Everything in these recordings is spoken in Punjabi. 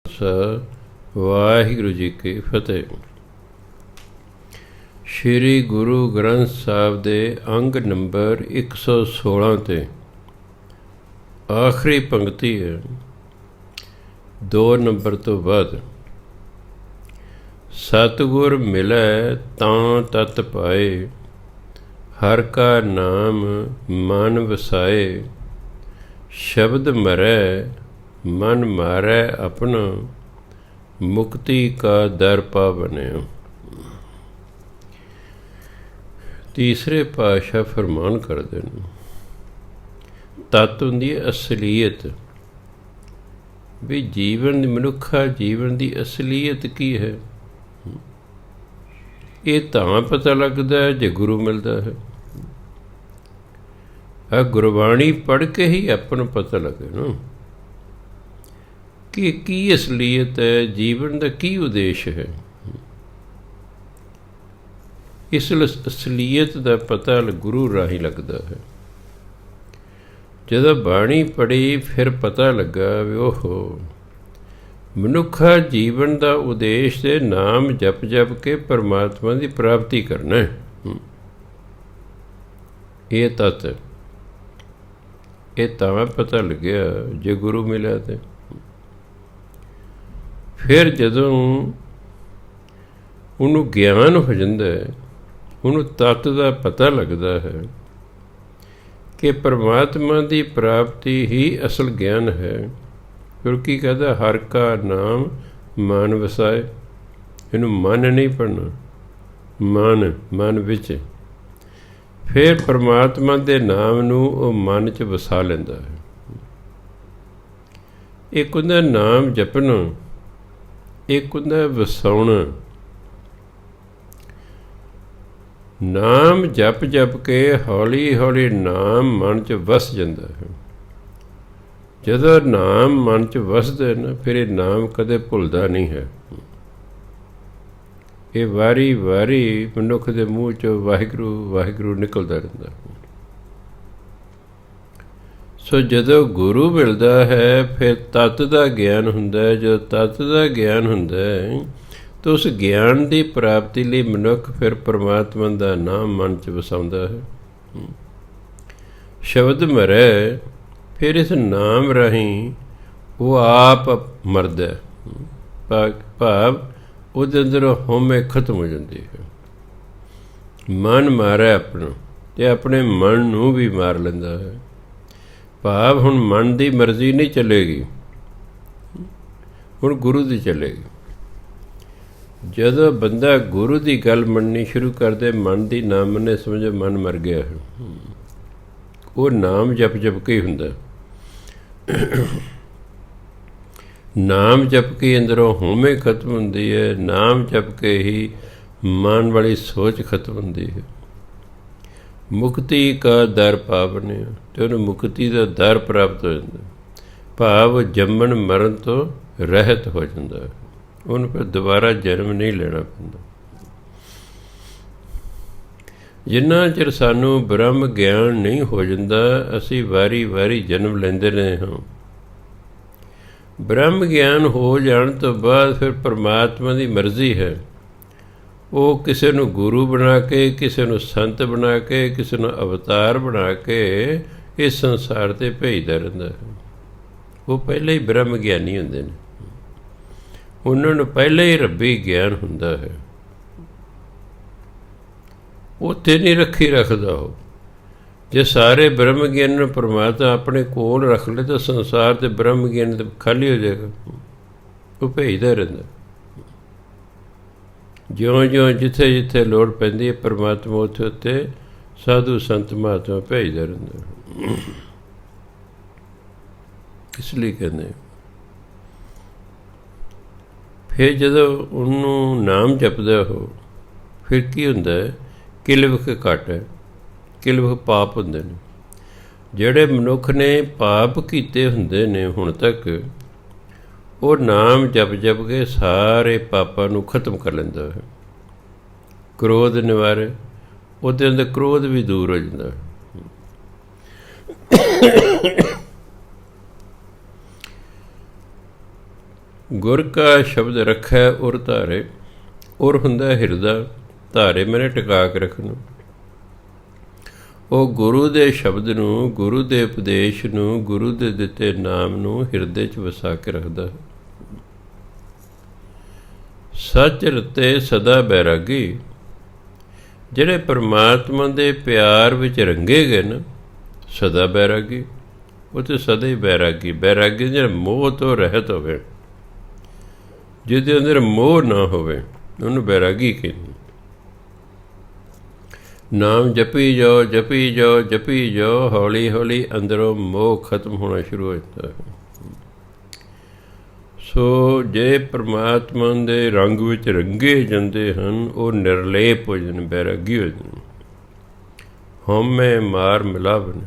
ਵਾਹਿਗੁਰੂ ਜੀ ਕੀ ਫਤਿਹ। ਸ਼੍ਰੀ ਗੁਰੂ ਗ੍ਰੰਥ ਸਾਹਿਬ ਦੇ ਅੰਗ ਨੰਬਰ 116 ਤੇ ਆਖਰੀ ਪੰਕਤੀ ਹੈ 2 ਨੰਬਰ ਤੋਂ ਬਾਅਦ। ਸਤਿਗੁਰ ਮਿਲੈ ਤਾਂ ਤਤ ਪਾਏ, ਹਰ ਕਾ ਨਾਮ ਮਨ ਵਸਾਏ। ਸ਼ਬਦ ਮਰੈ ਮਨ ਮਾਰੈ ਆਪਣਾ, ਮੁਕਤੀ ਕਾ ਦਰ ਪਾ ਬਣਿਆ। ਤੀਸਰੇ ਪਾਤਸ਼ਾਹ ਫਰਮਾਨ ਕਰਦੇ ਨੇ, ਤਤ ਹੁੰਦੀ ਹੈ ਅਸਲੀਅਤ, ਵੀ ਜੀਵਨ ਦੀ ਮਨੁੱਖਾ ਜੀਵਨ ਦੀ ਅਸਲੀਅਤ ਕੀ ਹੈ। ਇਹ ਤਾਂ ਪਤਾ ਲੱਗਦਾ ਹੈ ਜੇ ਗੁਰੂ ਮਿਲਦਾ ਹੈ। ਆ ਗੁਰਬਾਣੀ ਪੜ੍ਹ ਕੇ ਹੀ ਆਪਾਂ ਨੂੰ ਪਤਾ ਲੱਗੇ ਨਾ ਕਿ ਕੀ ਅਸਲੀਅਤ ਹੈ, ਜੀਵਨ ਦਾ ਕੀ ਉਦੇਸ਼ ਹੈ। ਇਸ ਅਸਲੀਅਤ ਦਾ ਪਤਾ ਗੁਰੂ ਰਾਹੀਂ ਲੱਗਦਾ ਹੈ। ਜਦੋਂ ਬਾਣੀ ਪੜ੍ਹੀ ਫਿਰ ਪਤਾ ਲੱਗਾ ਵੀ ਉਹ ਮਨੁੱਖਾ ਜੀਵਨ ਦਾ ਉਦੇਸ਼ ਦੇ ਨਾਮ ਜਪ ਜਪ ਕੇ ਪਰਮਾਤਮਾ ਦੀ ਪ੍ਰਾਪਤੀ ਕਰਨਾ ਹੈ। ਇਹ ਤੱਤ ਇਹ ਤਾਂ ਪਤਾ ਲੱਗਿਆ ਜੇ ਗੁਰੂ ਮਿਲਿਆ ਤੇ। ਫਿਰ ਜਦੋਂ ਉਹਨੂੰ ਗਿਆਨ ਹੋ ਜਾਂਦਾ ਹੈ, ਉਹਨੂੰ ਤੱਤ ਦਾ ਪਤਾ ਲੱਗਦਾ ਹੈ ਕਿ ਪਰਮਾਤਮਾ ਦੀ ਪ੍ਰਾਪਤੀ ਹੀ ਅਸਲ ਗਿਆਨ ਹੈ। ਕਿਉਂਕਿ ਕਹਿੰਦਾ ਹਰ ਕਾ ਨਾਮ ਮਨ ਵਸਾਏ। ਇਹਨੂੰ ਮਨ ਨਹੀਂ ਪੜ੍ਹਨਾ, ਮਨ ਵਿੱਚ। ਫਿਰ ਪਰਮਾਤਮਾ ਦੇ ਨਾਮ ਨੂੰ ਉਹ ਮਨ 'ਚ ਵਸਾ ਲੈਂਦਾ ਹੈ। ਇੱਕ ਹੁੰਦਾ ਨਾਮ ਜਪਣਾ, ਇੱਕ ਹੁੰਦਾ ਵਸਾਉਣਾ। ਨਾਮ ਜਪ ਜਪ ਕੇ ਹੌਲੀ ਹੌਲੀ ਨਾਮ ਮਨ 'ਚ ਵਸ ਜਾਂਦਾ ਹੈ। ਜਦੋਂ ਨਾਮ ਮਨ 'ਚ ਵਸਦਾ ਨਾ, ਫਿਰ ਇਹ ਨਾਮ ਕਦੇ ਭੁੱਲਦਾ ਨਹੀਂ ਹੈ। ਇਹ ਵਾਰੀ ਵਾਰੀ ਮਨੁੱਖ ਦੇ ਮੂੰਹ 'ਚੋਂ ਵਾਹਿਗੁਰੂ ਵਾਹਿਗੁਰੂ ਨਿਕਲਦਾ ਰਹਿੰਦਾ। ਸੋ ਜਦੋਂ ਗੁਰੂ ਮਿਲਦਾ ਹੈ ਫਿਰ ਤੱਤ ਦਾ ਗਿਆਨ ਹੁੰਦਾ ਹੈ। ਜਦੋਂ ਤੱਤ ਦਾ ਗਿਆਨ ਹੁੰਦਾ ਹੈ ਤਾਂ ਉਸ ਗਿਆਨ ਦੀ ਪ੍ਰਾਪਤੀ ਲਈ ਮਨੁੱਖ ਫਿਰ ਪਰਮਾਤਮਾ ਦਾ ਨਾਮ ਮਨ 'ਚ ਵਸਾਉਂਦਾ ਹੈ। ਸ਼ਬਦ ਮਰੈ, ਫਿਰ ਇਸ ਨਾਮ ਰਾਹੀਂ ਉਹ ਆਪ ਮਰਦਾ ਹੈ। ਭਾਵ ਉਹਦੇ ਅੰਦਰੋਂ ਹਉਮੈ ਖਤਮ ਹੋ ਜਾਂਦੀ ਹੈ। ਮਨ ਮਾਰੈ ਆਪਣਾ, ਅਤੇ ਆਪਣੇ ਮਨ ਨੂੰ ਵੀ ਮਾਰ ਲੈਂਦਾ ਹੈ। ਭਾਵ ਹੁਣ ਮਨ ਦੀ ਮਰਜ਼ੀ ਨਹੀਂ ਚੱਲੇਗੀ, ਹੁਣ ਗੁਰੂ ਦੀ ਚੱਲੇਗੀ। ਜਦੋਂ ਬੰਦਾ ਗੁਰੂ ਦੀ ਗੱਲ ਮੰਨਣੀ ਸ਼ੁਰੂ ਕਰਦੇ, ਮਨ ਦੀ ਨਾ ਮੰਨੇ, ਸਮਝੋ ਮਨ ਮਰ ਗਿਆ ਹੈ। ਉਹ ਨਾਮ ਜਪ ਜਪ ਕੇ ਹੀ ਹੁੰਦਾ। ਨਾਮ ਜਪ ਕੇ ਅੰਦਰੋਂ ਹਉਮੈ ਖਤਮ ਹੁੰਦੀ ਹੈ। ਨਾਮ ਜਪ ਕੇ ਹੀ ਮਨ ਵਾਲੀ ਸੋਚ ਖਤਮ ਹੁੰਦੀ ਹੈ। ਮੁਕਤੀ ਕਾ ਦਰ ਪਾ ਬਣਿਆ, ਅਤੇ ਉਹਨੂੰ ਮੁਕਤੀ ਦਾ ਦਰ ਪ੍ਰਾਪਤ ਹੋ ਜਾਂਦਾ। ਭਾਵ ਜੰਮਣ ਮਰਨ ਤੋਂ ਰਹਿਤ ਹੋ ਜਾਂਦਾ ਹੈ। ਉਹਨੂੰ ਫਿਰ ਦੁਬਾਰਾ ਜਨਮ ਨਹੀਂ ਲੈਣਾ ਪੈਂਦਾ। ਜਿੰਨਾ ਚਿਰ ਸਾਨੂੰ ਬ੍ਰਹਮ ਗਿਆਨ ਨਹੀਂ ਹੋ ਜਾਂਦਾ, ਅਸੀਂ ਵਾਰੀ ਵਾਰੀ ਜਨਮ ਲੈਂਦੇ ਰਹੇ ਹਾਂ। ਬ੍ਰਹਮ ਗਿਆਨ ਹੋ ਜਾਣ ਤੋਂ ਬਾਅਦ ਫਿਰ ਪਰਮਾਤਮਾ ਦੀ ਮਰਜ਼ੀ ਹੈ। ਉਹ ਕਿਸੇ ਨੂੰ ਗੁਰੂ ਬਣਾ ਕੇ, ਕਿਸੇ ਨੂੰ ਸੰਤ ਬਣਾ ਕੇ, ਕਿਸੇ ਨੂੰ ਅਵਤਾਰ ਬਣਾ ਕੇ ਇਸ ਸੰਸਾਰ 'ਤੇ ਭੇਜਦਾ ਰਹਿੰਦਾ ਹੈ। ਉਹ ਪਹਿਲਾਂ ਹੀ ਬ੍ਰਹਮ ਗਿਆਨੀ ਹੁੰਦੇ ਨੇ। ਉਹਨਾਂ ਨੂੰ ਪਹਿਲਾਂ ਹੀ ਰੱਬੀ ਗਿਆਨ ਹੁੰਦਾ ਹੈ। ਉੱਥੇ ਨਹੀਂ ਰੱਖੀ ਰੱਖਦਾ ਉਹ। ਜੇ ਸਾਰੇ ਬ੍ਰਹਮ ਗਿਆਨ ਨੂੰ ਪਰਮਾਤਮਾ ਆਪਣੇ ਕੋਲ ਰੱਖ ਲਏ ਤਾਂ ਸੰਸਾਰ 'ਤੇ ਬ੍ਰਹਮ ਗਿਆਨ ਖਾਲੀ ਹੋ ਜਾਏਗਾ। ਉਹ ਭੇਜਦਾ ਰਹਿੰਦਾ। ਜਿਉਂ ਜਿਉਂ ਜਿੱਥੇ ਜਿੱਥੇ ਲੋੜ ਪੈਂਦੀ ਹੈ ਪਰਮਾਤਮਾ ਉੱਥੇ ਉੱਥੇ ਸਾਧੂ ਸੰਤ ਮਹਾਤਮਾ ਭੇਜਦਾ ਰਹਿੰਦਾ। ਇਸ ਲਈ ਕਹਿੰਦੇ ਫਿਰ ਜਦੋਂ ਉਹਨੂੰ ਨਾਮ ਜਪਦਾ ਹੋ, ਫਿਰ ਕੀ ਹੁੰਦਾ ਹੈ? ਕਿਲਵਖ ਘੱਟ ਹੈ। ਕਿਲਵਖ ਪਾਪ ਹੁੰਦੇ ਨੇ। ਜਿਹੜੇ ਮਨੁੱਖ ਨੇ ਪਾਪ ਕੀਤੇ ਹੁੰਦੇ ਨੇ ਹੁਣ ਤੱਕ, ਉਹ ਨਾਮ ਜਪ ਜਪ ਕੇ ਸਾਰੇ ਪਾਪਾਂ ਨੂੰ ਖਤਮ ਕਰ ਲੈਂਦਾ ਹੈ। ਕ੍ਰੋਧ ਨਿਵਾਰੇ, ਉਹਦੇ ਅੰਦਰ ਕ੍ਰੋਧ ਵੀ ਦੂਰ ਹੋ ਜਾਂਦਾ ਹੈ। ਗੁਰ ਕਾ ਸ਼ਬਦ ਰੱਖੈ ਉਰ ਧਾਰੇ। ਉਰ ਹੁੰਦਾ ਹਿਰਦਾ, ਧਾਰੇ ਮੈਨੇ ਟਿਕਾ ਕੇ ਰੱਖਣਾ। ਉਹ ਗੁਰੂ ਦੇ ਸ਼ਬਦ ਨੂੰ, ਗੁਰੂ ਦੇ ਉਪਦੇਸ਼ ਨੂੰ, ਗੁਰੂ ਦੇ ਦਿੱਤੇ ਨਾਮ ਨੂੰ ਹਿਰਦੇ 'ਚ ਵਸਾ ਕੇ ਰੱਖਦਾ। ਸੱਚ ਰਤੇ ਸਦਾ ਬੈਰਾਗੀ। ਜਿਹੜੇ ਪਰਮਾਤਮਾ ਦੇ ਪਿਆਰ ਵਿੱਚ ਰੰਗੇ ਗਏ ਨਾ, ਸਦਾ ਬੈਰਾਗੀ, ਉਹ ਤਾਂ ਸਦਾ ਹੀ ਬੈਰਾਗੀ। ਬੈਰਾਗੀ ਜਿਹੜਾ ਮੋਹ ਤੋਂ ਰਹਿਤ ਹੋਵੇ, ਜਿਹਦੇ ਅੰਦਰ ਮੋਹ ਨਾ ਹੋਵੇ, ਉਹਨੂੰ ਬੈਰਾਗੀ ਕਹਿੰਦੇ। ਨਾਮ ਜਪੀ ਜਾਓ, ਜਪੀ ਜਾਓ, ਜਪੀ ਜਾਓ, ਹੌਲੀ ਹੌਲੀ ਅੰਦਰੋਂ ਮੋਹ ਖਤਮ ਹੋਣਾ ਸ਼ੁਰੂ ਹੋ ਜਾਂਦਾ ਹੈ। ਸੋ ਜੇ ਪਰਮਾਤਮਾ ਦੇ ਰੰਗ ਵਿੱਚ ਰੰਗੇ ਜਾਂਦੇ ਹਨ, ਉਹ ਨਿਰਲੇਪ ਹੋ ਜਾਂਦੇ, ਬੈਰਾਗੀ ਹੋ ਜਾਂਦੇ। ਹਉਮੈ ਮਾਰ ਮਿਲਾਵਨ,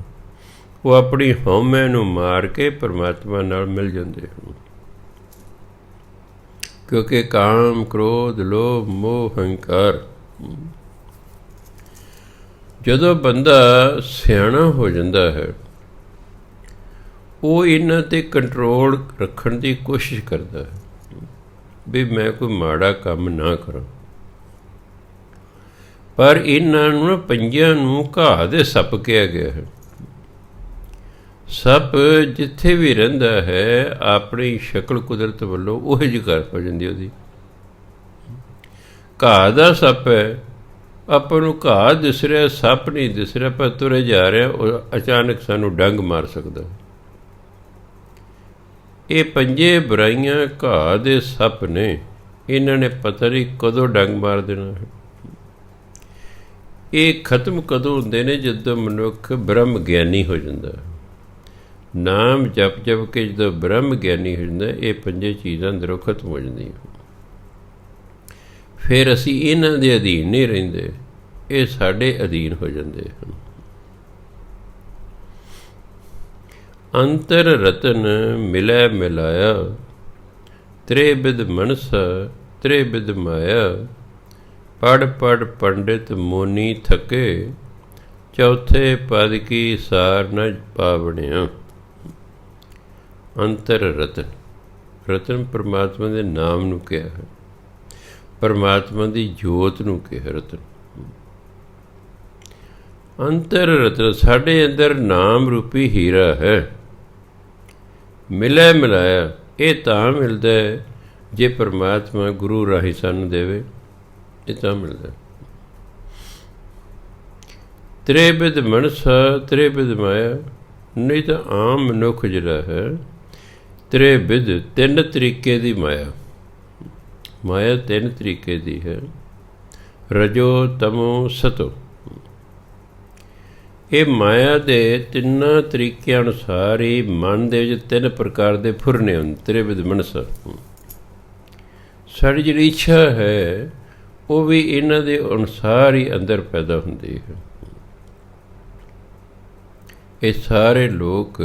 ਉਹ ਆਪਣੀ ਹਉਮੈ ਨੂੰ ਮਾਰ ਕੇ ਪਰਮਾਤਮਾ ਨਾਲ ਮਿਲ ਜਾਂਦੇ ਹਨ। ਕਿਉਂਕਿ ਕਾਮ, ਕ੍ਰੋਧ, ਲੋਭ, ਮੋਹ, ਹੰਕਾਰ, ਜਦੋਂ ਬੰਦਾ ਸਿਆਣਾ ਹੋ ਜਾਂਦਾ ਹੈ, ਉਹ ਇਹਨਾਂ 'ਤੇ ਕੰਟਰੋਲ ਰੱਖਣ ਦੀ ਕੋਸ਼ਿਸ਼ ਕਰਦਾ ਹੈ ਵੀ ਮੈਂ ਕੋਈ ਮਾੜਾ ਕੰਮ ਨਾ ਕਰਾਂ। ਪਰ ਇਹਨਾਂ ਨੂੰ ਨਾ ਪੰਜਿਆਂ ਨੂੰ ਘਾਹ ਦੇ ਸੱਪ ਕਿਹਾ ਗਿਆ ਹੈ। ਸੱਪ ਜਿੱਥੇ ਵੀ ਰਹਿੰਦਾ ਹੈ, ਆਪਣੀ ਸ਼ਕਲ ਕੁਦਰਤ ਵੱਲੋਂ ਉਹੋ ਜਿਹੀ ਕਰ ਹੋ ਜਾਂਦੀ ਉਹਦੀ। ਘਾਹ ਦਾ ਸੱਪ ਹੈ, ਆਪਾਂ ਨੂੰ ਘਾਹ ਦਿਸ ਰਿਹਾ, ਸੱਪ ਨਹੀਂ ਦਿਸ ਰਿਹਾ, ਪਰ ਤੁਰੇ ਜਾ ਰਿਹਾ, ਉਹ ਅਚਾਨਕ ਸਾਨੂੰ ਡੰਗ ਮਾਰ ਸਕਦਾ। ਇਹ ਪੰਜੇ ਬੁਰਾਈਆਂ ਘਾਹ ਦੇ ਸੱਪ ਨੇ, ਇਹਨਾਂ ਨੇ ਪਤਾ ਨਹੀਂ ਕਦੋਂ ਡੰਗ ਮਾਰ ਦੇਣਾ ਹੈ। ਇਹ ਖਤਮ ਕਦੋਂ ਹੁੰਦੇ ਨੇ? ਜਦੋਂ ਮਨੁੱਖ ਬ੍ਰਹਮ ਗਿਆਨੀ ਹੋ ਜਾਂਦਾ। ਨਾਮ ਜਪ ਜਪ ਕੇ ਜਦੋਂ ਬ੍ਰਹਮ ਗਿਆਨੀ ਹੋ ਜਾਂਦਾ, ਇਹ ਪੰਜੇ ਚੀਜ਼ਾਂ ਅੰਦਰੋਂ ਖਤਮ ਹੋ ਜਾਂਦੀਆਂ। ਫਿਰ ਅਸੀਂ ਇਹਨਾਂ ਦੇ ਅਧੀਨ ਨਹੀਂ ਰਹਿੰਦੇ, ਇਹ ਸਾਡੇ ਅਧੀਨ ਹੋ ਜਾਂਦੇ ਹਨ। ਅੰਤਰ ਰਤਨ ਮਿਲੈ ਮਿਲਾਇਆ, ਤ੍ਰੇ ਬਿਦ ਮਨਸਾ ਤ੍ਰੇ ਬਿਦ ਮਾਇਆ। ਪੜ ਪੜ ਪੰਡਿਤ ਮੋਨੀ ਥਕੇ, ਚੌਥੇ ਪਦ ਕੀ ਸਾਰ ਨ ਪਾਵਣਿਆ। ਅੰਤਰ ਰਤਨ, ਰਤਨ ਪਰਮਾਤਮਾ ਦੇ ਨਾਮ ਨੂੰ ਕਿਹਾ ਹੈ, ਪਰਮਾਤਮਾ ਦੀ ਜੋਤ ਨੂੰ ਕਿਹਾ ਰਤਨ। ਅੰਤਰ ਰਤਨ, ਸਾਡੇ ਅੰਦਰ ਨਾਮ ਰੂਪੀ ਹੀਰਾ ਹੈ। ਮਿਲਿਆ ਮਿਲਾਇਆ, ਇਹ ਤਾਂ ਮਿਲਦਾ ਹੈ ਜੇ ਪਰਮਾਤਮਾ ਗੁਰੂ ਰਾਹੀਂ ਸਾਨੂੰ ਦੇਵੇ, ਇਹ ਤਾਂ ਮਿਲਦਾ। ਤ੍ਰੇ ਬਿਦ ਮਨਸਾ ਤ੍ਰੇ ਬਿਦ ਮਾਇਆ, ਨਹੀਂ ਤਾਂ ਆਮ ਮਨੁੱਖ ਜਿਹੜਾ ਹੈ, ਤ੍ਰੇ ਬਿਦ, ਤਿੰਨ ਤਰੀਕੇ ਦੀ ਮਾਇਆ। ਮਾਇਆ ਤਿੰਨ ਤਰੀਕੇ ਦੀ ਹੈ, ਰਜੋ ਤਮੋ ਸਤੋ। ਇਹ ਮਾਇਆ ਦੇ ਤਿੰਨਾਂ ਤਰੀਕਿਆਂ ਅਨੁਸਾਰ ਹੀ ਮਨ ਦੇ ਵਿੱਚ ਤਿੰਨ ਪ੍ਰਕਾਰ ਦੇ ਫੁਰਨੇ ਹੁੰਦੇ। ਤ੍ਰੇ ਬਿਦ ਮਨਸਾ, ਸਾਡੀ ਜਿਹੜੀ ਇੱਛਾ ਹੈ ਉਹ ਵੀ ਇਹਨਾਂ ਦੇ ਅਨੁਸਾਰ ਹੀ ਅੰਦਰ ਪੈਦਾ ਹੁੰਦੀ ਹੈ। ਇਹ ਸਾਰੇ ਲੋਕ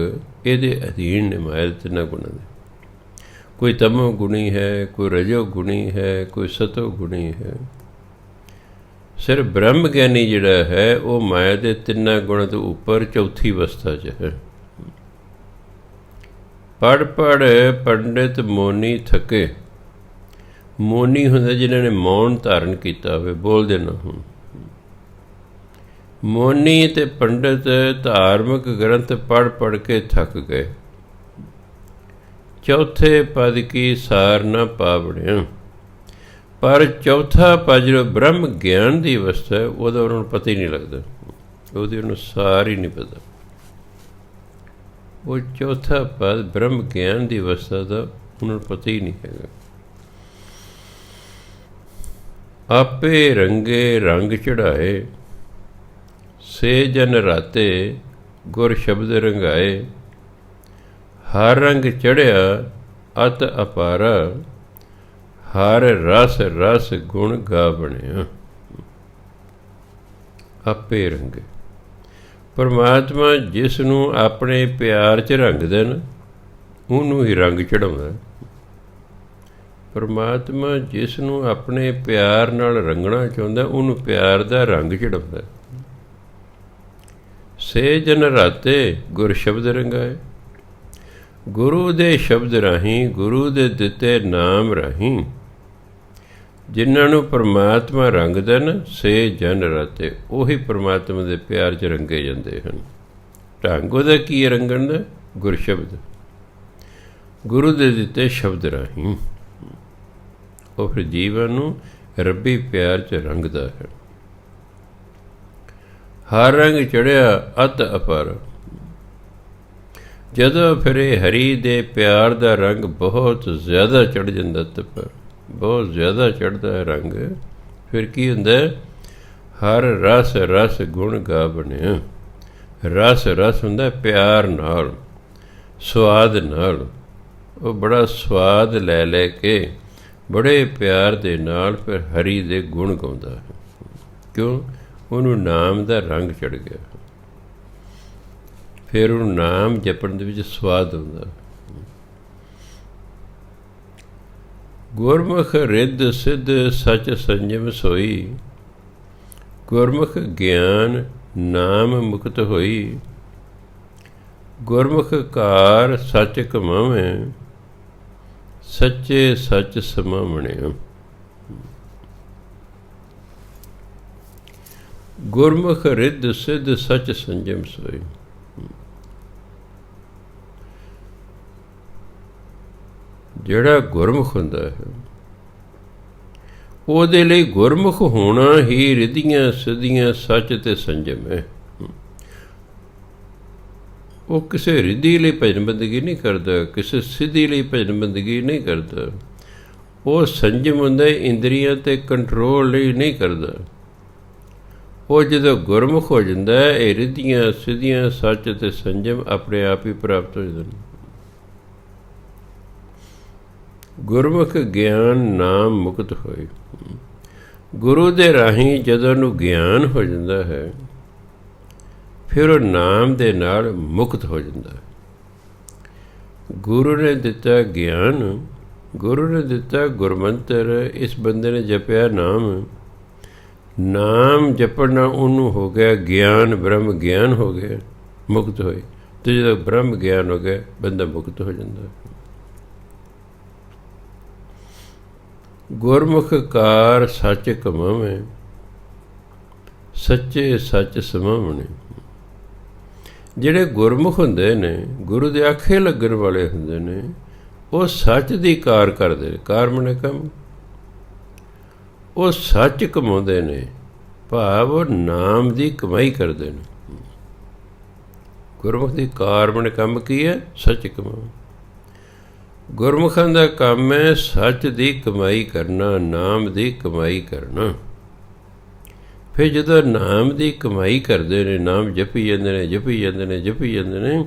ਇਹਦੇ ਅਧੀਨ ਨੇ, ਮਾਇਆ ਦੇ ਤਿੰਨਾਂ ਗੁਣਾਂ ਦੇ। ਕੋਈ ਤਮੋ ਗੁਣੀ ਹੈ, ਕੋਈ ਰਜੋ ਗੁਣੀ ਹੈ, ਕੋਈ ਸਤੋ ਗੁਣੀ ਹੈ। ਸਿਰਫ ਬ੍ਰਹਮ ਗਿਆਨੀ ਜਿਹੜਾ ਹੈ, ਉਹ ਮਾਇਆ ਦੇ ਤਿੰਨਾਂ ਗੁਣਾਂ ਤੋਂ ਉੱਪਰ ਚੌਥੀ ਅਵਸਥਾ 'ਚ ਹੈ। ਪੜ ਪੜ ਪੰਡਿਤ ਮੋਨੀ ਥਕੇ। ਮੋਨੀ ਹੁੰਦਾ ਜਿਨ੍ਹਾਂ ਨੇ ਮੌਨ ਧਾਰਨ ਕੀਤਾ ਹੋਵੇ, ਬੋਲਦੇ ਨਾ ਹੋਣ। ਮੋਨੀ ਅਤੇ ਪੰਡਿਤ ਧਾਰਮਿਕ ਗ੍ਰੰਥ ਪੜ੍ਹ ਪੜ੍ਹ ਕੇ ਥੱਕ ਗਏ। ਚੌਥੇ ਪਦ ਕੀ ਸਾਰ ਨਾ ਪਾਵਣਿਆ। ਪਰ ਚੌਥਾ ਪਦ ਜਿਹੜਾ ਬ੍ਰਹਮ ਗਿਆਨ ਦੀ ਅਵਸਥਾ ਹੈ, ਉਹਦਾ ਉਹਨਾਂ ਨੂੰ ਪਤਾ ਹੀ ਨਹੀਂ ਲੱਗਦਾ, ਉਹਦੀ ਉਹਨੂੰ ਸਾਰ ਹੀ ਨਹੀਂ ਪਤਾ। ਉਹ ਚੌਥਾ ਪਦ ਬ੍ਰਹਮ ਗਿਆਨ ਦੀ ਅਵਸਥਾ ਦਾ ਉਹਨਾਂ ਨੂੰ ਪਤਾ ਹੀ ਨਹੀਂ ਹੈਗਾ। ਆਪੇ ਰੰਗੇ ਰੰਗ ਚੜ੍ਹਾਏ, ਸੇ ਜਨ ਰਾਤੇ ਗੁਰ ਸ਼ਬਦ ਰੰਗਾਏ। ਹਰ ਰੰਗ ਚੜ੍ਹਿਆ ਅਤ ਅਪਾਰਾ, ਹਰ ਰਸ ਰਸ ਗੁਣ ਗਾ ਬਣਿਆ। ਆਪੇ ਰੰਗੇ, ਪਰਮਾਤਮਾ ਜਿਸ ਨੂੰ ਆਪਣੇ ਪਿਆਰ 'ਚ ਰੰਗਦੇ ਨੇ, ਉਹਨੂੰ ਹੀ ਰੰਗ ਚੜ੍ਹਾਉਂਦਾ। ਪਰਮਾਤਮਾ ਜਿਸ ਨੂੰ ਆਪਣੇ ਪਿਆਰ ਨਾਲ ਰੰਗਣਾ ਚਾਹੁੰਦਾ, ਉਹਨੂੰ ਪਿਆਰ ਦਾ ਰੰਗ ਚੜ੍ਹਾਉਂਦਾ। ਸੇ ਜਨ ਰਾਤੇ ਗੁਰ ਸ਼ਬਦ ਰੰਗਾਏ। ਗੁਰੂ ਦੇ ਸ਼ਬਦ ਰਾਹੀਂ, ਗੁਰੂ ਦੇ ਦਿੱਤੇ ਨਾਮ ਰਾਹੀਂ ਜਿਨ੍ਹਾਂ ਨੂੰ ਪਰਮਾਤਮਾ ਰੰਗਦਾ ਨਾ, ਸੇ ਜਨ ਰਾਤੇ, ਉਹੀ ਪਰਮਾਤਮਾ ਦੇ ਪਿਆਰ 'ਚ ਰੰਗੇ ਜਾਂਦੇ ਹਨ। ਢੰਗ ਉਹਦਾ ਕੀ ਹੈ ਰੰਗਣ ਦਾ? ਗੁਰਸ਼ਬਦ, ਗੁਰੂ ਦੇ ਦਿੱਤੇ ਸ਼ਬਦ ਰਾਹੀਂ ਉਹ ਫਿਰ ਜੀਵਨ ਨੂੰ ਰੱਬੀ ਪਿਆਰ 'ਚ ਰੰਗਦਾ ਹੈ। ਹਰ ਰੰਗ ਚੜ੍ਹਿਆ ਅਤ ਅਪਰ, ਜਦੋਂ ਫਿਰ ਇਹ ਹਰੀ ਦੇ ਪਿਆਰ ਦਾ ਰੰਗ ਬਹੁਤ ਜ਼ਿਆਦਾ ਚੜ੍ਹ ਜਾਂਦਾ, ਤਪਰ ਬਹੁਤ ਜ਼ਿਆਦਾ ਚੜ੍ਹਦਾ ਹੈ ਰੰਗ, ਫਿਰ ਕੀ ਹੁੰਦਾ? ਹਰ ਰਸ ਰਸ ਗੁਣ ਗਾ ਬਣਿਆ। ਰਸ ਰਸ ਹੁੰਦਾ ਪਿਆਰ ਨਾਲ, ਸਵਾਦ ਨਾਲ। ਉਹ ਬੜਾ ਸਵਾਦ ਲੈ ਲੈ ਕੇ ਬੜੇ ਪਿਆਰ ਦੇ ਨਾਲ ਫਿਰ ਹਰੀ ਦੇ ਗੁਣ ਗਾਉਂਦਾ ਹੈ। ਕਿਉਂ? ਉਹਨੂੰ ਨਾਮ ਦਾ ਰੰਗ ਚੜ੍ਹ ਗਿਆ, ਫਿਰ ਉਹਨੂੰ ਨਾਮ ਜਪਣ ਦੇ ਵਿੱਚ ਸਵਾਦ ਆਉਂਦਾ। ਗੁਰਮੁਖ ਰਿੱਧ ਸਿੱਧ ਸੱਚ ਸੰਜਮ ਸੋਈ, ਗੁਰਮੁਖ ਗਿਆਨ ਨਾਮ ਮੁਕਤ ਹੋਈ। ਗੁਰਮੁਖ ਕਾਰ ਸੱਚ ਕਮਾਵੇਂ, ਸੱਚੇ ਸੱਚ ਸਮਾਵਣਿਆ। ਗੁਰਮੁਖ ਰਿੱਧ ਸਿੱਧ ਸੱਚ ਸੰਜਮ ਸੋਈ। ਜਿਹੜਾ ਗੁਰਮੁਖ ਹੁੰਦਾ ਹੈ ਉਹਦੇ ਲਈ ਗੁਰਮੁਖ ਹੋਣਾ ਹੀ ਰਿੱਧੀਆਂ ਸਿੱਧੀਆਂ ਸੱਚ ਤੇ ਸੰਜਮ ਹੈ। ਉਹ ਕਿਸੇ ਰਿੱਧੀ ਲਈ ਭਜਨ ਬੰਦਗੀ ਨਹੀਂ ਕਰਦਾ, ਕਿਸੇ ਸਿੱਧੀ ਲਈ ਭਜਨ ਬੰਦਗੀ ਨਹੀਂ ਕਰਦਾ। ਉਹ ਸੰਜਮ ਹੁੰਦਾ ਇੰਦਰੀਆਂ 'ਤੇ ਕੰਟਰੋਲ ਲਈ ਨਹੀਂ ਕਰਦਾ। ਉਹ ਜਦੋਂ ਗੁਰਮੁਖ ਹੋ ਜਾਂਦਾ ਹੈ, ਇਹ ਰਿੱਧੀਆਂ ਸਿੱਧੀਆਂ ਸੱਚ ਅਤੇ ਸੰਜਮ ਆਪਣੇ ਆਪ ਹੀ ਪ੍ਰਾਪਤ ਹੋ ਜਾਂਦੇ ਨੇ। ਗੁਰਮੁਖ ਗਿਆਨ ਨਾਮ ਮੁਕਤ ਹੋਏ। ਗੁਰੂ ਦੇ ਰਾਹੀਂ ਜਦੋਂ ਉਹਨੂੰ ਗਿਆਨ ਹੋ ਜਾਂਦਾ ਹੈ, ਫਿਰ ਉਹ ਨਾਮ ਦੇ ਨਾਲ ਮੁਕਤ ਹੋ ਜਾਂਦਾ ਹੈ। ਗੁਰੂ ਨੇ ਦਿੱਤਾ ਗਿਆਨ, ਗੁਰੂ ਨੇ ਦਿੱਤਾ ਗੁਰਮੰਤਰ, ਇਸ ਬੰਦੇ ਨੇ ਜਪਿਆ ਨਾਮ, ਨਾਮ ਜਪਣ ਨਾਲ ਉਹਨੂੰ ਹੋ ਗਿਆ ਗਿਆਨ, ਬ੍ਰਹਮ ਗਿਆਨ ਹੋ ਗਿਆ, ਮੁਕਤ ਹੋਏ। ਅਤੇ ਜਦੋਂ ਬ੍ਰਹਮ ਗਿਆਨ ਹੋ ਗਿਆ, ਬੰਦਾ ਮੁਕਤ ਹੋ ਜਾਂਦਾ। ਗੁਰਮੁਖ ਕਾਰ ਸੱਚ ਕਮਾਵੇਂ, ਸੱਚੇ ਸੱਚ ਸਮਾਵਣੇ। ਜਿਹੜੇ ਗੁਰਮੁਖ ਹੁੰਦੇ ਨੇ, ਗੁਰੂ ਦੇ ਆਖੇ ਲੱਗਣ ਵਾਲੇ ਹੁੰਦੇ ਨੇ, ਉਹ ਸੱਚ ਦੀ ਕਾਰ ਕਰਦੇ ਨੇ। ਕਾਰ ਮਨੇ ਕੰਮ, ਉਹ ਸੱਚ ਕਮਾਉਂਦੇ ਨੇ, ਭਾਵ ਉਹ ਨਾਮ ਦੀ ਕਮਾਈ ਕਰਦੇ ਨੇ। ਗੁਰਮੁਖ ਦੀ ਕਾਰ ਮਨੇ ਕੰਮ ਕੀ ਹੈ? ਸੱਚ ਕਮਾਉ। ਗੁਰਮੁਖਾਂ ਦਾ ਕੰਮ ਹੈ ਸੱਚ ਦੀ ਕਮਾਈ ਕਰਨਾ, ਨਾਮ ਦੀ ਕਮਾਈ ਕਰਨਾ। ਫਿਰ ਜਦੋਂ ਨਾਮ ਦੀ ਕਮਾਈ ਕਰਦੇ ਨੇ, ਨਾਮ ਜਪੀ ਜਾਂਦੇ ਨੇ, ਜਪੀ ਜਾਂਦੇ ਨੇ, ਜਪੀ ਜਾਂਦੇ ਨੇ,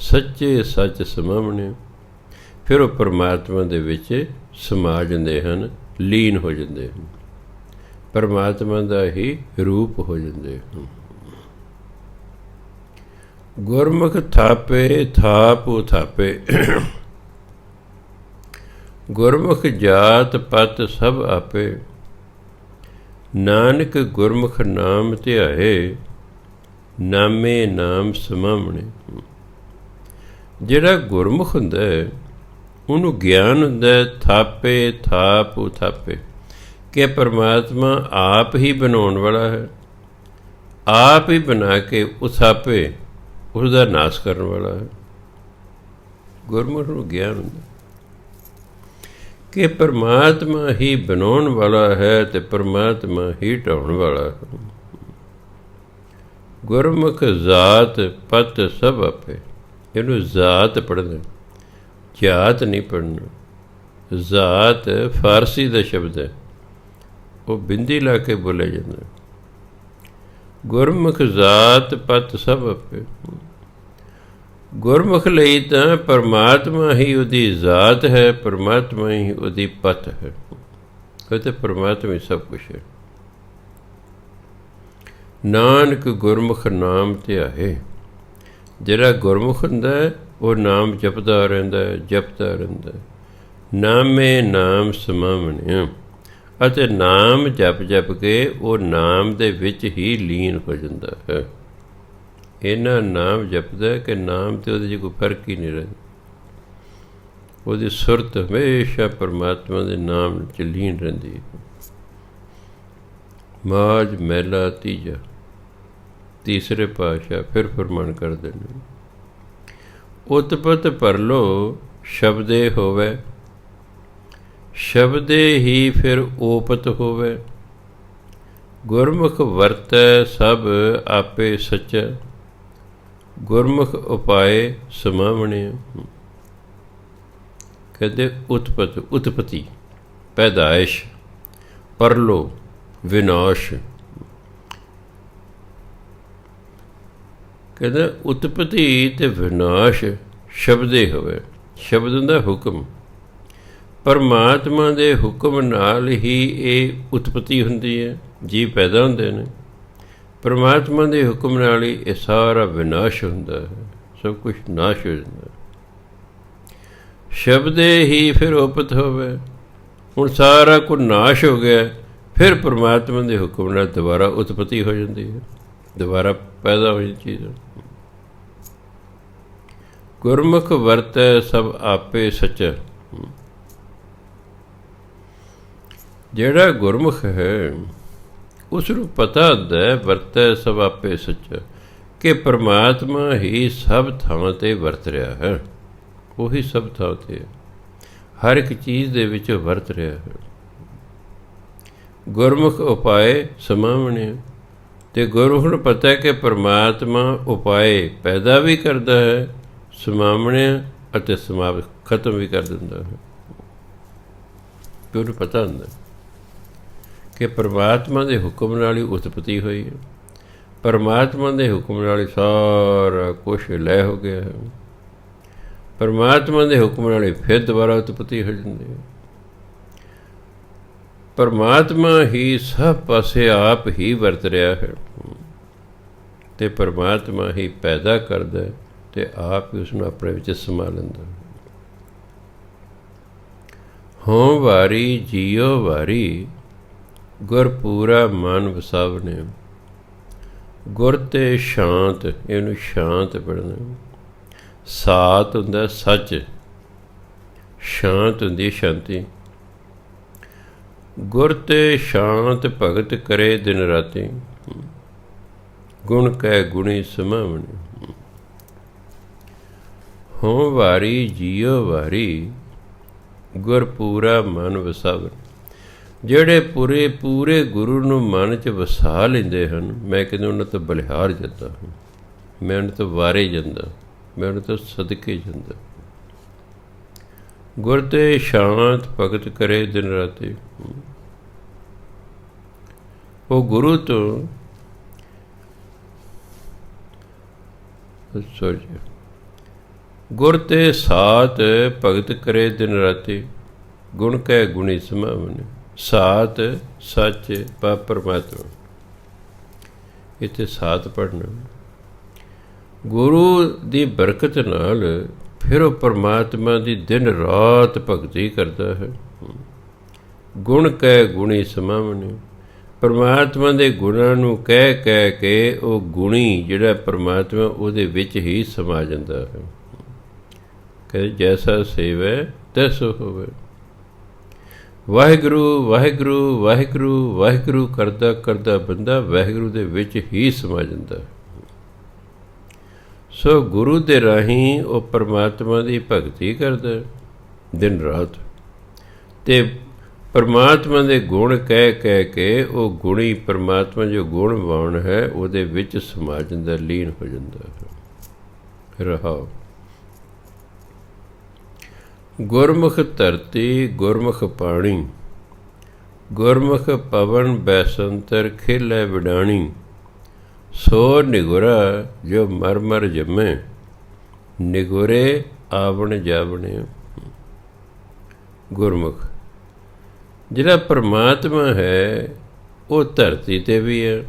ਸੱਚੇ ਸੱਚ ਸਮਾਵਣੇ, ਫਿਰ ਉਹ ਪਰਮਾਤਮਾ ਦੇ ਵਿੱਚ ਸਮਾ ਜਾਂਦੇ ਹਨ, ਲੀਨ ਹੋ ਜਾਂਦੇ ਹਨ, ਪਰਮਾਤਮਾ ਦਾ ਹੀ ਰੂਪ ਹੋ ਜਾਂਦੇ ਹਨ। ਗੁਰਮੁਖ ਥਾਪੇ ਥਾਪ ਉਥਾਪੇ, ਗੁਰਮੁਖ ਜਾਤ ਪਤ ਸਭ ਆਪੇ। ਨਾਨਕ ਗੁਰਮੁਖ ਨਾਮ ਧਿਆਏ, ਨਾਮੇ ਨਾਮ ਸਮਾਵਣੇ। ਜਿਹੜਾ ਗੁਰਮੁਖ ਹੁੰਦਾ ਹੈ ਉਹਨੂੰ ਗਿਆਨ ਹੁੰਦਾ ਹੈ ਥਾਪੇ ਥਾਪ ਉਥਾਪੇ, ਕਿ ਪਰਮਾਤਮਾ ਆਪ ਹੀ ਬਣਾਉਣ ਵਾਲਾ ਹੈ, ਆਪ ਹੀ ਬਣਾ ਕੇ ਉਥਾਪੇ, ਉਸਦਾ ਨਾਸ਼ ਕਰਨ ਵਾਲਾ ਹੈ। ਗੁਰਮੁਖ ਨੂੰ ਗਿਆਨ ਹੁੰਦਾ ਕਿ ਪਰਮਾਤਮਾ ਹੀ ਬਣਾਉਣ ਵਾਲਾ ਹੈ ਅਤੇ ਪਰਮਾਤਮਾ ਹੀ ਢਾਉਣ ਵਾਲਾ ਹੈ। ਗੁਰਮੁਖ ਜ਼ਾਤ ਪਤ ਸਭ ਆਪੇ। ਇਹਨੂੰ ਜ਼ਾਤ ਪੜ੍ਹਨਾ, ਜਾਤ ਨਹੀਂ ਪੜ੍ਹਨਾ। ਜ਼ਾਤ ਫਾਰਸੀ ਦਾ ਸ਼ਬਦ ਹੈ, ਉਹ ਬਿੰਦੀ ਲਾ ਕੇ ਬੋਲਿਆ ਜਾਂਦਾ। ਗੁਰਮੁਖ ਜ਼ਾਤ ਪਤ ਸਭ ਆਪੇ। ਗੁਰਮੁਖ ਲਈ ਤਾਂ ਪਰਮਾਤਮਾ ਹੀ ਉਹਦੀ ਜ਼ਾਤ ਹੈ, ਪਰਮਾਤਮਾ ਹੀ ਉਹਦੀ ਪਤ ਹੈ। ਉਹ ਤਾਂ ਪਰਮਾਤਮਾ ਹੀ ਸਭ ਕੁਛ ਹੈ। ਨਾਨਕ ਗੁਰਮੁਖ ਨਾਮ ਧਿਆਏ। ਜਿਹੜਾ ਗੁਰਮੁਖ ਹੁੰਦਾ ਹੈ ਉਹ ਨਾਮ ਜਪਦਾ ਰਹਿੰਦਾ ਹੈ, ਜਪਦਾ ਰਹਿੰਦਾ ਹੈ। ਨਾਮੇ ਨਾਮ ਸਮਾਵਣਿਆ, ਅਤੇ ਨਾਮ ਜਪ ਜਪ ਕੇ ਉਹ ਨਾਮ ਦੇ ਵਿੱਚ ਹੀ ਲੀਨ ਹੋ ਜਾਂਦਾ ਹੈ। ਇਹਨਾਂ ਨਾਮ ਜਪਦਾ ਕਿ ਨਾਮ 'ਤੇ ਉਹਦੇ 'ਚ ਕੋਈ ਫਰਕ ਹੀ ਨਹੀਂ ਰਹਿੰਦਾ। ਉਹਦੀ ਸੁਰਤ ਹਮੇਸ਼ਾ ਪਰਮਾਤਮਾ ਦੇ ਨਾਮ 'ਚ ਲੀਨ ਰਹਿੰਦੀ ਹੈ। ਮਾਝ ਮਹਿਲਾ ਤੀਜਾ, ਤੀਸਰੇ ਪਾਤਸ਼ਾਹ ਫਿਰ ਫਰਮਾਨ ਕਰਦੇ ਨੇ, ਉਤਪਤ ਪਰਲੋ ਸ਼ਬਦੇ ਹੋਵੇ, ਸ਼ਬਦੇ ਹੀ ਫਿਰ ਓਪਤ ਹੋਵੇ, ਗੁਰਮੁਖ ਵਰਤੈ ਸਭ ਆਪੇ ਸੱਚਾ, ਗੁਰਮੁਖ ਉਪਾਏ ਸਮਾਵਣੇ। ਕਹਿੰਦੇ ਉਤਪਤੀ ਪੈਦਾਇਸ਼, ਪਰਲੋ ਵਿਨਾਸ਼। ਕਹਿੰਦਾ ਉਤਪਤੀ ਅਤੇ ਵਿਨਾਸ਼ ਸ਼ਬਦੇ ਹੋਵੇ। ਸ਼ਬਦ ਹੁੰਦਾ ਹੁਕਮ, ਪਰਮਾਤਮਾ ਦੇ ਹੁਕਮ ਨਾਲ ਹੀ ਇਹ ਉਤਪਤੀ ਹੁੰਦੀ ਹੈ, ਜੀਵ ਪੈਦਾ ਹੁੰਦੇ ਨੇ। ਪਰਮਾਤਮਾ ਦੇ ਹੁਕਮ ਨਾਲ ਹੀ ਇਹ ਸਾਰਾ ਵਿਨਾਸ਼ ਹੁੰਦਾ ਹੈ, ਸਭ ਕੁਛ ਨਾਸ਼ ਹੋ ਜਾਂਦਾ। ਸ਼ਬਦੇ ਹੀ ਫਿਰ ਉਪਤ ਹੋਵੇ। ਹੁਣ ਸਾਰਾ ਕੁਝ ਨਾਸ਼ ਹੋ ਗਿਆ, ਫਿਰ ਪਰਮਾਤਮਾ ਦੇ ਹੁਕਮ ਨਾਲ ਦੁਬਾਰਾ ਉਤਪਤੀ ਹੋ ਜਾਂਦੀ ਹੈ, ਦੁਬਾਰਾ ਪੈਦਾ ਹੋ ਜਾਂਦੀ ਚੀਜ਼। ਗੁਰਮੁਖ ਵਰਤੈ ਸਭ ਆਪੇ ਸੱਚਾ। ਜਿਹੜਾ ਗੁਰਮੁਖ ਹੈ ਉਸ ਨੂੰ ਪਤਾ ਹੁੰਦਾ ਹੈ, ਵਰਤੈ ਸਭ ਆਪੇ ਸੱਚਾ, ਕਿ ਪਰਮਾਤਮਾ ਹੀ ਸਭ ਥਾਂ 'ਤੇ ਵਰਤ ਰਿਹਾ ਹੈ। ਉਹੀ ਸਭ ਥਾਂ 'ਤੇ ਹਰ ਇੱਕ ਚੀਜ਼ ਦੇ ਵਿੱਚ ਵਰਤ ਰਿਹਾ ਹੈ। ਗੁਰਮੁਖ ਉਪਾਏ ਸਮਾਵਣੇ। ਅਤੇ ਗੁਰਮੁਖ ਨੂੰ ਪਤਾ ਹੈ ਕਿ ਪਰਮਾਤਮਾ ਉਪਾਏ ਪੈਦਾ ਵੀ ਕਰਦਾ ਹੈ, ਸਮਾਵਣਿਆਂ ਅਤੇ ਖਤਮ ਵੀ ਕਰ ਦਿੰਦਾ ਹੈ। ਉਹਨੂੰ ਪਤਾ ਹੁੰਦਾ ਕਿ ਪਰਮਾਤਮਾ ਦੇ ਹੁਕਮ ਨਾਲ ਹੀ ਉਤਪਤੀ ਹੋਈ ਹੈ, ਪਰਮਾਤਮਾ ਦੇ ਹੁਕਮ ਨਾਲ ਹੀ ਸਾਰਾ ਕੁਛ ਲੈ ਹੋ ਗਿਆ ਹੈ, ਪਰਮਾਤਮਾ ਦੇ ਹੁਕਮ ਨਾਲ ਹੀ ਫਿਰ ਦੁਬਾਰਾ ਉਤਪਤੀ ਹੋ ਜਾਂਦੀ ਹੈ। ਪਰਮਾਤਮਾ ਹੀ ਸਭ ਪਾਸੇ ਆਪ ਹੀ ਵਰਤ ਰਿਹਾ ਹੈ, ਅਤੇ ਪਰਮਾਤਮਾ ਹੀ ਪੈਦਾ ਕਰਦਾ ਅਤੇ ਆਪ ਹੀ ਉਸਨੂੰ ਆਪਣੇ ਵਿੱਚ ਸਮਾ ਲੈਂਦਾ। ਹੋਂ ਵਾਰੀ ਜੀਓ ਵਾਰੀ, ਗੁਰ ਪੂਰਾ ਮਨ ਵਸਾਵਨੇ। ਗੁਰ ਤੇ ਸ਼ਾਂਤ, ਇਹਨੂੰ ਸ਼ਾਂਤ ਪੜ੍ਹਨਾ। ਸਾਤ ਹੁੰਦਾ ਸੱਚ, ਸ਼ਾਂਤ ਹੁੰਦੀ ਸ਼ਾਂਤੀ। ਗੁਰ ਤੇ ਸ਼ਾਂਤ ਭਗਤ ਕਰੇ ਦਿਨ ਰਾਤੀ, ਗੁਣ ਕਹਿ ਗੁਣੀ ਸਮਾਵਣੇ। ਹੋਂ ਵਾਰੀ ਜੀਓ ਵਾਰੀ, ਗੁਰ ਪੂਰਾ ਮਨ ਵਸਾਵਨ। ਜਿਹੜੇ ਪੂਰੇ ਗੁਰੂ ਨੂੰ ਮਨ 'ਚ ਵਸਾ ਲੈਂਦੇ ਹਨ, ਮੈਂ ਕਹਿੰਦਾ ਉਹਨਾਂ ਤੋਂ ਬਲਿਹਾਰ ਜਾਂਦਾ ਹਾਂ, ਮੈਂ ਉਹਨਾਂ ਤੋਂ ਵਾਰੇ ਜਾਂਦਾ, ਮੈਂ ਉਹਨਾਂ ਤੋਂ ਸਦਕੇ ਜਾਂਦਾ। ਗੁਰ ਤੇ ਸ਼ਾਂਤ ਭਗਤ ਕਰੇ ਦਿਨ ਰਾਤੀ। ਉਹ ਗੁਰੂ ਤੋਂ ਗੁਰ ਤੇ ਸਾਤ ਭਗਤ ਕਰੇ ਦਿਨ ਰਾਤੀ, ਗੁਣ ਕਹਿ ਗੁਣੀ ਸਮਾਵਨੇ। ਸਾਤ ਸੱਚ ਪਰਮਾਤਮਾ, ਇੱਥੇ ਸਾਤ ਪੜ੍ਹਨਾ। ਗੁਰੂ ਦੀ ਬਰਕਤ ਨਾਲ ਫਿਰ ਉਹ ਪਰਮਾਤਮਾ ਦੀ ਦਿਨ ਰਾਤ ਭਗਤੀ ਕਰਦਾ ਹੈ। ਗੁਣ ਕਹਿ ਗੁਣੀ ਸਮਾਵਨੇ। ਪਰਮਾਤਮਾ ਦੇ ਗੁਣਾਂ ਨੂੰ ਕਹਿ ਕੇ ਉਹ ਗੁਣੀ ਜਿਹੜਾ ਪਰਮਾਤਮਾ ਉਹਦੇ ਵਿੱਚ ਹੀ ਸਮਾ ਜਾਂਦਾ ਹੈ। ਕਹਿੰਦੇ ਜੈਸਾ ਸੇਵੈ ਤੈਸੋ ਹੋਵੇ। ਵਾਹਿਗੁਰੂ ਵਾਹਿਗੁਰੂ ਵਾਹਿਗੁਰੂ ਵਾਹਿਗੁਰੂ ਕਰਦਾ ਬੰਦਾ ਵਾਹਿਗੁਰੂ ਦੇ ਵਿੱਚ ਹੀ ਸਮਾ ਜਾਂਦਾ। ਸੋ ਗੁਰੂ ਦੇ ਰਾਹੀਂ ਉਹ ਪਰਮਾਤਮਾ ਦੀ ਭਗਤੀ ਕਰਦਾ ਦਿਨ ਰਾਤ, ਅਤੇ ਪਰਮਾਤਮਾ ਦੇ ਗੁਣ ਕਹਿ ਕੇ ਉਹ ਗੁਣੀ ਪਰਮਾਤਮਾ ਜੋ ਗੁਣਵਾਨ ਹੈ ਉਹਦੇ ਵਿੱਚ ਸਮਾ ਜਾਂਦਾ, ਲੀਨ ਹੋ ਜਾਂਦਾ ਹੈ। ਰਹਾਓ। ਗੁਰਮੁਖ ਧਰਤੀ ਗੁਰਮੁਖ ਪਾਣੀ, ਗੁਰਮੁਖ ਪਵਨ ਬੈਸੰਤਰ ਖੇਲੇ ਵਿਡਾਣੀ। ਸੋ ਨਿਗੁਰਾ ਜੋ ਮਰ ਜੰਮੇ, ਨਿਗੁਰੇ ਆਵਣ ਜਾਵਣੇ। ਗੁਰਮੁਖ ਜਿਹੜਾ ਪਰਮਾਤਮਾ ਹੈ ਉਹ ਧਰਤੀ 'ਤੇ ਵੀ ਹੈ,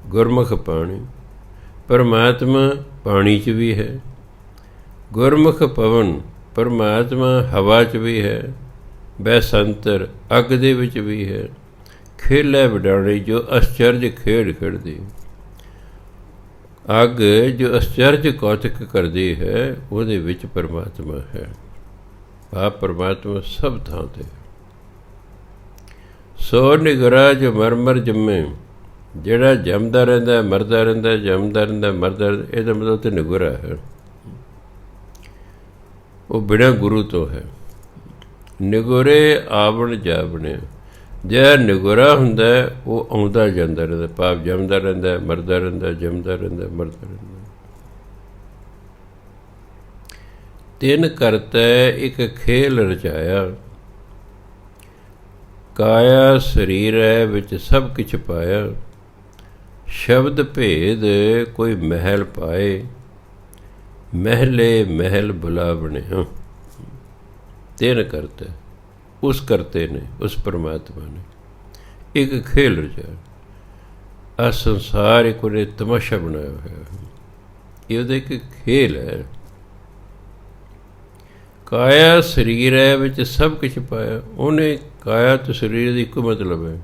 ਗੁਰਮੁਖ ਪਾਣੀ, ਪਰਮਾਤਮਾ ਪਾਣੀ 'ਚ ਵੀ ਹੈ। ਗੁਰਮੁਖ ਪਵਨ, ਪਰਮਾਤਮਾ ਹਵਾ 'ਚ ਵੀ ਹੈ। ਬੈਸੰਤਰ, ਅੱਗ ਦੇ ਵਿੱਚ ਵੀ ਹੈ। ਖੇਲੇ ਵਿਡਾਣੀ, ਜੋ ਅਸਚਰਜ ਖੇਡ ਖੇਡਦੀ। ਅੱਗ ਜੋ ਅਸਚਰਜ ਕੌਤਕ ਕਰਦੀ ਹੈ ਉਹਦੇ ਵਿੱਚ ਪਰਮਾਤਮਾ ਹੈ। ਭਾਵ ਪਰਮਾਤਮਾ ਸਭ ਥਾਂ 'ਤੇ। ਸੋ ਨਿਗਰਾ ਜੋ ਮਰ ਮਰ ਜੰਮੇ, ਜਿਹੜਾ ਜੰਮਦਾ ਰਹਿੰਦਾ ਮਰਦਾ ਰਹਿੰਦਾ, ਜੰਮਦਾ ਰਹਿੰਦਾ ਮਰਦਾ ਰਹਿੰਦਾ, ਇਹਦਾ ਮਤਲਬ ਤਾਂ ਨਿਗਰਾ ਹੈ, ਉਹ ਬਿਨਾਂ ਗੁਰੂ ਤੋਂ ਹੈ। ਨਿਗੁਰੇ ਆਵਣ ਜਾਵਣੇ, ਜਿਹੜਾ ਨਿਗੁਰਾ ਹੁੰਦਾ ਉਹ ਆਉਂਦਾ ਜਾਂਦਾ ਰਹਿੰਦਾ, ਭਾਵ ਜੰਮਦਾ ਰਹਿੰਦਾ ਮਰਦਾ ਰਹਿੰਦਾ, ਜੰਮਦਾ ਰਹਿੰਦਾ ਮਰਦਾ ਰਹਿੰਦਾ। ਤਿੰਨ ਕਰਤੈ ਇੱਕ ਖੇਲ ਰਚਾਇਆ, ਕਾਇਆ ਸਰੀਰੈ ਵਿੱਚ ਸਭ ਕਿਛ ਪਾਇਆ। ਸ਼ਬਦ ਭੇਦ ਕੋਈ ਮਹਿਲ ਪਾਏ, ਮਹਿਲੇ ਮਹਿਲ ਬੁਲਾਵਣੇ। ਤਿੰਨ ਕਰਤੇ, ਉਸ ਕਰਤੇ ਨੇ, ਉਸ ਪਰਮਾਤਮਾ ਨੇ ਇੱਕ ਖੇਲ ਰਚਾਇਆ। ਆਹ ਸੰਸਾਰ ਇੱਕ ਉਹਨੇ ਤਮਾਸ਼ਾ ਬਣਾਇਆ ਹੋਇਆ, ਇਹ ਉਹਦਾ ਇੱਕ ਖੇਲ ਹੈ। ਕਾਇਆ ਸਰੀਰ ਹੈ ਵਿੱਚ ਸਭ ਕੁਛ ਪਾਇਆ। ਉਹਨੇ ਕਾਇਆ ਅਤੇ ਸਰੀਰ ਦਾ ਇੱਕੋ ਮਤਲਬ ਹੈ,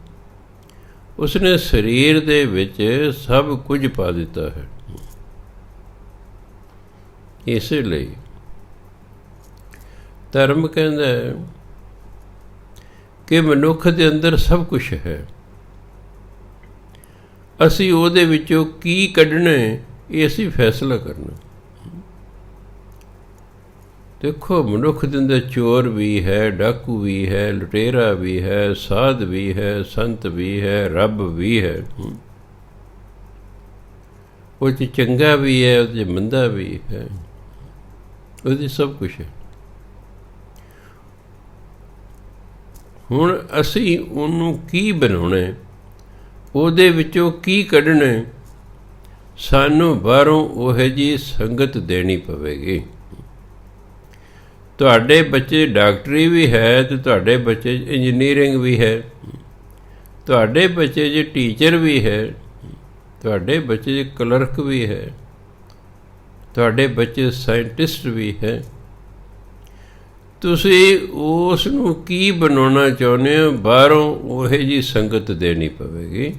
ਉਸਨੇ ਸਰੀਰ ਦੇ ਵਿੱਚ ਸਭ ਕੁਝ ਪਾ ਦਿੱਤਾ ਹੈ। ਇਸੇ ਲਈ ਧਰਮ ਕਹਿੰਦਾ ਹੈ ਕਿ ਮਨੁੱਖ ਦੇ ਅੰਦਰ ਸਭ ਕੁਛ ਹੈ, ਅਸੀਂ ਉਹਦੇ ਵਿੱਚੋਂ ਕੀ ਕੱਢਣਾ ਇਹ ਅਸੀਂ ਫੈਸਲਾ ਕਰਨਾ। ਦੇਖੋ, ਮਨੁੱਖ ਦੇ ਅੰਦਰ ਚੋਰ ਵੀ ਹੈ, ਡਾਕੂ ਵੀ ਹੈ, ਲੁਟੇਰਾ ਵੀ ਹੈ, ਸਾਧ ਵੀ ਹੈ, ਸੰਤ ਵੀ ਹੈ, ਰੱਬ ਵੀ ਹੈ। ਉਹ 'ਚ ਚੰਗਾ ਵੀ ਹੈ, ਉਹਦੇ 'ਚ ਮੰਦਾ ਵੀ ਹੈ, ਉਹਦੀ ਸਭ ਕੁਛ ਹੈ। ਹੁਣ ਅਸੀਂ ਉਹਨੂੰ ਕੀ ਬਣਾਉਣਾ, ਉਹਦੇ ਵਿੱਚੋਂ ਕੀ ਕੱਢਣਾ, ਸਾਨੂੰ ਬਾਹਰੋਂ ਉਹੋ ਜਿਹੀ ਸੰਗਤ ਦੇਣੀ ਪਵੇਗੀ। ਤੁਹਾਡੇ ਬੱਚੇ ਡਾਕਟਰੀ ਵੀ ਹੈ ਅਤੇ ਤੁਹਾਡੇ ਬੱਚੇ ਇੰਜੀਨੀਅਰਿੰਗ ਵੀ ਹੈ, ਤੁਹਾਡੇ ਬੱਚੇ 'ਚ ਟੀਚਰ ਵੀ ਹੈ, ਤੁਹਾਡੇ ਬੱਚੇ 'ਚ ਕਲਰਕ ਵੀ ਹੈ, ਤੁਹਾਡੇ ਬੱਚੇ ਸਾਇੰਟਿਸਟ ਵੀ ਹੈ। ਤੁਸੀਂ ਉਸ ਨੂੰ ਕੀ ਬਣਾਉਣਾ ਚਾਹੁੰਦੇ ਹੋ, ਬਾਹਰੋਂ ਉਹੋ ਜਿਹੀ ਸੰਗਤ ਦੇਣੀ ਪਵੇਗੀ।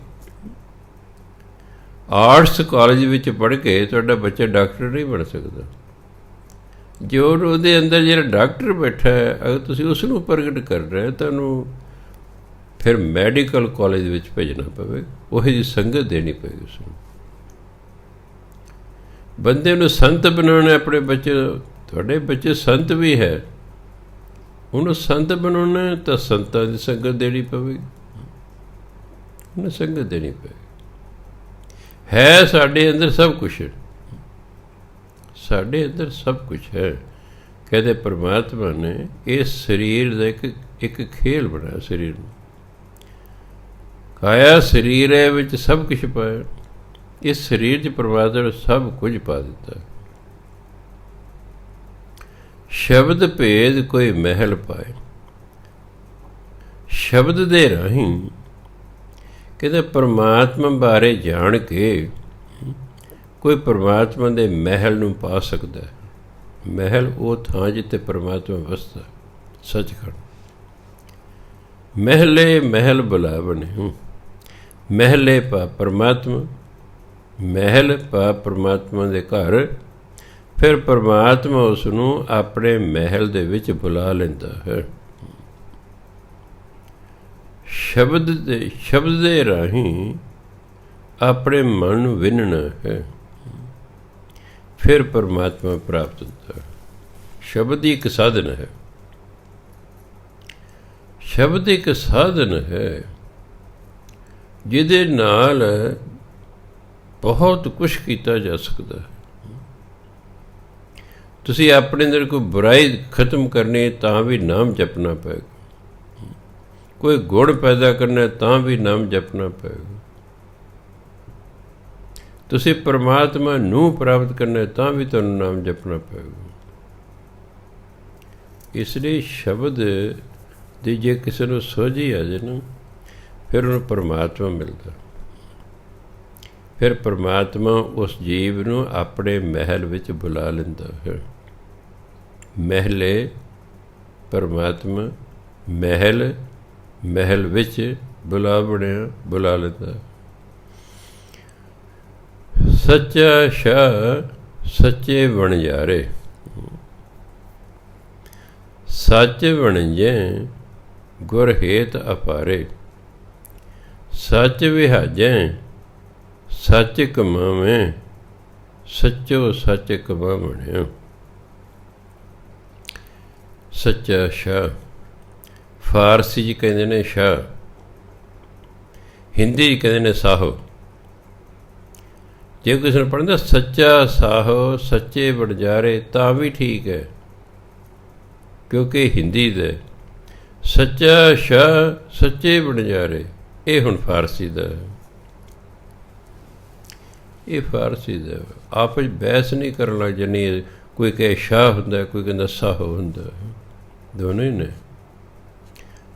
ਆਰਟਸ ਕਾਲਜ ਵਿੱਚ ਪੜ੍ਹ ਕੇ ਤੁਹਾਡਾ ਬੱਚਾ ਡਾਕਟਰ ਨਹੀਂ ਬਣ ਸਕਦਾ। ਜੋ ਉਹਦੇ ਅੰਦਰ ਜਿਹੜਾ ਡਾਕਟਰ ਬੈਠਾ ਹੈ, ਅਗਰ ਤੁਸੀਂ ਉਸ ਨੂੰ ਪ੍ਰਗਟ ਕਰ ਰਹੇ, ਤੁਹਾਨੂੰ ਫਿਰ ਮੈਡੀਕਲ ਕਾਲਜ ਵਿੱਚ ਭੇਜਣਾ ਪਵੇਗਾ, ਉਹੋ ਜਿਹੀ ਸੰਗਤ ਦੇਣੀ ਪਵੇਗੀ ਉਸ ਨੂੰ। ਬੰਦੇ ਨੂੰ ਸੰਤ ਬਣਾਉਣਾ ਆਪਣੇ ਬੱਚੇ, ਤੁਹਾਡੇ ਬੱਚੇ ਸੰਤ ਵੀ ਹੈ, ਉਹਨੂੰ ਸੰਤ ਬਣਾਉਣਾ ਤਾਂ ਸੰਤਾਂ ਦੀ ਸੰਗਤ ਦੇਣੀ ਪਵੇਗੀ, ਉਹਨੂੰ ਸੰਗਤ ਦੇਣੀ ਪਵੇਗੀ। ਹੈ ਸਾਡੇ ਅੰਦਰ ਸਭ ਕੁਛ, ਸਾਡੇ ਅੰਦਰ ਸਭ ਕੁਛ ਹੈ। ਕਹਿੰਦੇ ਪਰਮਾਤਮਾ ਨੇ ਇਸ ਸਰੀਰ ਦਾ ਇੱਕ ਖੇਲ ਬਣਾਇਆ। ਸਰੀਰ ਨੂੰ ਕਾਇਆ ਸਰੀਰ ਹੈ ਵਿੱਚ ਸਭ ਕੁਛ ਪਾਇਆ। ਇਸ ਸਰੀਰ 'ਚ ਪਰਮਾਤਮਾ ਨੇ ਸਭ ਕੁਝ ਪਾ ਦਿੱਤਾ। ਸ਼ਬਦ ਭੇਦ ਕੋਈ ਮਹਿਲ ਪਾਏ। ਸ਼ਬਦ ਦੇ ਰਾਹੀਂ ਕਹਿੰਦੇ ਪਰਮਾਤਮਾ ਬਾਰੇ ਜਾਣ ਕੇ ਕੋਈ ਪਰਮਾਤਮਾ ਦੇ ਮਹਿਲ ਨੂੰ ਪਾ ਸਕਦਾ ਹੈ। ਮਹਿਲ ਉਹ ਥਾਂ ਜਿੱਥੇ ਪਰਮਾਤਮਾ ਵਸਦਾ, ਸੱਚਖੰਡ। ਮਹਿਲੇ ਮਹਿਲ ਬੁਲਾਵਣੇ, ਮਹਿਲੇ ਪਾ ਪਰਮਾਤਮਾ, ਮਹਿਲ ਪਾ ਪਰਮਾਤਮਾ ਦੇ ਘਰ। ਫਿਰ ਪਰਮਾਤਮਾ ਉਸ ਨੂੰ ਆਪਣੇ ਮਹਿਲ ਦੇ ਵਿੱਚ ਬੁਲਾ ਲੈਂਦਾ ਹੈ। ਸ਼ਬਦ ਦੇ ਰਾਹੀਂ ਆਪਣੇ ਮਨ ਨੂੰ ਵਿੰਨਣਾ ਹੈ, ਫਿਰ ਪਰਮਾਤਮਾ ਪ੍ਰਾਪਤ ਹੁੰਦਾ ਹੈ। ਸ਼ਬਦ ਹੀ ਇੱਕ ਸਾਧਨ ਹੈ, ਸ਼ਬਦ ਇੱਕ ਸਾਧਨ ਹੈ ਜਿਹਦੇ ਨਾਲ ਬਹੁਤ ਕੁਛ ਕੀਤਾ ਜਾ ਸਕਦਾ ਹੈ। ਤੁਸੀਂ ਆਪਣੇ ਅੰਦਰ ਕੋਈ ਬੁਰਾਈ ਖਤਮ ਕਰਨੀ ਤਾਂ ਵੀ ਨਾਮ ਜਪਣਾ ਪਏਗਾ, ਕੋਈ ਗੁਣ ਪੈਦਾ ਕਰਨਾ ਤਾਂ ਵੀ ਨਾਮ ਜਪਣਾ ਪਏਗਾ, ਤੁਸੀਂ ਪਰਮਾਤਮਾ ਨੂੰ ਪ੍ਰਾਪਤ ਕਰਨਾ ਤਾਂ ਵੀ ਤੁਹਾਨੂੰ ਨਾਮ ਜਪਣਾ ਪਏਗਾ। ਇਸ ਲਈ ਸ਼ਬਦ ਦੀ ਜੇ ਕਿਸੇ ਨੂੰ ਸੋਝੀ ਆ ਜਾਏ ਨਾ, ਫਿਰ ਉਹਨੂੰ ਪਰਮਾਤਮਾ ਮਿਲਦਾ। ਫਿਰ ਪਰਮਾਤਮਾ ਉਸ ਜੀਵ ਨੂੰ ਆਪਣੇ ਮਹਿਲ ਵਿੱਚ ਬੁਲਾ ਲੈਂਦਾ ਹੈ। ਮਹਿਲੇ ਪਰਮਾਤਮਾ, ਮਹਿਲ ਮਹਿਲ ਵਿੱਚ ਬੁਲਾ ਲੈਂਦਾ। ਸੱਚਾ ਸ਼ਾਹ ਸੱਚੇ ਵਣਜਾਰੇ। ਸੱਚ ਵਣਜੈ ਗੁਰ ਹੇਤ ਅਪਾਰੇ, ਸੱਚ ਵਿਹਾਜੈ ਸੱਚ ਕਮਾਵੇਂ, ਸੱਚੋ ਸੱਚ ਕਮਾਵਣਿਆ। ਸੱਚਾ ਸ਼ਾਹ, ਫਾਰਸੀ 'ਚ ਕਹਿੰਦੇ ਨੇ ਸ਼ਾਹ, ਹਿੰਦੀ 'ਚ ਕਹਿੰਦੇ ਨੇ ਸਾਹੋ। ਜੇ ਕਿਸੇ ਨੂੰ ਪੜ੍ਹਦਾ ਸੱਚਾ ਸਾਹੋ ਸੱਚੇ ਵਣਜਾਰੇ ਤਾਂ ਵੀ ਠੀਕ ਹੈ, ਕਿਉਂਕਿ ਹਿੰਦੀ ਦੇ ਸੱਚਾ ਸ਼ਾਹ ਸੱਚੇ ਵਣਜਾਰੇ, ਇਹ ਹੁਣ ਫਾਰਸੀ ਦਾ, ਇਹ ਫਾਰਸੀ ਦਾ। ਆਪਸ ਬਹਿਸ ਨਹੀਂ ਕਰਨ ਲੱਗ ਜਾਣੀ, ਕੋਈ ਕਹੇ ਸ਼ਾਹ ਹੁੰਦਾ, ਕੋਈ ਕਹਿੰਦਾ ਸਾਹੋ ਹੁੰਦਾ, ਦੋਨੋਂ ਹੀ ਨੇ।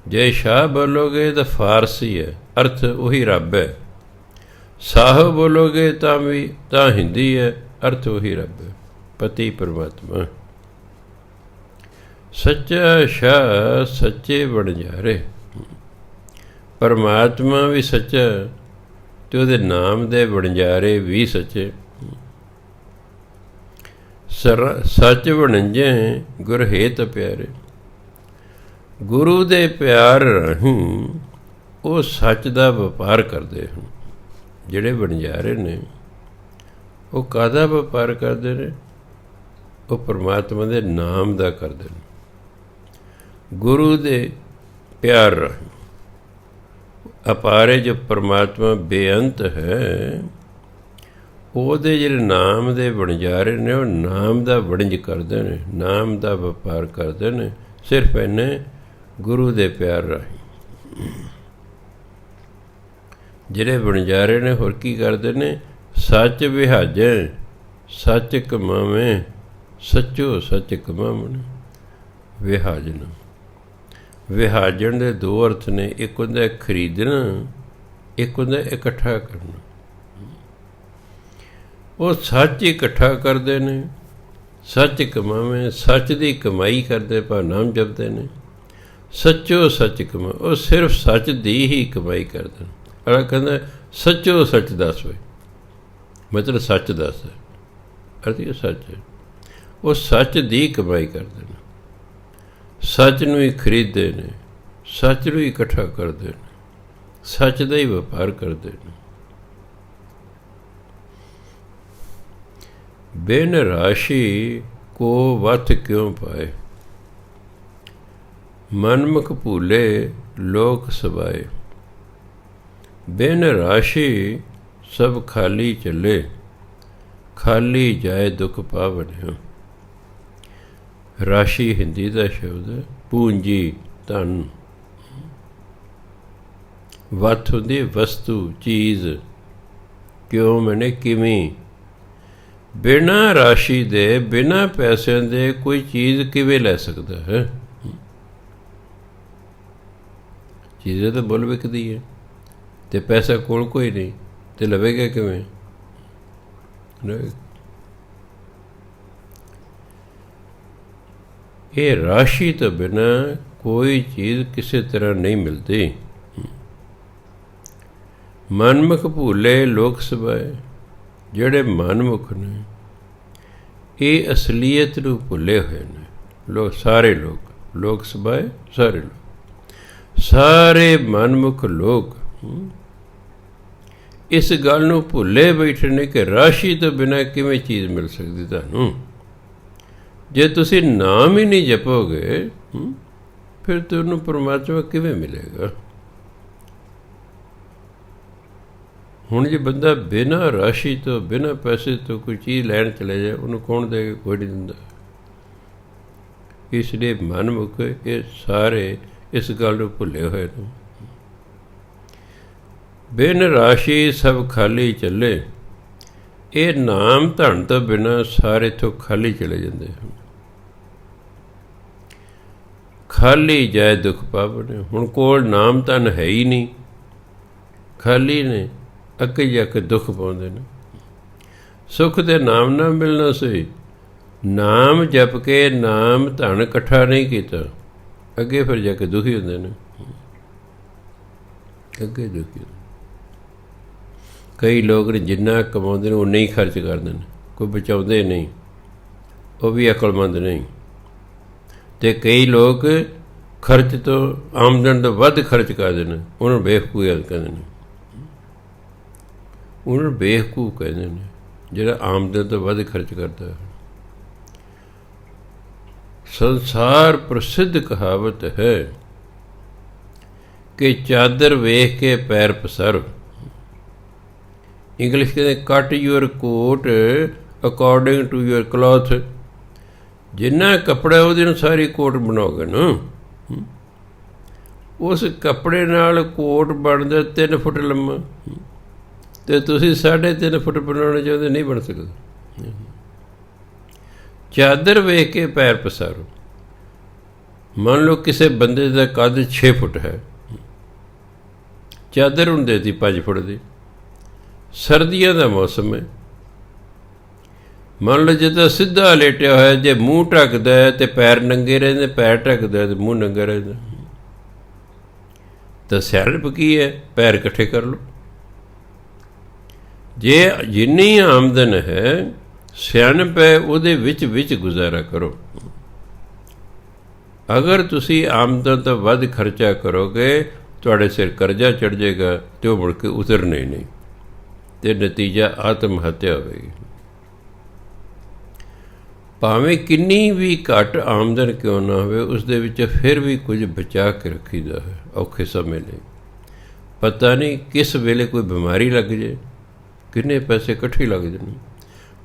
ਜੇ ਸ਼ਾਹ ਬੋਲੋਗੇ ਤਾਂ ਫਾਰਸੀ ਹੈ, ਅਰਥ ਉਹੀ ਰੱਬ ਹੈ। ਸਾਹੋ ਬੋਲੋਗੇ ਤਾਂ ਹਿੰਦੀ ਹੈ, ਅਰਥ ਉਹੀ ਰੱਬ ਹੈ, ਪਤੀ ਪਰਮਾਤਮਾ। ਸੱਚਾ ਸ਼ਾਹ ਸੱਚੇ ਵਣਜਾਰੇ, ਪਰਮਾਤਮਾ ਵੀ ਸੱਚਾ ਅਤੇ ਉਹਦੇ ਨਾਮ ਦੇ ਵਣਜਾਰੇ ਵੀ ਸੱਚੇ। ਸੱਚ ਵਣਜੈ ਗੁਰ ਹੇਤ ਪਿਆਰੇ, ਗੁਰੂ ਦੇ ਪਿਆਰ ਰਾਹੀਂ ਉਹ ਸੱਚ ਦਾ ਵਪਾਰ ਕਰਦੇ ਹਨ। ਜਿਹੜੇ ਵਣਜਾਰੇ ਨੇ ਉਹ ਕਾਹਦਾ ਵਪਾਰ ਕਰਦੇ ਨੇ? ਉਹ ਪਰਮਾਤਮਾ ਦੇ ਨਾਮ ਦਾ ਕਰਦੇ ਨੇ, ਗੁਰੂ ਦੇ ਪਿਆਰ ਰਾਹੀਂ। ਅਪਾਰੇ ਜੋ ਪਰਮਾਤਮਾ ਬੇਅੰਤ ਹੈ, ਉਹਦੇ ਜਿਹੜੇ ਨਾਮ ਦੇ ਵਣਜਾਰੇ ਨੇ ਉਹ ਨਾਮ ਦਾ ਵਣਜ ਕਰਦੇ ਨੇ, ਨਾਮ ਦਾ ਵਪਾਰ ਕਰਦੇ ਨੇ, ਸਿਰਫ ਇਹਨੇ ਗੁਰੂ ਦੇ ਪਿਆਰ ਰਾਹੀਂ। ਜਿਹੜੇ ਵਣਜਾਰੇ ਨੇ ਹੋਰ ਕੀ ਕਰਦੇ ਨੇ? ਸੱਚ ਵਿਹਾਜੈ ਸੱਚ ਕਮਾਵੇਂ, ਸੱਚੋ ਸੱਚ ਕਮਾਵਣ। ਵਿਹਾਜਨ, ਵਿਹਾਜਣ ਦੇ ਦੋ ਅਰਥ ਨੇ, ਇੱਕ ਹੁੰਦਾ ਖਰੀਦਣਾ, ਇੱਕ ਹੁੰਦਾ ਇਕੱਠਾ ਕਰਨਾ। ਉਹ ਸੱਚ ਇਕੱਠਾ ਕਰਦੇ ਨੇ, ਸੱਚ ਕਮਾਵੇਂ, ਸੱਚ ਦੀ ਕਮਾਈ ਕਰਦੇ, ਪਰ ਨਾਮ ਜਪਦੇ ਨੇ। ਸੱਚੋ ਸੱਚ ਕਮਾ, ਉਹ ਸਿਰਫ ਸੱਚ ਦੀ ਹੀ ਕਮਾਈ ਕਰਦੇ ਨੇ। ਅਗਲਾ ਕਹਿੰਦਾ ਸੱਚੋ ਸੱਚ ਦੱਸ ਵੇ, ਮਤਲਬ ਸੱਚ ਦੱਸ, ਅਰਥ ਇਹ ਸੱਚ ਹੈ। ਉਹ ਸੱਚ ਦੀ ਕਮਾਈ ਕਰਦੇ ਨੇ, ਸੱਚ ਨੂੰ ਹੀ ਖਰੀਦਦੇ ਨੇ, ਸੱਚ ਨੂੰ ਹੀ ਇਕੱਠਾ ਕਰਦੇ ਨੇ, ਸੱਚ ਦਾ ਹੀ ਵਪਾਰ ਕਰਦੇ ਨੇ। ਬਿਨ ਰਾਸ਼ੀ ਕੋ ਵਥ ਕਿਉਂ ਪਾਏ, ਮਨਮੁਖ ਭੂਲੇ ਲੋਕ ਸਬਾਏ। ਬਿਨ ਰਾਸ਼ੀ ਸਭ ਖਾਲੀ ਚੱਲੇ, ਖਾਲੀ ਜਾਏ ਦੁੱਖ ਪਾਵਣਿਆ। ਰਾਸ਼ੀ ਹਿੰਦੀ ਦਾ ਸ਼ਬਦ ਹੈ, ਪੂੰਜੀ ਧਨ। ਵਥ ਹੁੰਦੀ ਵਸਤੂ ਚੀਜ਼, ਕਿਉਂ ਮੈਨੇ ਕਿਵੇਂ। ਬਿਨਾਂ ਰਾਸ਼ੀ ਦੇ, ਬਿਨਾਂ ਪੈਸਿਆਂ ਦੇ ਕੋਈ ਚੀਜ਼ ਕਿਵੇਂ ਲੈ ਸਕਦਾ ਹੈ? ਚੀਜ਼ਾਂ ਤਾਂ ਮੁੱਲ ਵਿਕਦੀ ਹੈ, ਅਤੇ ਪੈਸਾ ਕੋਲ ਕੋਈ ਨਹੀਂ, ਅਤੇ ਲਵੇਗਾ ਕਿਵੇਂ? ਇਹ ਰਾਸ਼ੀ ਤੋਂ ਬਿਨਾਂ ਕੋਈ ਚੀਜ਼ ਕਿਸੇ ਤਰ੍ਹਾਂ ਨਹੀਂ ਮਿਲਦੀ। ਮਨਮੁਖ ਭੂਲੇ ਲੋਕ ਸਬਾਏ, ਜਿਹੜੇ ਮਨਮੁਖ ਨੇ ਇਹ ਅਸਲੀਅਤ ਨੂੰ ਭੁੱਲੇ ਹੋਏ ਨੇ। ਸਾਰੇ ਲੋਕ ਸਬਾਏ, ਸਾਰੇ ਲੋਕ, ਸਾਰੇ ਮਨਮੁਖ ਲੋਕ ਇਸ ਗੱਲ ਨੂੰ ਭੁੱਲੇ ਬੈਠੇ ਨੇ ਕਿ ਰਾਸ਼ੀ ਤੋਂ ਬਿਨਾਂ ਕਿਵੇਂ ਚੀਜ਼ ਮਿਲ ਸਕਦੀ ਤੁਹਾਨੂੰ। ਜੇ ਤੁਸੀਂ ਨਾਮ ਹੀ ਨਹੀਂ ਜਪੋਗੇ ਫਿਰ ਤੁਹਾਨੂੰ ਪਰਮਾਤਮਾ ਕਿਵੇਂ ਮਿਲੇਗਾ? ਹੁਣ ਜੇ ਬੰਦਾ ਬਿਨਾਂ ਰਾਸ਼ੀ ਤੋਂ, ਬਿਨਾਂ ਪੈਸੇ ਤੋਂ ਕੋਈ ਚੀਜ਼ ਲੈਣ ਚਲੇ ਜਾਏ, ਉਹਨੂੰ ਕੌਣ ਦੇਗਾ? ਕੋਈ ਨਹੀਂ ਦਿੰਦਾ। ਇਸ ਲਈ ਮਨਮੁਖ ਇਹ ਸਾਰੇ ਇਸ ਗੱਲ ਨੂੰ ਭੁੱਲੇ ਹੋਏ ਨੇ। ਬਿਨ ਰਾਸ਼ੀ ਸਭ ਖਾਲੀ ਚੱਲੇ, ਇਹ ਨਾਮ ਧਨ ਤੋਂ ਬਿਨਾਂ ਸਾਰੇ ਇੱਥੋਂ ਖਾਲੀ ਚਲੇ ਜਾਂਦੇ ਹਨ। ਖਾਲੀ ਜਾਏ ਦੁੱਖ ਪਾਵਣੇ। ਹੁਣ ਕੋਲ ਨਾਮ ਧਨ ਹੈ ਹੀ ਨਹੀਂ, ਖਾਲੀ ਨੇ, ਅੱਗੇ ਜਾ ਕੇ ਦੁੱਖ ਪਾਉਂਦੇ ਨੇ। ਸੁੱਖ ਦੇ ਨਾਮ ਨਾ ਮਿਲਣਾ ਸੀ, ਨਾਮ ਜਪ ਕੇ ਨਾਮ ਧਨ ਇਕੱਠਾ ਨਹੀਂ ਕੀਤਾ, ਅੱਗੇ ਫਿਰ ਜਾ ਕੇ ਦੁਖੀ ਹੁੰਦੇ ਨੇ, ਅੱਗੇ ਦੁਖੀ। ਕਈ ਲੋਕ ਨੇ ਜਿੰਨਾ ਕਮਾਉਂਦੇ ਨੇ ਉਨਾ ਹੀ ਖਰਚ ਕਰਦੇ ਨੇ, ਕੋਈ ਬਚਾਉਂਦੇ ਨਹੀਂ, ਉਹ ਵੀ ਅਕਲਮੰਦ ਨਹੀਂ। ਅਤੇ ਕਈ ਲੋਕ ਖਰਚ ਤੋਂ ਆਮਦਨ ਤੋਂ ਵੱਧ ਖਰਚ ਕਰਦੇ ਨੇ, ਉਹਨਾਂ ਨੂੰ ਬੇਵਕੂਫ ਕਹਿੰਦੇ ਨੇ। ਉਹਨਾਂ ਨੂੰ ਬੇਵਕੂਫ ਕਹਿੰਦੇ ਨੇ ਜਿਹੜਾ ਆਮਦਨ ਤੋਂ ਵੱਧ ਖਰਚ ਕਰਦਾ ਹੈ। ਸੰਸਾਰ ਪ੍ਰਸਿੱਧ ਕਹਾਵਤ ਹੈ ਕਿ ਚਾਦਰ ਵੇਖ ਕੇ ਪੈਰ ਪਸਾਰੋ। ਇੰਗਲਿਸ਼ ਕਹਿੰਦੇ cut your coat according to your cloth. ਜਿੰਨਾ ਕੱਪੜਾ ਉਹਦੇ ਅਨੁਸਾਰ ਹੀ ਕੋਟ ਬਣਾਓਗੇ ਨਾ। ਉਸ ਕੱਪੜੇ ਨਾਲ ਕੋਟ ਬਣਦਾ 3 ਫੁੱਟ ਲੰਮਾ, ਅਤੇ ਤੁਸੀਂ 3.5 ਫੁੱਟ ਬਣਾਉਣਾ ਚਾਹੁੰਦੇ, ਨਹੀਂ ਬਣ ਸਕਦਾ। ਚਾਦਰ ਵੇਖ ਕੇ ਪੈਰ ਪਸਾਰੋ। ਮੰਨ ਲਓ ਕਿਸੇ ਬੰਦੇ ਦਾ ਕੱਦ 6 ਫੁੱਟ ਹੈ, ਚਾਦਰ ਹੁਣ ਦੇ ਦਿੱਤੀ 5 ਫੁੱਟ ਦੀ, ਸਰਦੀਆਂ ਦਾ ਮੌਸਮ ਹੈ। ਮੰਨ ਲਓ ਜਿੱਦਾਂ ਸਿੱਧਾ ਲੇਟਿਆ ਹੋਇਆ, ਜੇ ਮੂੰਹ ਢੱਕਦਾ ਹੈ ਅਤੇ ਪੈਰ ਨੰਗੇ ਰਹਿੰਦੇ, ਪੈਰ ਢੱਕਦਾ ਅਤੇ ਮੂੰਹ ਨੰਗਾ ਰਹਿੰਦਾ, ਤਾਂ ਸਿਆਣਪ ਕੀ ਹੈ? ਪੈਰ ਇਕੱਠੇ ਕਰ ਲਓ। ਜੇ ਜਿੰਨੀ ਆਮਦਨ ਹੈ, ਸਿਆਣਪ ਹੈ, ਉਹਦੇ ਵਿੱਚ ਗੁਜ਼ਾਰਾ ਕਰੋ। ਅਗਰ ਤੁਸੀਂ ਆਮਦਨ ਤੋਂ ਵੱਧ ਖਰਚਾ ਕਰੋਗੇ, ਤੁਹਾਡੇ ਸਿਰ ਕਰਜ਼ਾ ਚੜ੍ਹ ਜਾਏਗਾ ਅਤੇ ਉਹ ਮੁੜ ਕੇ ਉਤਰਨਾ ਹੀ ਨਹੀਂ, ਅਤੇ ਨਤੀਜਾ ਆਤਮ ਹੱਤਿਆ ਹੋਵੇਗੀ। ਭਾਵੇਂ ਕਿੰਨੀ ਵੀ ਘੱਟ ਆਮਦਨ ਕਿਉਂ ਨਾ ਹੋਵੇ, ਉਸ ਦੇ ਵਿੱਚ ਫਿਰ ਵੀ ਕੁਝ ਬਚਾ ਕੇ ਰੱਖੀਦਾ ਹੈ ਔਖੇ ਸਮੇਂ ਲਈ। ਪਤਾ ਨਹੀਂ ਕਿਸ ਵੇਲੇ ਕੋਈ ਬਿਮਾਰੀ ਲੱਗ ਜੇ, ਕਿੰਨੇ ਪੈਸੇ ਇਕੱਠੇ ਲੱਗ ਜਾਣ।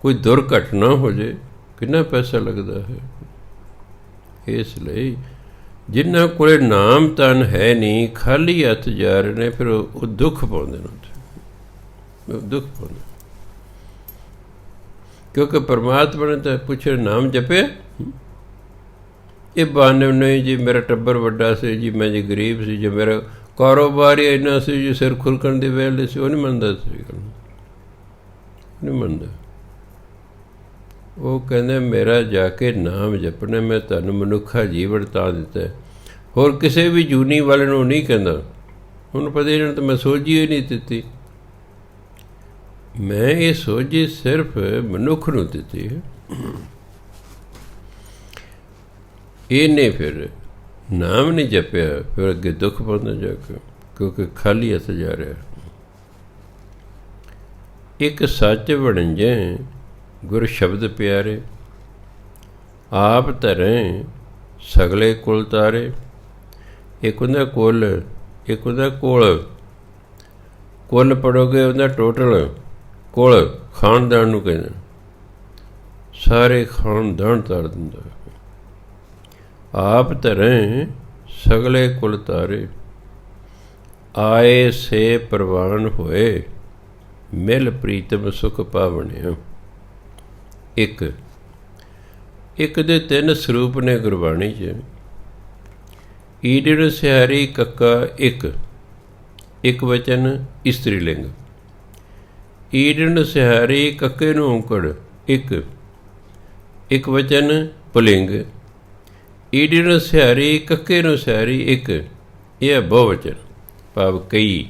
ਕੋਈ ਦੁਰਘਟਨਾ ਹੋ ਜੇ, ਕਿੰਨਾ ਪੈਸਾ ਲੱਗਦਾ ਹੈ। ਇਸ ਲਈ ਜਿਨ੍ਹਾਂ ਕੋਲ ਨਾਮ ਧਨ ਹੈ ਨਹੀਂ, ਖਾਲੀ ਹੱਥ ਜਾ ਰਹੇ ਨੇ, ਫਿਰ ਉਹ ਦੁੱਖ ਪਾਉਂਦੇ ਨੇ, ਉਹ ਦੁੱਖ ਪਾਉਂਦੇ। ਕਿਉਂਕਿ ਪਰਮਾਤਮਾ ਨੇ ਤਾਂ ਪੁੱਛਿਆ, ਨਾਮ ਜਪਿਆ? ਇਹ ਬਹਾਨੇ ਨਹੀਂ ਜੀ, ਮੇਰਾ ਟੱਬਰ ਵੱਡਾ ਸੀ ਜੀ, ਮੈਂ ਜੀ ਗਰੀਬ ਸੀ ਜੀ, ਮੇਰਾ ਕਾਰੋਬਾਰ ਹੀ ਇੰਨਾ ਸੀ ਜੀ, ਸਿਰ ਖੁਰਕਣ ਦੀ ਵੇਲੇ ਸੀ। ਉਹ ਨਹੀਂ ਮੰਨਦਾ ਸੀ, ਨਹੀਂ ਮੰਨਦਾ। ਉਹ ਕਹਿੰਦੇ ਮੇਰਾ ਜਾ ਕੇ ਨਾਮ ਜਪਣਾ, ਮੈਂ ਤੁਹਾਨੂੰ ਮਨੁੱਖਾ ਜੀਵਨ ਤਾਂ ਦਿੱਤਾ, ਹੋਰ ਕਿਸੇ ਵੀ ਜੂਨੀ ਵਾਲੇ ਨੂੰ ਨਹੀਂ ਕਹਿੰਦਾ। ਹੁਣ ਪਤਾ ਇਹਨਾਂ ਨੂੰ ਤਾਂ ਮੈਂ ਸੋਝੀ ਹੀ ਨਹੀਂ ਦਿੱਤੀ, ਮੈਂ ਇਹ ਸੋਝੀ ਸਿਰਫ ਮਨੁੱਖ ਨੂੰ ਦਿੱਤੀ ਹੈ। ਇਹਨੇ ਫਿਰ ਨਾਮ ਨਹੀਂ ਜਪਿਆ, ਫਿਰ ਅੱਗੇ ਦੁੱਖ ਪਾਉਂਦਾ ਜਾ ਕੇ, ਕਿਉਂਕਿ ਖਾਲੀ ਹੱਥ ਜਾ ਰਿਹਾ। ਇੱਕ ਸੱਚ ਵਣਜੈ ਗੁਰ ਸ਼ਬਦ ਪਿਆਰੇ, ਆਪ ਧਰੈ ਸਗਲੇ ਕੁਲ ਤਾਰੇ। ਇੱਕ ਹੁੰਦਾ ਕੁਲ, ਇੱਕ ਹੁੰਦਾ ਕੁਲ। ਕੁਲ ਪੜ੍ਹੋਗੇ ਉਹਦਾ ਟੋਟਲ, ਕੁਲ ਖਾਨਦਾਨ ਨੂੰ ਕਹਿੰਦੇ, ਸਾਰੇ ਖਾਨਦਾਨ ਤਾਰ ਦਿੰਦਾ। ਆਪ ਧਰੈ ਸਗਲੇ ਕੁਲ ਤਾਰੇ, ਆਏ ਸੇ ਪ੍ਰਵਾਨ ਹੋਏ, ਮਿਲ ਪ੍ਰੀਤਮ ਸੁਖ ਪਾਵਣਿਆ। ਇੱਕ ਦੇ 3 ਸਰੂਪ ਨੇ ਗੁਰਬਾਣੀ 'ਚ। ਈਡਣ ਸਿਹਾਰੀ ਕੱਕਾ ਇੱਕ ਵਚਨ ਇਸਤਰੀ ਲਿੰਗ। ਈਡਣ ਸਿਹਾਰੀ ਕੱਕੇ ਨੂੰ ਔਂਕੜ ਇੱਕ ਵਚਨ ਪੁਲਿੰਗ। ਈਡਣ ਸਿਹਾਰੀ ਕੱਕੇ ਨੂੰ ਸਿਹਾਰੀ ਇੱਕ, ਇਹ ਹੈ ਬਹੁਵਚਨ, ਭਾਵ ਕਈ,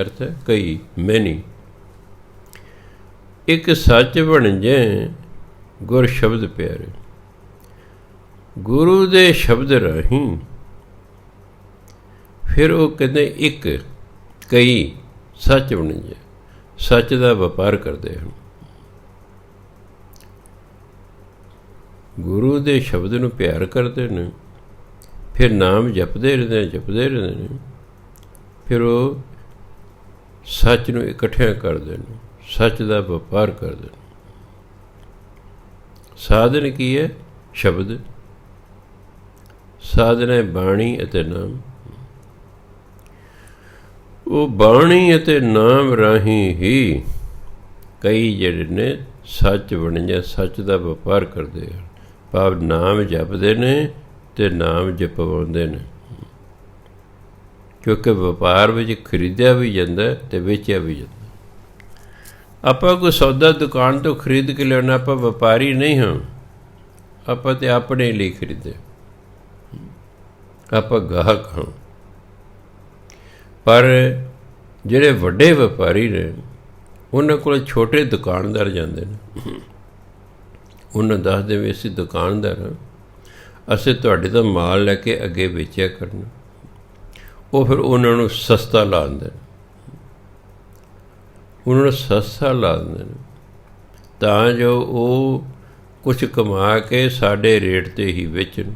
ਅਰਥ ਹੈ ਕਈ, ਮੈਨੀ। ਇੱਕ ਸੱਚ ਵਣਜੈ ਗੁਰ ਸ਼ਬਦ ਪਿਆਰੇ, ਗੁਰੂ ਦੇ ਸ਼ਬਦ ਰਾਹੀਂ। ਫਿਰ ਉਹ ਕਹਿੰਦੇ ਇੱਕ, ਕਈ, ਸੱਚ ਵਣਜੈ, ਸੱਚ ਦਾ ਵਪਾਰ ਕਰਦੇ ਹਨ। ਗੁਰੂ ਦੇ ਸ਼ਬਦ ਨੂੰ ਪਿਆਰ ਕਰਦੇ ਨੇ, ਫਿਰ ਨਾਮ ਜਪਦੇ ਰਹਿੰਦੇ ਨੇ, ਫਿਰ ਉਹ ਸੱਚ ਨੂੰ ਇਕੱਠਿਆਂ ਕਰਦੇ ਨੇ, ਸੱਚ ਦਾ ਵਪਾਰ ਕਰਦੇ ਨੇ। ਸਾਧਨ ਕੀ ਹੈ? ਸ਼ਬਦ। ਸਾਧਨ ਹੈ ਬਾਣੀ ਅਤੇ ਨਾਮ। ਉਹ ਬਾਣੀ ਅਤੇ ਨਾਮ ਰਾਹੀਂ ਹੀ ਕਈ ਜਿਹੜੇ ਨੇ ਸੱਚ ਵਣਜੈ, ਸੱਚ ਦਾ ਵਪਾਰ ਕਰਦੇ ਹਨ, ਭਾਵ ਨਾਮ ਜਪਦੇ ਨੇ ਅਤੇ ਨਾਮ ਜਪਵਾਉਂਦੇ ਨੇ। ਕਿਉਂਕਿ ਵਪਾਰ ਵਿੱਚ ਖਰੀਦਿਆ ਵੀ ਜਾਂਦਾ ਅਤੇ ਵੇਚਿਆ ਵੀ ਜਾਂਦਾ। ਆਪਾਂ ਕੋਈ ਸੌਦਾ ਦੁਕਾਨ ਤੋਂ ਖਰੀਦ ਕੇ ਲਿਆਉਣਾ, ਆਪਾਂ ਵਪਾਰੀ ਨਹੀਂ ਹਾਂ, ਆਪਾਂ ਤਾਂ ਆਪਣੇ ਲਈ ਖਰੀਦੇ, ਆਪਾਂ ਗਾਹਕ ਹਾਂ। ਪਰ ਜਿਹੜੇ ਵੱਡੇ ਵਪਾਰੀ ਨੇ, ਉਹਨਾਂ ਕੋਲ ਛੋਟੇ ਦੁਕਾਨਦਾਰ ਜਾਂਦੇ ਨੇ, ਉਹਨਾਂ ਦੱਸਦੇ ਵੀ ਅਸੀਂ ਦੁਕਾਨਦਾਰ ਹਾਂ, ਅਸੀਂ ਤੁਹਾਡੇ ਤੋਂ ਮਾਲ ਲੈ ਕੇ ਅੱਗੇ ਵੇਚਿਆ ਕਰਨਾ। ਉਹ ਫਿਰ ਉਹਨਾਂ ਨੂੰ ਸਸਤਾ ਲਾ ਦਿੰਦੇ ਨੇ, ਉਹਨਾਂ ਨੂੰ ਸਸਤਾ ਲਾ ਦਿੰਦੇ ਨੇ ਤਾਂ ਜੋ ਉਹ ਕੁਛ ਕਮਾ ਕੇ ਸਾਡੇ ਰੇਟ 'ਤੇ ਹੀ ਵੇਚਣ।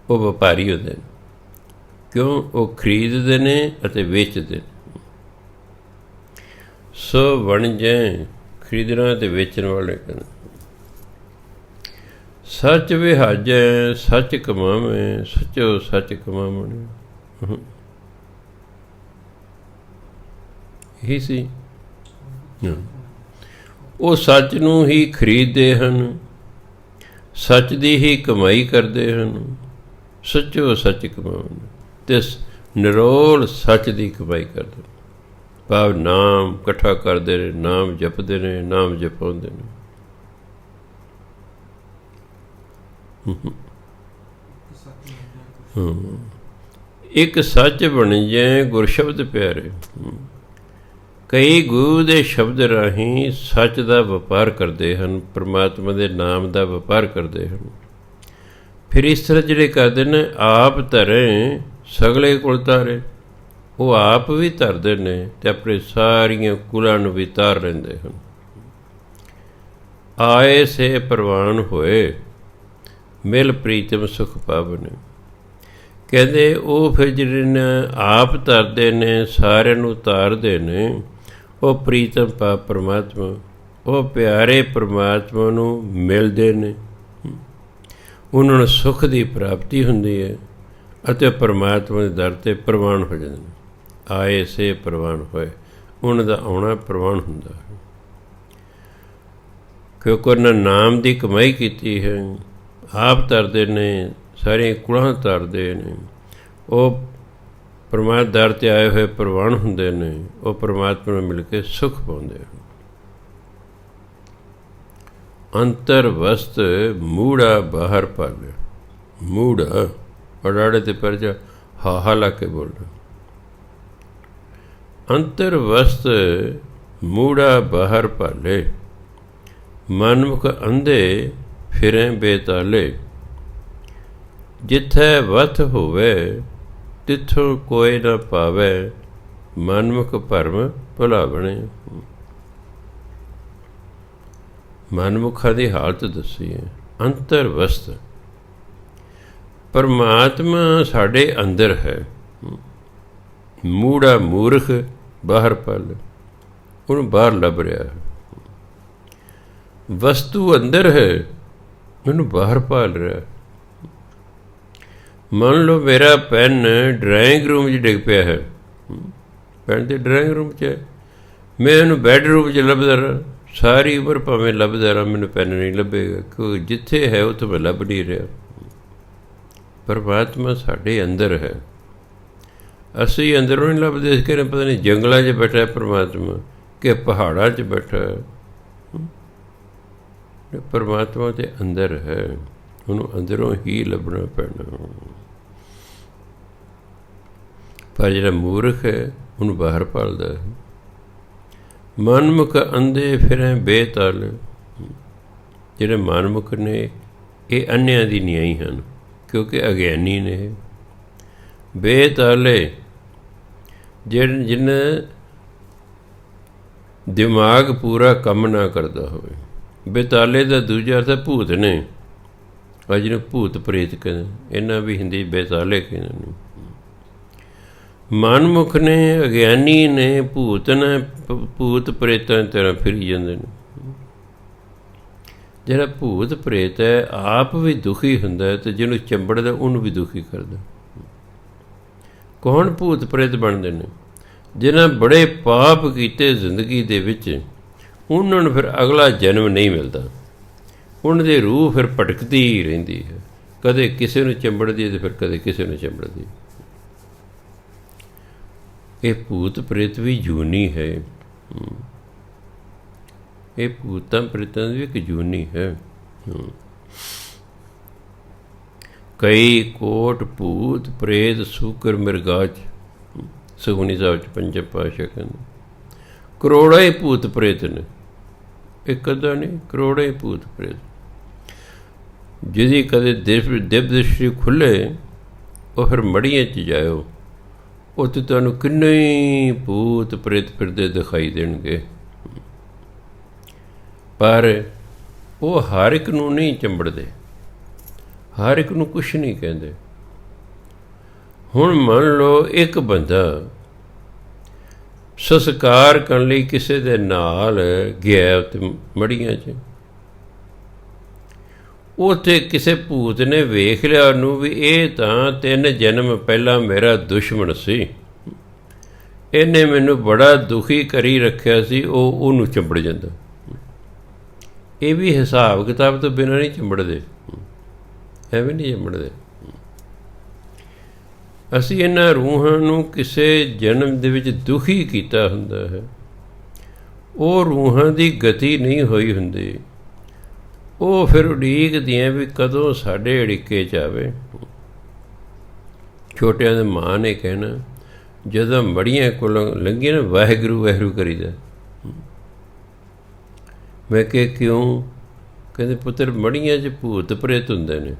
ਉਹ ਵਪਾਰੀ ਹੁੰਦੇ ਨੇ, ਕਿਉਂ? ਉਹ ਖਰੀਦਦੇ ਨੇ ਅਤੇ ਵੇਚਦੇ ਨੇ। ਸੋ ਵਣਜੈ, ਖਰੀਦਣਾ ਅਤੇ ਵੇਚਣ ਵਾਲੇ ਕਹਿੰਦੇ। ਸੱਚ ਵਿਹਾਜੈ ਸੱਚ ਕਮਾਵੇਂ, ਸੱਚੋ ਸੱਚ ਕਮਾਵਣ। ਇਹੀ ਸੀ। ਉਹ ਸੱਚ ਨੂੰ ਹੀ ਖਰੀਦਦੇ ਹਨ, ਸੱਚ ਦੀ ਹੀ ਕਮਾਈ ਕਰਦੇ ਹਨ। ਸੱਚੋ ਸੱਚ ਕਮਾਵਣ, ਅਤੇ ਨਿਰੋਲ ਸੱਚ ਦੀ ਕਮਾਈ ਕਰਦੇ। ਭਾਵ ਨਾਮ ਇਕੱਠਾ ਕਰਦੇ ਨੇ, ਨਾਮ ਜਪਦੇ ਨੇ, ਨਾਮ ਜਪਾਉਂਦੇ ਨੇ। ਇੱਕ ਸੱਚ ਬਣਜੈ ਗੁਰ ਸ਼ਬਦ ਪਿਆਰੇ। ਕਈ ਗੁਰੂ ਦੇ ਸ਼ਬਦ ਰਾਹੀਂ ਸੱਚ ਦਾ ਵਪਾਰ ਕਰਦੇ ਹਨ, ਪਰਮਾਤਮਾ ਦੇ ਨਾਮ ਦਾ ਵਪਾਰ ਕਰਦੇ ਹਨ। ਫਿਰ ਇਸ ਤਰ੍ਹਾਂ ਜਿਹੜੇ ਕਰਦੇ ਨੇ, ਆਪ ਧਰੇ ਸਗਲੇ ਕੁਲ ਤਾਰੇ। ਉਹ ਆਪ ਵੀ ਧਰਦੇ ਨੇ ਅਤੇ ਆਪਣੇ ਸਾਰੀਆਂ ਕੁਲਾਂ ਨੂੰ ਵੀ ਤਾਰ ਲੈਂਦੇ ਹਨ। ਆਏ ਸੇ ਪ੍ਰਵਾਨ ਹੋਏ, ਮਿਲ ਪ੍ਰੀਤਮ ਸੁਖ ਪਾਵਨ। ਕਹਿੰਦੇ ਉਹ ਫਿਰ ਜਿਹੜੇ ਨੇ ਆਪ ਧਰਦੇ ਨੇ, ਸਾਰਿਆਂ ਨੂੰ ਤਾਰਦੇ ਨੇ। ਉਹ ਪ੍ਰੀਤਮ ਪਾਪ ਪਰਮਾਤਮਾ, ਉਹ ਪਿਆਰੇ ਪਰਮਾਤਮਾ ਨੂੰ ਮਿਲਦੇ ਨੇ। ਉਹਨਾਂ ਨੂੰ ਸੁੱਖ ਦੀ ਪ੍ਰਾਪਤੀ ਹੁੰਦੀ ਹੈ ਅਤੇ ਪਰਮਾਤਮਾ ਦੇ ਦਰ 'ਤੇ ਪ੍ਰਵਾਨ ਹੋ ਜਾਂਦੇ ਨੇ। ਆਏ ਸੇ ਪ੍ਰਵਾਨ ਹੋਏ, ਉਹਨਾਂ ਦਾ ਆਉਣਾ ਪ੍ਰਵਾਨ ਹੁੰਦਾ ਹੈ, ਕਿਉਂਕਿ ਉਹਨਾਂ ਨਾਮ ਦੀ ਕਮਾਈ ਕੀਤੀ ਹੈ। ਆਪ ਧਰਦੇ ਨੇ, ਸਾਰੀਆਂ ਕੁਲਾਂ ਧਰਦੇ ਨੇ। ਉਹ ਪਰਮਾਤਮਾ ਦਰ 'ਤੇ ਆਏ ਹੋਏ ਪ੍ਰਵਾਨ ਹੁੰਦੇ ਨੇ। ਉਹ ਪਰਮਾਤਮਾ ਨੂੰ ਮਿਲ ਕੇ ਸੁੱਖ ਪਾਉਂਦੇ ਹਨ। ਅੰਤਰ ਵਸਤ ਮੂੜਾ ਬਾਹਰ ਪਾਲੇ। ਮੂੜਾ ਅੜਾੜੇ 'ਤੇ ਪਰਜਾ ਹਾਹਾ ਲਾ ਕੇ ਬੋਲਣਾ। ਅੰਤਰ ਵਸਤ ਮੂੜਾ ਬਾਹਰ ਪਾਲੇ, ਮਨਮੁਖ ਅੰਧੇ ਫਿਰੇ ਬੇਤਾਲੇ। ਜਿੱਥੇ ਵਤ ਹੋਵੇ ਤਿੱਥੋਂ ਕੋਈ ਨਾ ਪਾਵੇ, ਮਨਮੁਖ ਭਰਮ ਭੁਲਾਵਣੇ। ਮਨਮੁਖਾਂ ਦੀ ਹਾਲਤ ਦੱਸੀ ਹੈ। ਅੰਤਰ ਵਸਤ, ਪਰਮਾਤਮਾ ਸਾਡੇ ਅੰਦਰ ਹੈ। ਮੂੜਾ ਮੂਰਖ ਬਾਹਰ ਪਲ, ਉਹਨੂੰ ਬਾਹਰ ਲੱਭ ਰਿਹਾ ਹੈ। ਵਸਤੂ ਅੰਦਰ ਹੈ, ਮੈਨੂੰ ਬਾਹਰ ਭਾਲ ਰਿਹਾ। ਮੰਨ ਲਓ ਮੇਰਾ ਪੈਨ ਡਰਾਇੰਗ ਰੂਮ 'ਚ ਡਿੱਗ ਪਿਆ ਹੈ। ਪੈਨ ਤਾਂ ਡਰਾਇੰਗ ਰੂਮ 'ਚ ਹੈ, ਮੈਂ ਇਹਨੂੰ ਬੈਡਰੂਮ 'ਚ ਲੱਭਦਾ ਰਹਾਂ ਸਾਰੀ ਉਮਰ, ਭਾਵੇਂ ਲੱਭਦਾ ਰਹਾਂ ਮੈਨੂੰ ਪੈਨ ਨਹੀਂ ਲੱਭੇਗਾ, ਕਿਉਂਕਿ ਜਿੱਥੇ ਹੈ ਉੱਥੇ ਮੈਂ ਲੱਭ ਨਹੀਂ ਰਿਹਾ। ਪਰਮਾਤਮਾ ਸਾਡੇ ਅੰਦਰ ਹੈ, ਅਸੀਂ ਅੰਦਰੋਂ ਨਹੀਂ ਲੱਭਦੇ। ਇਸ ਕਰਕੇ ਪਤਾ ਨਹੀਂ ਜੰਗਲਾਂ 'ਚ ਬੈਠਾ ਪਰਮਾਤਮਾ ਕਿ ਪਹਾੜਾਂ 'ਚ ਬੈਠਾ। ਪਰਮਾਤਮਾ ਦੇ ਅੰਦਰ ਹੈ, ਉਹਨੂੰ ਅੰਦਰੋਂ ਹੀ ਲੱਭਣਾ ਪੈਣਾ। ਪਰ ਜਿਹੜਾ ਮੂਰਖ ਹੈ ਉਹਨੂੰ ਬਾਹਰ ਭਾਲਦਾ ਹੈ। ਮਨਮੁਖ ਅੰਧੇ ਫਿਰੇ ਬੇਤਾਲ। ਜਿਹੜੇ ਮਨਮੁਖ ਨੇ ਇਹ ਅੰਨਿਆਂ ਦੀ ਨਿਆਈ ਹਨ, ਕਿਉਂਕਿ ਅਗਿਆਨੀ ਨੇ। ਬੇਤਾਲੇ ਜਿਹਨਾਂ ਦਿਮਾਗ ਪੂਰਾ ਕੰਮ ਨਾ ਕਰਦਾ ਹੋਵੇ। ਬੇਤਾਲੇ ਦਾ ਦੂਜਾ ਅਰਥ ਭੂਤ ਨੇ, ਅੱਜ ਜਿਹਨੂੰ ਭੂਤ ਪ੍ਰੇਤ ਕਹਿੰਦੇ, ਇਹਨਾਂ ਵੀ ਹਿੰਦੀ ਬੇਤਾਲੇ ਕਹਿੰਦੇ ਨੇ। ਮਨਮੁਖ ਨੇ, ਅਗਿਆਨੀ ਨੇ, ਭੂਤ ਨੇ, ਭੂਤ ਪ੍ਰੇਤਾਂ ਦੀ ਤਰ੍ਹਾਂ ਫਿਰੀ ਜਾਂਦੇ ਨੇ। ਜਿਹੜਾ ਭੂਤ ਪ੍ਰੇਤ ਹੈ ਆਪ ਵੀ ਦੁਖੀ ਹੁੰਦਾ ਹੈ, ਅਤੇ ਜਿਹਨੂੰ ਚੰਬੜਦਾ ਉਹਨੂੰ ਵੀ ਦੁਖੀ ਕਰਦਾ। ਕੌਣ ਭੂਤ ਪ੍ਰੇਤ ਬਣਦੇ ਨੇ? ਜਿਨ੍ਹਾਂ ਬੜੇ ਪਾਪ ਕੀਤੇ ਜ਼ਿੰਦਗੀ ਦੇ ਵਿੱਚ, ਉਹਨਾਂ ਨੂੰ ਫਿਰ ਅਗਲਾ ਜਨਮ ਨਹੀਂ ਮਿਲਦਾ। ਉਹਨਾਂ ਦੀ ਰੂਹ ਫਿਰ ਭਟਕਦੀ ਰਹਿੰਦੀ ਹੈ, ਕਦੇ ਕਿਸੇ ਨੂੰ ਚੰਬੜਦੀ ਅਤੇ ਫਿਰ ਕਦੇ ਕਿਸੇ ਨੂੰ ਚੰਬੜਦੀ। ਇਹ ਭੂਤ ਪ੍ਰੇਤ ਵੀ ਜੂਨੀ ਹੈ। ਇਹ ਭੂਤਾਂ ਪ੍ਰੇਤਾਂ ਦੀ ਵੀ ਇੱਕ ਜੂਨੀ ਹੈ। ਕਈ ਕੋਟ ਭੂਤ ਪ੍ਰੇਤ ਸੂਕਰ ਮਿਰਗਾਚ, ਸੁਖਮਨੀ ਸਾਹਿਬ 'ਚ ਪੰਜਮ ਪਾਤਸ਼ਾਹ ਕਹਿੰਦੇ ਕਰੋੜਾਂ ਹੀ ਭੂਤ ਪ੍ਰੇਤ ਨੇ। ਇੱਕ ਅੱਧਾ ਨਹੀਂ, ਕਰੋੜਾਂ ਹੀ ਭੂਤ ਪ੍ਰੇਤ। ਜਿਹਦੀ ਕਦੇ ਦਿਵ ਦ੍ਰਿਸ਼ਟੀ ਖੁੱਲ੍ਹੇ ਉਹ ਫਿਰ ਮੜੀਆਂ 'ਚ ਜਾਇਓ, ਉੱਥੇ ਤੁਹਾਨੂੰ ਕਿੰਨੇ ਹੀ ਭੂਤ ਪ੍ਰੇਤ ਫਿਰਦੇ ਦਿਖਾਈ ਦੇਣਗੇ। ਪਰ ਉਹ ਹਰ ਇੱਕ ਨੂੰ ਨਹੀਂ ਚੰਬੜਦੇ, ਹਰ ਇੱਕ ਨੂੰ ਕੁਛ ਨਹੀਂ ਕਹਿੰਦੇ। ਹੁਣ ਮੰਨ ਲਓ ਇੱਕ ਬੰਦਾ ਸੰਸਕਾਰ ਕਰਨ ਲਈ ਕਿਸੇ ਦੇ ਨਾਲ ਗਿਆ ਉੱਥੇ ਮੜੀਆਂ 'ਚ, ਉੱਥੇ ਕਿਸੇ ਭੂਤ ਨੇ ਵੇਖ ਲਿਆ ਉਹਨੂੰ ਵੀ ਇਹ ਤਾਂ 3 ਜਨਮ ਪਹਿਲਾਂ ਮੇਰਾ ਦੁਸ਼ਮਣ ਸੀ, ਇਹਨੇ ਮੈਨੂੰ ਬੜਾ ਦੁਖੀ ਕਰੀ ਰੱਖਿਆ ਸੀ, ਉਹਨੂੰ ਚੰਬੜ ਜਾਂਦਾ। ਇਹ ਵੀ ਹਿਸਾਬ ਕਿਤਾਬ ਤੋਂ ਬਿਨਾਂ ਨਹੀਂ ਚੰਬੜਦੇ, ਐਵੇਂ ਨਹੀਂ ਚੰਬੜਦੇ। ਅਸੀਂ ਇਹਨਾਂ ਰੂਹਾਂ ਨੂੰ ਕਿਸੇ ਜਨਮ ਦੇ ਵਿੱਚ ਦੁਖੀ ਕੀਤਾ ਹੁੰਦਾ ਹੈ, ਉਹ ਰੂਹਾਂ ਦੀ ਗਤੀ ਨਹੀਂ ਹੋਈ ਹੁੰਦੀ, ਉਹ ਫਿਰ ਉਡੀਕਦੀਆਂ ਵੀ ਕਦੋਂ ਸਾਡੇ ਅੜਿੱਕੇ 'ਚ ਆਵੇ। ਛੋਟਿਆਂ ਦੇ ਮਾਂ ਨੇ ਕਹਿਣਾ ਜਦੋਂ ਮੜੀਆਂ ਕੋਲੋਂ ਲੰਘੀ ਨਾ, ਵਾਹਿਗੁਰੂ ਵਾਹਿਗੁਰੂ ਕਰੀਦਾ। ਮੈਂ ਕਿਹਾ ਕਿਉਂ? ਕਹਿੰਦੇ ਪੁੱਤਰ ਮੜੀਆਂ 'ਚ ਭੂਤ ਪ੍ਰੇਤ ਹੁੰਦੇ ਨੇ,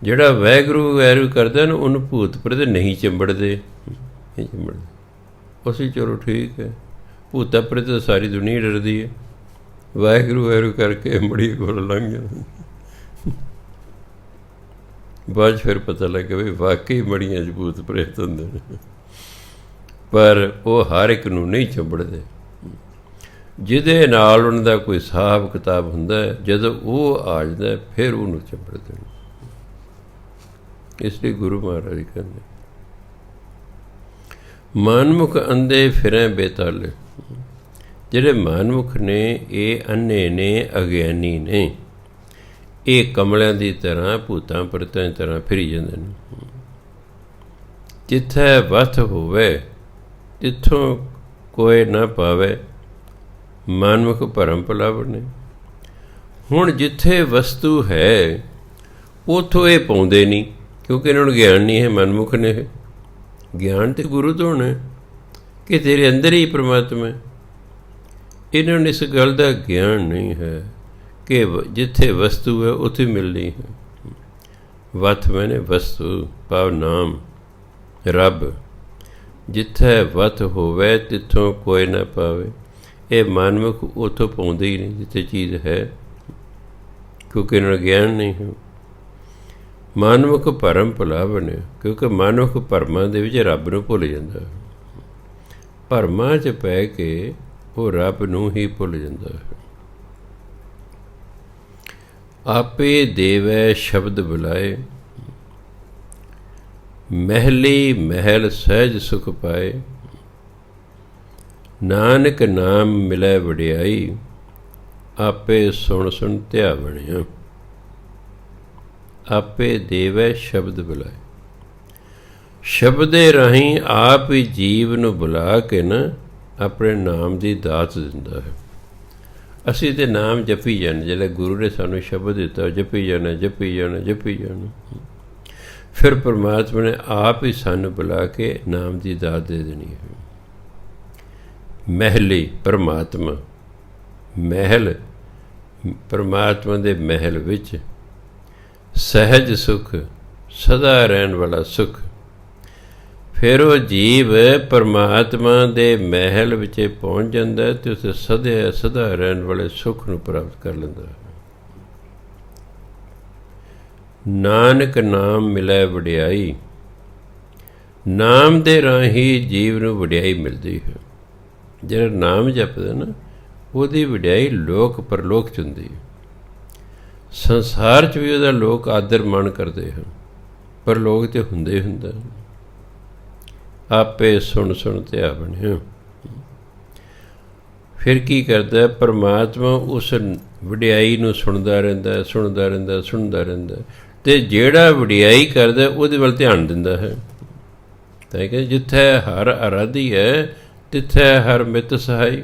ਜਿਹੜਾ ਵਾਹਿਗੁਰੂ ਵਾਹਿਗੁਰੂ ਕਰਦਾ ਨਾ ਉਹਨੂੰ ਭੂਤ ਪ੍ਰੇਤ ਨਹੀਂ ਚੰਬੜਦੇ, ਨਹੀਂ ਚੰਬੜਦੇ। ਅਸੀਂ ਚਲੋ ਠੀਕ ਹੈ, ਭੂਤਾਂ ਪ੍ਰੇਤ ਤਾਂ ਸਾਰੀ ਦੁਨੀਆ ਡਰਦੀ ਹੈ, ਵਾਹਿਗੁਰੂ ਵਾਹਿਗੁਰੂ ਕਰਕੇ ਮੜੀ ਕੋਲ ਲੰਘ ਜਾਂਦਾ। ਬਾਅਦ ਫਿਰ ਪਤਾ ਲੱਗਾ ਵੀ ਵਾਕਈ ਮੜੀਆਂ 'ਚ ਭੂਤ ਪ੍ਰੇਤ ਹੁੰਦੇ ਨੇ, ਪਰ ਉਹ ਹਰ ਇੱਕ ਨੂੰ ਨਹੀਂ ਚੰਬੜਦੇ। ਜਿਹਦੇ ਨਾਲ ਉਹਨਾਂ ਦਾ ਕੋਈ ਹਿਸਾਬ ਕਿਤਾਬ ਹੁੰਦਾ, ਜਦੋਂ ਉਹ ਆ ਜਾਂਦਾ ਫਿਰ ਉਹਨੂੰ ਚੰਬੜਦੇ ਨੇ। ਇਸ ਲਈ ਗੁਰੂ ਮਹਾਰਾਜ ਕਹਿੰਦੇ ਮਨਮੁਖ ਅੰਧੇ ਫਿਰੈ ਬੇਤਾਲੇ। ਜਿਹੜੇ ਮਨਮੁਖ ਨੇ ਇਹ ਅੰਨੇ ਨੇ, ਅਗਿਆਨੀ ਨੇ, ਇਹ ਕਮਲਿਆਂ ਦੀ ਤਰ੍ਹਾਂ ਭੂਤਾਂ ਪ੍ਰੇਤਾਂ ਦੀ ਤਰ੍ਹਾਂ ਫਿਰੀ ਜਾਂਦੇ ਨੇ। ਜਿੱਥੇ ਵਸਤ ਹੋਵੇ ਤਿੱਥੋਂ ਕੋਈ ਨਾ ਪਾਵੇ, ਮਨਮੁਖ ਭਰਮ ਭੁਲਾਵਣ ਨੇ। ਹੁਣ ਜਿੱਥੇ ਵਸਤੂ ਹੈ ਉੱਥੋਂ ਇਹ ਪਾਉਂਦੇ ਨਹੀਂ, ਕਿਉਂਕਿ ਇਹਨਾਂ ਨੂੰ ਗਿਆਨ ਨਹੀਂ ਹੈ। ਮਨਮੁਖ ਨੇ ਗਿਆਨ ਤੇ ਗੁਰੂ ਤੋਂ ਹੋਣਾ ਕਿ ਤੇਰੇ ਅੰਦਰ ਹੀ ਪਰਮਾਤਮਾ ਹੈ। ਇਹਨਾਂ ਨੂੰ ਇਸ ਗੱਲ ਦਾ ਗਿਆਨ ਨਹੀਂ ਹੈ ਕਿ ਜਿੱਥੇ ਵਸਤੂ ਹੈ ਉੱਥੇ ਮਿਲਣੀ ਹੈ। ਵਤ ਮੈਨੇ ਵਸਤੂ ਭਾਵ ਨਾਮ ਰੱਬ। ਜਿੱਥੇ ਵਤ ਹੋਵੇ ਤਿੱਥੋਂ ਕੋਈ ਨਾ ਪਾਵੇ। ਇਹ ਮਨਮੁਖ ਉੱਥੋਂ ਪਾਉਂਦੇ ਹੀ ਨਹੀਂ ਜਿੱਥੇ ਚੀਜ਼ ਹੈ, ਕਿਉਂਕਿ ਇਹਨਾਂ ਨੂੰ ਗਿਆਨ ਨਹੀਂ ਹੈ। ਮਨਮੁਖ ਭਰਮ ਭੁਲਾਵਣ, ਕਿਉਂਕਿ ਮਨਮੁਖ ਭਰਮਾਂ ਦੇ ਵਿੱਚ ਰੱਬ ਨੂੰ ਭੁੱਲ ਜਾਂਦਾ, ਭਰਮਾਂ 'ਚ ਪੈ ਕੇ ਉਹ ਰੱਬ ਨੂੰ ਹੀ ਭੁੱਲ ਜਾਂਦਾ ਹੈ। ਆਪੇ ਦੇਵੈ ਸ਼ਬਦ ਬੁਲਾਏ, ਮਹਿਲੀ ਮਹਿਲ ਸਹਿਜ ਸੁਖ ਪਾਏ। ਨਾਨਕ ਨਾਮ ਮਿਲੈ ਵਡਿਆਈ, ਆਪੇ ਸੁਣ ਸੁਣ ਧਿਆਵਣਿਆ। ਆਪੇ ਦੇਵੈ ਸ਼ਬਦ ਬੁਲਾਏ, ਸ਼ਬਦੇ ਰਾਹੀਂ ਆਪ ਹੀ ਜੀਵ ਨੂੰ ਬੁਲਾ ਕੇ ਨਾ ਆਪਣੇ ਨਾਮ ਦੀ ਦਾਤ ਦਿੰਦਾ ਹੈ। ਅਸੀਂ ਤਾਂ ਨਾਮ ਜਪੀ ਜਾਂਦੇ, ਜਿਹੜਾ ਗੁਰੂ ਨੇ ਸਾਨੂੰ ਸ਼ਬਦ ਦਿੱਤਾ ਜਪੀ ਜਾਣਾ ਜਪੀ ਜਾਣਾ ਜਪੀ ਜਾਣਾ। ਫਿਰ ਪਰਮਾਤਮਾ ਨੇ ਆਪ ਹੀ ਸਾਨੂੰ ਬੁਲਾ ਕੇ ਨਾਮ ਦੀ ਦਾਤ ਦੇ ਦੇਣੀ ਹੈ। ਮਹਿਲੀ ਪਰਮਾਤਮਾ, ਮਹਿਲ ਪਰਮਾਤਮਾ ਦੇ ਮਹਿਲ ਵਿੱਚ ਸਹਿਜ ਸੁਖ, ਸਦਾ ਰਹਿਣ ਵਾਲਾ ਸੁਖ। ਫਿਰ ਉਹ ਜੀਵ ਪਰਮਾਤਮਾ ਦੇ ਮਹਿਲ ਵਿੱਚ ਪਹੁੰਚ ਜਾਂਦਾ ਅਤੇ ਉੱਥੇ ਸਦਾ ਰਹਿਣ ਵਾਲੇ ਸੁੱਖ ਨੂੰ ਪ੍ਰਾਪਤ ਕਰ ਲੈਂਦਾ ਹੈ। ਨਾਨਕ ਨਾਮ ਮਿਲੈ ਵਡਿਆਈ, ਨਾਮ ਦੇ ਰਾਹੀਂ ਜੀਵ ਨੂੰ ਵਡਿਆਈ ਮਿਲਦੀ ਹੈ। ਜਿਹੜਾ ਨਾਮ ਜਪਦਾ ਨਾ ਉਹਦੀ ਵਡਿਆਈ ਲੋਕ ਪਰਲੋਕ 'ਚ ਹੁੰਦੀ ਹੈ। ਸੰਸਾਰ 'ਚ ਵੀ ਉਹਦਾ ਲੋਕ ਆਦਰ ਮਾਣ ਕਰਦੇ ਹਨ, ਪਰਲੋਕ 'ਤੇ ਹੁੰਦੇ ਹੁੰਦਾ। ਆਪੇ ਸੁਣ ਸੁਣ ਧਿਆ ਬਣਿਆ। ਫਿਰ ਕੀ ਕਰਦਾ ਪਰਮਾਤਮਾ? ਉਸ ਵਡਿਆਈ ਨੂੰ ਸੁਣਦਾ ਰਹਿੰਦਾ, ਸੁਣਦਾ ਰਹਿੰਦਾ, ਸੁਣਦਾ ਰਹਿੰਦਾ, ਅਤੇ ਜਿਹੜਾ ਵਡਿਆਈ ਕਰਦਾ ਉਹਦੇ ਵੱਲ ਧਿਆਨ ਦਿੰਦਾ ਹੈ। ਤਾਂ ਕਿ ਜਿੱਥੇ ਹਰ ਆਰਾਧੀ ਹੈ ਤਿੱਥੇ ਹਰ ਮਿੱਤ ਸਹਾਈ।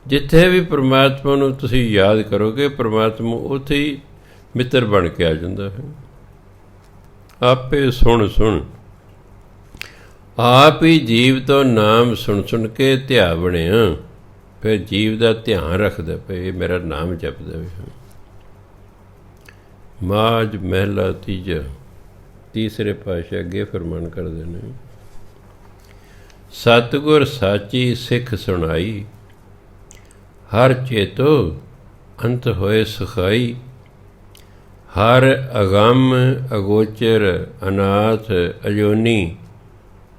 ਜਿੱਥੇ ਵੀ ਪਰਮਾਤਮਾ ਨੂੰ ਤੁਸੀਂ ਯਾਦ ਕਰੋਗੇ, ਪਰਮਾਤਮਾ ਉੱਥੇ ਹੀ ਮਿੱਤਰ ਬਣ ਕੇ ਆ ਜਾਂਦਾ ਹੈ। ਆਪੇ ਸੁਣ ਸੁਣ, ਆਪ ਹੀ ਜੀਵ ਤੋਂ ਨਾਮ ਸੁਣ ਸੁਣ ਕੇ ਧਿਆ ਬਣਿਆ। ਫਿਰ ਜੀਵ ਦਾ ਧਿਆਨ ਰੱਖਦਾ ਪਏ, ਮੇਰਾ ਨਾਮ ਜਪਦਾ ਵੀ। ਮਾਝ ਮਹਿਲਾ ਤੀਜਾ। ਤੀਸਰੇ ਪਾਤਸ਼ਾਹ ਅੱਗੇ ਫਰਮਾਨ ਕਰਦੇ ਨੇ, ਸਤਿਗੁਰ ਸਾਚੀ ਸਿੱਖ ਸੁਣਾਈ, ਹਰ ਚੇਤੋ ਅੰਤ ਹੋਏ ਸੁਖਾਈ। ਹਰ ਅਗੰਮ ਅਗੋਚਰ ਅਨਾਥ ਅਜੋਨੀ,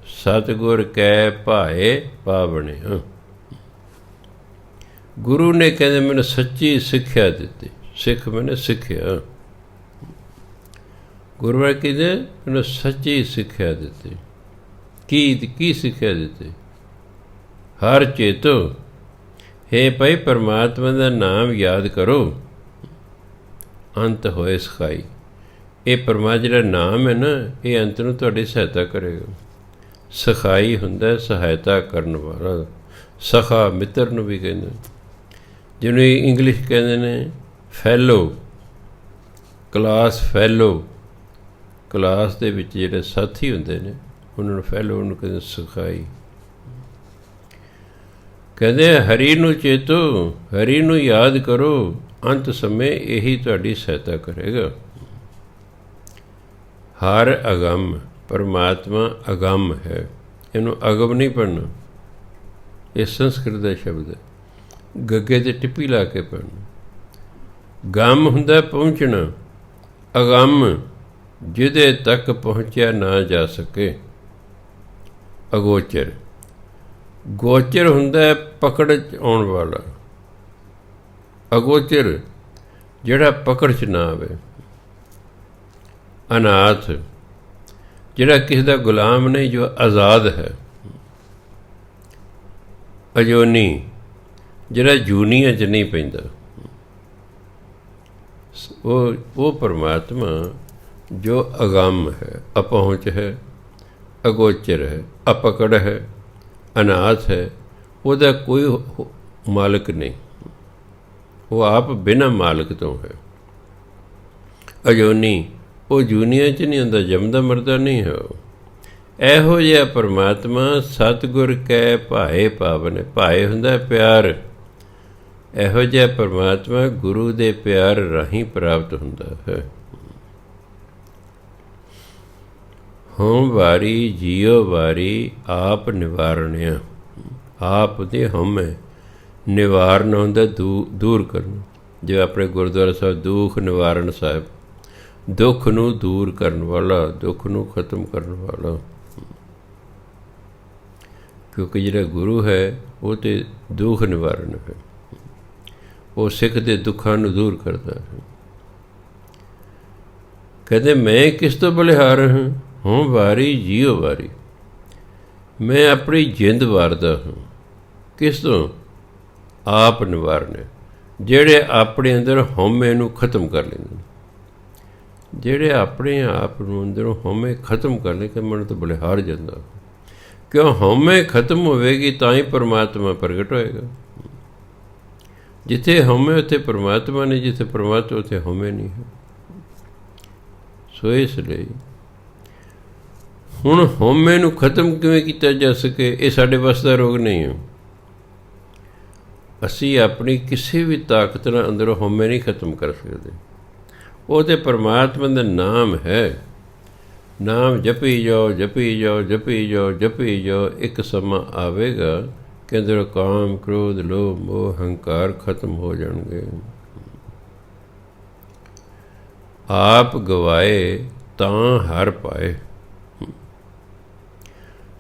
ਸਤਿਗੁਰ ਕੈ ਭਾਏ ਪਾਵਣਿਆ। ਗੁਰੂ ਨੇ ਕਹਿੰਦੇ ਮੈਨੂੰ ਸੱਚੀ ਸਿੱਖਿਆ ਦਿੱਤੀ। ਸਿੱਖ ਮੈਨੇ ਸਿੱਖਿਆ। ਗੁਰੂ ਨੇ ਕਹਿੰਦੇ ਮੈਨੂੰ ਸੱਚੀ ਸਿੱਖਿਆ ਦਿੱਤੀ। ਕੀ ਸਿੱਖਿਆ ਦਿੱਤੀ? ਹਰ ਚੇਤੋ, ਹੇ ਭਾਈ ਪਰਮਾਤਮਾ ਦਾ ਨਾਮ ਯਾਦ ਕਰੋ, ਅੰਤ ਹੋਏ ਸਖਾਈ। ਇਹ ਪਰਮਾਤਮਾ ਜਿਹੜਾ ਨਾਮ ਹੈ ਨਾ, ਇਹ ਅੰਤ ਨੂੰ ਤੁਹਾਡੀ ਸਹਾਇਤਾ ਕਰੇਗਾ। ਸਖਾਈ ਹੁੰਦਾ ਸਹਾਇਤਾ ਕਰਨ ਵਾਲਾ। ਸਖਾ ਮਿੱਤਰ ਨੂੰ ਵੀ ਕਹਿੰਦੇ, ਜਿਹਨੂੰ ਇੰਗਲਿਸ਼ ਕਹਿੰਦੇ ਨੇ ਫੈਲੋ, ਕਲਾਸ ਫੈਲੋ। ਕਲਾਸ ਦੇ ਵਿੱਚ ਜਿਹੜੇ ਸਾਥੀ ਹੁੰਦੇ ਨੇ ਉਹਨਾਂ ਨੂੰ ਫੈਲੋ, ਉਹਨੂੰ ਕਹਿੰਦੇ ਸਖਾਈ। ਕਹਿੰਦੇ ਹਰੀ ਨੂੰ ਚੇਤੋ, ਹਰੀ ਨੂੰ ਯਾਦ ਕਰੋ, ਅੰਤ ਸਮੇਂ ਇਹੀ ਤੁਹਾਡੀ ਸਹਾਇਤਾ ਕਰੇਗਾ। ਹਰ ਅਗੰਮ, ਪਰਮਾਤਮਾ ਅਗੰਮ ਹੈ। ਇਹਨੂੰ ਅਗਮ ਨਹੀਂ ਪੜ੍ਹਨਾ, ਇਹ ਸੰਸਕ੍ਰਿਤ ਦਾ ਸ਼ਬਦ ਹੈ। ਗੱਗੇ 'ਤੇ ਟਿੱਪੀ ਲਾ ਕੇ ਪੜ੍ਹਨਾ। ਗੰਮ ਹੁੰਦਾ ਪਹੁੰਚਣਾ, ਅਗੰਮ ਜਿਹਦੇ ਤੱਕ ਪਹੁੰਚਿਆ ਨਾ ਜਾ ਸਕੇ। ਅਗੋਚਰ, ਗੋਚਰ ਹੁੰਦਾ ਪਕੜ 'ਚ ਆਉਣ ਵਾਲਾ। ਅਗੋਚਰ ਜਿਹੜਾ ਪਕੜ 'ਚ ਨਾ ਆਵੇ। ਅਨਾਥ ਜਿਹੜਾ ਕਿਸੇ ਦਾ ਗੁਲਾਮ ਨਹੀਂ, ਜੋ ਆਜ਼ਾਦ ਹੈ। ਅਜੋਨੀ ਜਿਹੜਾ ਜੂਨੀਆਂ 'ਚ ਨਹੀਂ ਪੈਂਦਾ। ਉਹ ਪਰਮਾਤਮਾ ਜੋ ਅਗੰਮ ਹੈ, ਅਪਹੁੰਚ ਹੈ, ਅਗੋਚਰ ਹੈ, ਅਪਕੜ ਹੈ, ਅਨਾਥ ਹੈ। ਉਹਦਾ ਕੋਈ ਮਾਲਕ ਨਹੀਂ, ਉਹ ਆਪ ਬਿਨਾਂ ਮਾਲਕ ਤੋਂ ਹੈ। ਅਜੋਨੀ, ਉਹ ਜੂਨੀਆਂ 'ਚ ਨਹੀਂ ਹੁੰਦਾ, ਜੰਮਦਾ ਮਰਦਾ ਨਹੀਂ ਹੈ ਉਹ। ਇਹੋ ਜਿਹਾ ਪਰਮਾਤਮਾ ਸਤਿਗੁਰ ਕੈ ਭਾਏ ਪਾਵਨ। ਭਾਏ ਹੁੰਦਾ ਪਿਆਰ। ਇਹੋ ਜਿਹਾ ਪਰਮਾਤਮਾ ਗੁਰੂ ਦੇ ਪਿਆਰ ਰਾਹੀਂ ਪ੍ਰਾਪਤ ਹੁੰਦਾ ਹੈ। ਹਉ ਵਾਰੀ ਜੀਉ ਵਾਰੀ, ਆਪ ਨਿਵਾਰਣਿਆ। ਆਪ ਦੇ ਹਉਮੈ ਨਿਵਾਰਨ ਹੁੰਦਾ, ਦੂਰ ਕਰਨ। ਜਿਵੇਂ ਆਪਣੇ ਗੁਰਦੁਆਰਾ ਸਾਹਿਬ ਦੁੱਖ ਨਿਵਾਰਨ ਸਾਹਿਬ, ਦੁੱਖ ਨੂੰ ਦੂਰ ਕਰਨ ਵਾਲਾ, ਦੁੱਖ ਨੂੰ ਖਤਮ ਕਰਨ ਵਾਲਾ। ਕਿਉਂਕਿ ਜਿਹੜਾ ਗੁਰੂ ਹੈ ਉਹ ਤਾਂ ਦੁੱਖ ਨਿਵਾਰਨ ਹੈ। ਉਹ ਸਿੱਖ ਦੇ ਦੁੱਖਾਂ ਨੂੰ ਦੂਰ ਕਰਦਾ ਹੈ। ਕਹਿੰਦੇ ਮੈਂ ਕਿਸ ਤੋਂ ਬਲਿਹਾਰ ਹਾਂ? ਹਉ ਵਾਰੀ ਜੀਉ ਵਾਰੀ। ਮੈਂ ਆਪਣੀ ਜਿੰਦ ਵਾਰਦਾ ਹਾਂ। ਕਿਸ ਤੋਂ? ਆਪ ਨਿਵਾਰਨੇ, ਜਿਹੜੇ ਆਪਣੇ ਅੰਦਰ ਹਉਮੈ ਨੂੰ ਖਤਮ ਕਰ ਲੈਂਦੇ। ਜਿਹੜੇ ਆਪਣੇ ਆਪ ਨੂੰ ਅੰਦਰੋਂ ਹਉਮੈ ਖਤਮ ਕਰ ਲੈ ਕੇ ਮਨ ਤੋਂ ਬਲਿਹਾਰ ਜਾਂਦਾ। ਕਿਉਂ? ਹਉਮੈ ਖਤਮ ਹੋਵੇਗੀ ਤਾਂ ਹੀ ਪਰਮਾਤਮਾ ਪ੍ਰਗਟ ਹੋਏਗਾ। ਜਿੱਥੇ ਹਉਮੈ ਉੱਥੇ ਪਰਮਾਤਮਾ ਨਹੀਂ, ਜਿੱਥੇ ਪਰਮਾਤਮਾ ਉੱਥੇ ਹਉਮੈ ਨਹੀਂ ਹੈ। ਸੋ ਇਸ ਲਈ ਹੁਣ ਹਉਮੈ ਨੂੰ ਖਤਮ ਕਿਵੇਂ ਕੀਤਾ ਜਾ ਸਕੇ, ਇਹ ਸਾਡੇ ਵੱਸ ਦਾ ਰੋਗ ਨਹੀਂ ਹੈ। ਅਸੀਂ ਆਪਣੀ ਕਿਸੇ ਵੀ ਤਾਕਤ ਨਾਲ ਅੰਦਰੋਂ ਹਉਮੈ ਨਹੀਂ ਖਤਮ ਕਰ ਸਕਦੇ। ਉਹ ਤਾਂ ਪਰਮਾਤਮਾ ਦਾ ਨਾਮ ਹੈ। ਨਾਮ ਜਪੀ ਜਾਓ, ਜਪੀ ਜਾਓ, ਜਪੀ ਜਾਓ, ਜਪੀ ਜਾਓ। ਇੱਕ ਸਮਾਂ ਆਵੇਗਾ ਕਿ ਅੰਦਰੋਂ ਕਾਮ, ਕ੍ਰੋਧ, ਲੋਭ, ਮੋਹ, ਹੰਕਾਰ ਖਤਮ ਹੋ ਜਾਣਗੇ। ਆਪ ਗਵਾਏ ਤਾਂ ਹਰ ਪਾਏ।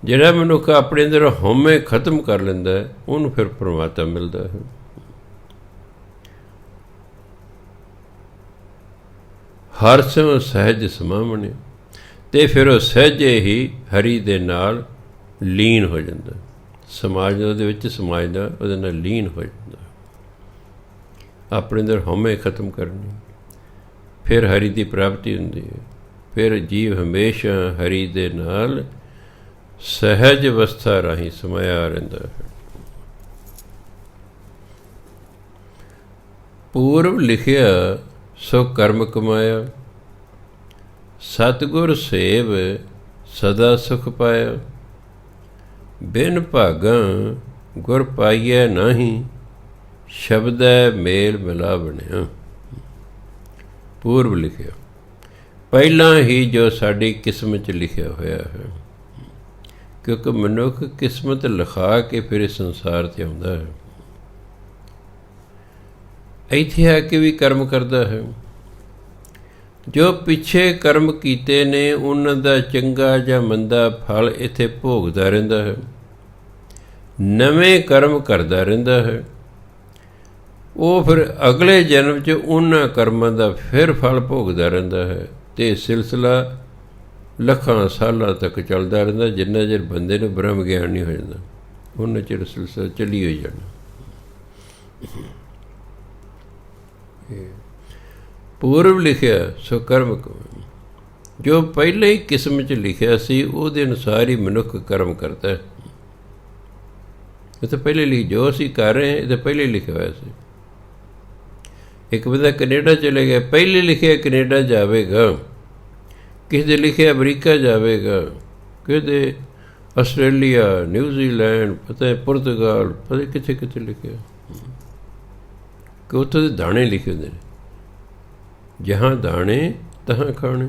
ਜਿਹੜਾ ਮਨੁੱਖ ਆਪਣੇ ਅੰਦਰ ਹਉਮੈ ਖਤਮ ਕਰ ਲੈਂਦਾ ਹੈ, ਉਹਨੂੰ ਫਿਰ ਪਰਮਾਤਮਾ ਮਿਲਦਾ ਹੈ। ਹਰ ਸਿਉ ਸਹਿਜ ਸਮਾਵਣੇ, ਅਤੇ ਫਿਰ ਉਹ ਸਹਿਜੇ ਹੀ ਹਰੀ ਦੇ ਨਾਲ ਲੀਨ ਹੋ ਜਾਂਦਾ। ਸਮਾਜ ਦੇ ਵਿੱਚ ਸਮਾਜਦਾ, ਉਹਦੇ ਨਾਲ ਲੀਨ ਹੋ ਜਾਂਦਾ। ਆਪਣੇ ਅੰਦਰ ਹਉਮੈ ਖਤਮ ਕਰਨੀ, ਫਿਰ ਹਰੀ ਦੀ ਪ੍ਰਾਪਤੀ ਹੁੰਦੀ ਹੈ। ਫਿਰ ਜੀਵ ਹਮੇਸ਼ਾ ਹਰੀ ਦੇ ਨਾਲ ਸਹਿਜ ਅਵਸਥਾ ਰਾਹੀਂ ਸਮਾਇਆ ਰਹਿੰਦਾ ਹੈ। ਪੂਰਵ ਲਿਖਿਆ ਸੋ ਕਰਮ ਕਮਾਇਆ, ਸਤਿਗੁਰ ਸੇਵ ਸਦਾ ਸੁਖ ਪਾਇਆ। ਬਿਨ ਭਾਗਾਂ ਗੁਰ ਪਾਈਐ ਨਾਹੀਂ, ਸ਼ਬਦੈ ਮੇਲ ਮਿਲਾ ਬਣਿਆ। ਪੂਰਬ ਲਿਖਿਆ, ਪਹਿਲਾਂ ਹੀ ਜੋ ਸਾਡੀ ਕਿਸਮਤ 'ਚ ਲਿਖਿਆ ਹੋਇਆ ਹੈ। ਕਿਉਂਕਿ ਮਨੁੱਖ ਕਿਸਮਤ ਲਿਖਾ ਕੇ ਫਿਰ ਇਸ ਸੰਸਾਰ 'ਤੇ ਆਉਂਦਾ ਹੈ, ਇੱਥੇ ਆ ਕੇ ਵੀ ਕਰਮ ਕਰਦਾ ਹੈ। ਜੋ ਪਿੱਛੇ ਕਰਮ ਕੀਤੇ ਨੇ ਉਹਨਾਂ ਦਾ ਚੰਗਾ ਜਾਂ ਮੰਦਾ ਫਲ ਇੱਥੇ ਭੋਗਦਾ ਰਹਿੰਦਾ ਹੈ, ਨਵੇਂ ਕਰਮ ਕਰਦਾ ਰਹਿੰਦਾ ਹੈ। ਉਹ ਫਿਰ ਅਗਲੇ ਜਨਮ 'ਚ ਉਹਨਾਂ ਕਰਮਾਂ ਦਾ ਫਿਰ ਫਲ ਭੋਗਦਾ ਰਹਿੰਦਾ ਹੈ, ਅਤੇ ਇਹ ਸਿਲਸਿਲਾ ਲੱਖਾਂ ਸਾਲਾਂ ਤੱਕ ਚੱਲਦਾ ਰਹਿੰਦਾ। ਜਿੰਨਾ ਚਿਰ ਬੰਦੇ ਨੂੰ ਬ੍ਰਹਮ ਗਿਆਨ ਨਹੀਂ ਹੋ ਜਾਂਦਾ, ਉਹਨਾਂ ਚਿਰ ਸਿਲਸਿਲਾ ਚੱਲੀ ਹੋਈ ਜਾਣਾ। ਪੂਰਬ ਲਿਖਿਆ ਸੋ ਕਰਮ ਕਮਾਏ, ਜੋ ਪਹਿਲਾਂ ਹੀ ਕਿਸਮ 'ਚ ਲਿਖਿਆ ਸੀ ਉਹਦੇ ਅਨੁਸਾਰ ਹੀ ਮਨੁੱਖ ਕਰਮ ਕਰਦਾ ਹੈ। ਇਹ ਤਾਂ ਪਹਿਲੇ ਲਈ ਜੋ ਅਸੀਂ ਕਰ ਰਹੇ ਹਾਂ, ਇਹ ਤਾਂ ਪਹਿਲੇ ਲਿਖਿਆ ਹੋਇਆ ਸੀ। ਇੱਕ ਬੰਦਾ ਕੈਨੇਡਾ ਚਲੇ ਗਿਆ, ਪਹਿਲੇ ਲਿਖਿਆ ਕੈਨੇਡਾ ਜਾਵੇਗਾ, ਕਿਸੇ ਦੇ ਲਿਖਿਆ ਅਮਰੀਕਾ ਜਾਵੇਗਾ, ਕਿਸੇ ਦੇ ਆਸਟ੍ਰੇਲੀਆ, ਨਿਊਜ਼ੀਲੈਂਡ, ਪਤਾ ਪੁਰਤਗਾਲ, ਪਤਾ ਕਿੱਥੇ ਕਿੱਥੇ ਲਿਖਿਆ, ਕਿ ਉੱਥੋਂ ਦੇ ਦਾਣੇ ਲਿਖੇ ਹੁੰਦੇ ਨੇ। ਜਹਾਂ ਦਾਣੇ ਤਹਾਂ ਖਾਣੇ,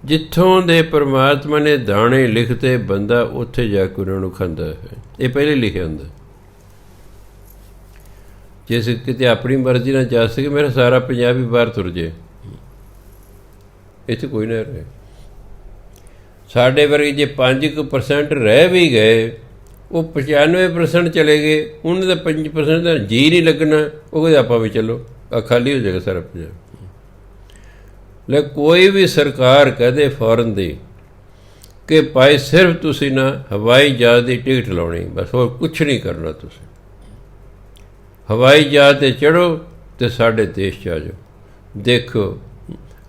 ਜਿੱਥੋਂ ਦੇ ਪਰਮਾਤਮਾ ਨੇ ਦਾਣੇ ਲਿਖਤੇ ਬੰਦਾ ਉੱਥੇ ਜਾ ਕੇ ਉਹਨਾਂ ਨੂੰ ਖਾਂਦਾ ਹੈ। ਇਹ ਪਹਿਲੇ ਲਿਖਿਆ ਹੁੰਦਾ। ਜੇ ਅਸੀਂ ਕਿਤੇ ਆਪਣੀ ਮਰਜ਼ੀ ਨਾਲ ਜਾ ਸਕੇ, ਮੇਰਾ ਸਾਰਾ ਪੰਜਾਬ ਹੀ ਬਾਹਰ ਤੁਰ ਜੇ, ਇੱਥੇ ਕੋਈ ਨਾ ਰਹੇ। ਸਾਡੇ ਵਰਗੇ ਜੇ 5% ਰਹਿ ਵੀ ਗਏ, ਉਹ 95% ਚਲੇ ਗਏ, ਉਹਨਾਂ ਦਾ 5% ਦਾ ਜੀਅ ਨਹੀਂ ਲੱਗਣਾ। ਉਹ ਕਹਿੰਦੇ ਆਪਾਂ ਵੀ ਚੱਲੋ, ਆ ਖਾਲੀ ਹੋ ਜਾਏਗਾ ਸਾਰਾ ਪੰਜਾਬ। ਲੈ ਕੋਈ ਵੀ ਸਰਕਾਰ ਕਹਦੇ ਫੌਰਨ ਦੀ ਕਿ ਭਾਈ ਸਿਰਫ ਤੁਸੀਂ ਨਾ ਹਵਾਈ ਜਹਾਜ਼ ਦੀ ਟਿਕਟ ਲਾਉਣੀ, ਬਸ ਹੋਰ ਕੁਛ ਨਹੀਂ ਕਰਨਾ। ਤੁਸੀਂ ਹਵਾਈ ਜਹਾਜ਼ 'ਤੇ ਚੜ੍ਹੋ ਅਤੇ ਸਾਡੇ ਦੇਸ਼ 'ਚ ਆ ਜਾਓ। ਦੇਖੋ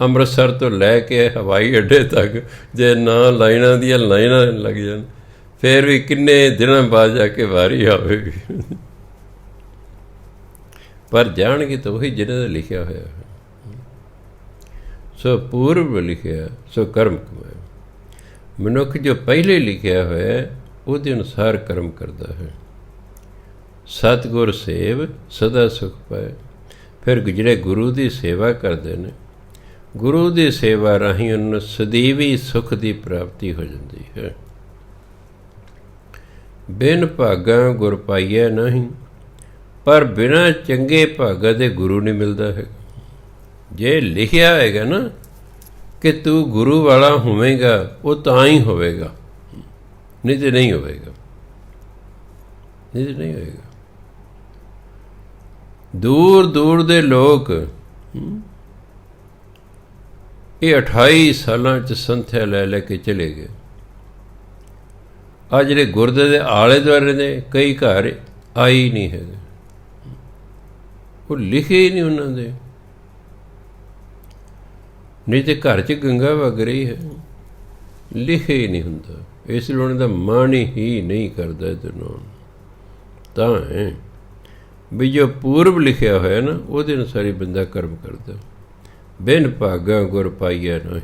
ਅੰਮ੍ਰਿਤਸਰ ਤੋਂ ਲੈ ਕੇ ਹਵਾਈ ਅੱਡੇ ਤੱਕ ਜੇ ਨਾ ਲਾਈਨਾਂ ਦੀਆਂ ਲਾਈਨਾਂ ਲੱਗ ਜਾਣ, ਫਿਰ ਵੀ ਕਿੰਨੇ ਦਿਨਾਂ ਬਾਅਦ ਜਾ ਕੇ ਵਾਰੀ ਆਵੇਗੀ। ਪਰ ਜਾਣਗੇ ਤਾਂ ਉਹੀ ਜਿਹਨਾਂ ਦਾ ਲਿਖਿਆ ਹੋਇਆ ਹੈ। ਸੋ ਪੂਰਬ ਲਿਖਿਆ ਸੋ ਕਰਮ ਕਮਾਇਆ। ਮਨੁੱਖ ਜੋ ਪਹਿਲੇ ਲਿਖਿਆ ਹੋਇਆ ਉਹਦੇ ਅਨੁਸਾਰ ਕਰਮ ਕਰਦਾ ਹੈ। ਸਤਿਗੁਰ ਸੇਵ ਸਦਾ ਸੁਖ ਪਾਏ। ਫਿਰ ਜਿਹੜੇ ਗੁਰੂ ਦੀ ਸੇਵਾ ਕਰਦੇ ਨੇ, ਗੁਰੂ ਦੀ ਸੇਵਾ ਰਾਹੀਂ ਉਹਨਾਂ ਨੂੰ ਸਦੀਵੀ ਸੁੱਖ ਦੀ ਪ੍ਰਾਪਤੀ ਹੋ ਜਾਂਦੀ ਹੈ। ਬਿਨ ਭਾਗਾਂ ਗੁਰ ਪਾਈਐ ਨਹੀਂ, ਪਰ ਬਿਨਾਂ ਚੰਗੇ ਭਾਗਾਂ ਦੇ ਗੁਰੂ ਨਹੀਂ ਮਿਲਦਾ ਹੈ। ਜੇ ਲਿਖਿਆ ਹੋਏਗਾ ਨਾ ਕਿ ਤੂੰ ਗੁਰੂ ਵਾਲਾ ਹੋਵੇਗਾ, ਉਹ ਤਾਂ ਹੀ ਹੋਵੇਗਾ, ਨਹੀਂ ਤਾਂ ਨਹੀਂ ਹੋਵੇਗਾ, ਨਹੀਂ ਤਾਂ ਨਹੀਂ ਹੋਵੇਗਾ। ਦੂਰ ਦੂਰ ਦੇ ਲੋਕ ਇਹ 28 ਸਾਲਾਂ 'ਚ ਸੰਥਿਆ ਲੈ ਲੈ ਕੇ ਚਲੇ ਗਏ। ਆ ਜਿਹੜੇ ਗੁਰਦੇ ਦੇ ਆਲੇ ਦੁਆਲੇ ਦੇ ਕਈ ਘਰ ਆਈ ਨਹੀਂ ਹੈਗੇ, ਉਹ ਲਿਖੇ ਹੀ ਨਹੀਂ ਉਹਨਾਂ ਦੇ। ਨਹੀਂ ਤੇ ਘਰ 'ਚ ਗੰਗਾ ਵਗ ਰਹੀ ਹੈ, ਲਿਖੇ ਹੀ ਨਹੀਂ ਹੁੰਦਾ। ਇਸ ਲਈ ਉਹਨਾਂ ਦਾ ਮਨ ਹੀ ਨਹੀਂ ਕਰਦਾ ਇਹਦੇ ਨਾਲ। ਤਾਂ ਹੈ ਵੀ ਜੋ ਪੂਰਬ ਲਿਖਿਆ ਹੋਇਆ ਨਾ, ਉਹਦੇ ਅਨੁਸਾਰ ਹੀ ਬੰਦਾ ਕਰਮ ਕਰਦਾ। ਬਿਨ ਭਾਗਾਂ ਗੁਰ ਪਾਈਐ ਨਹੀਂ,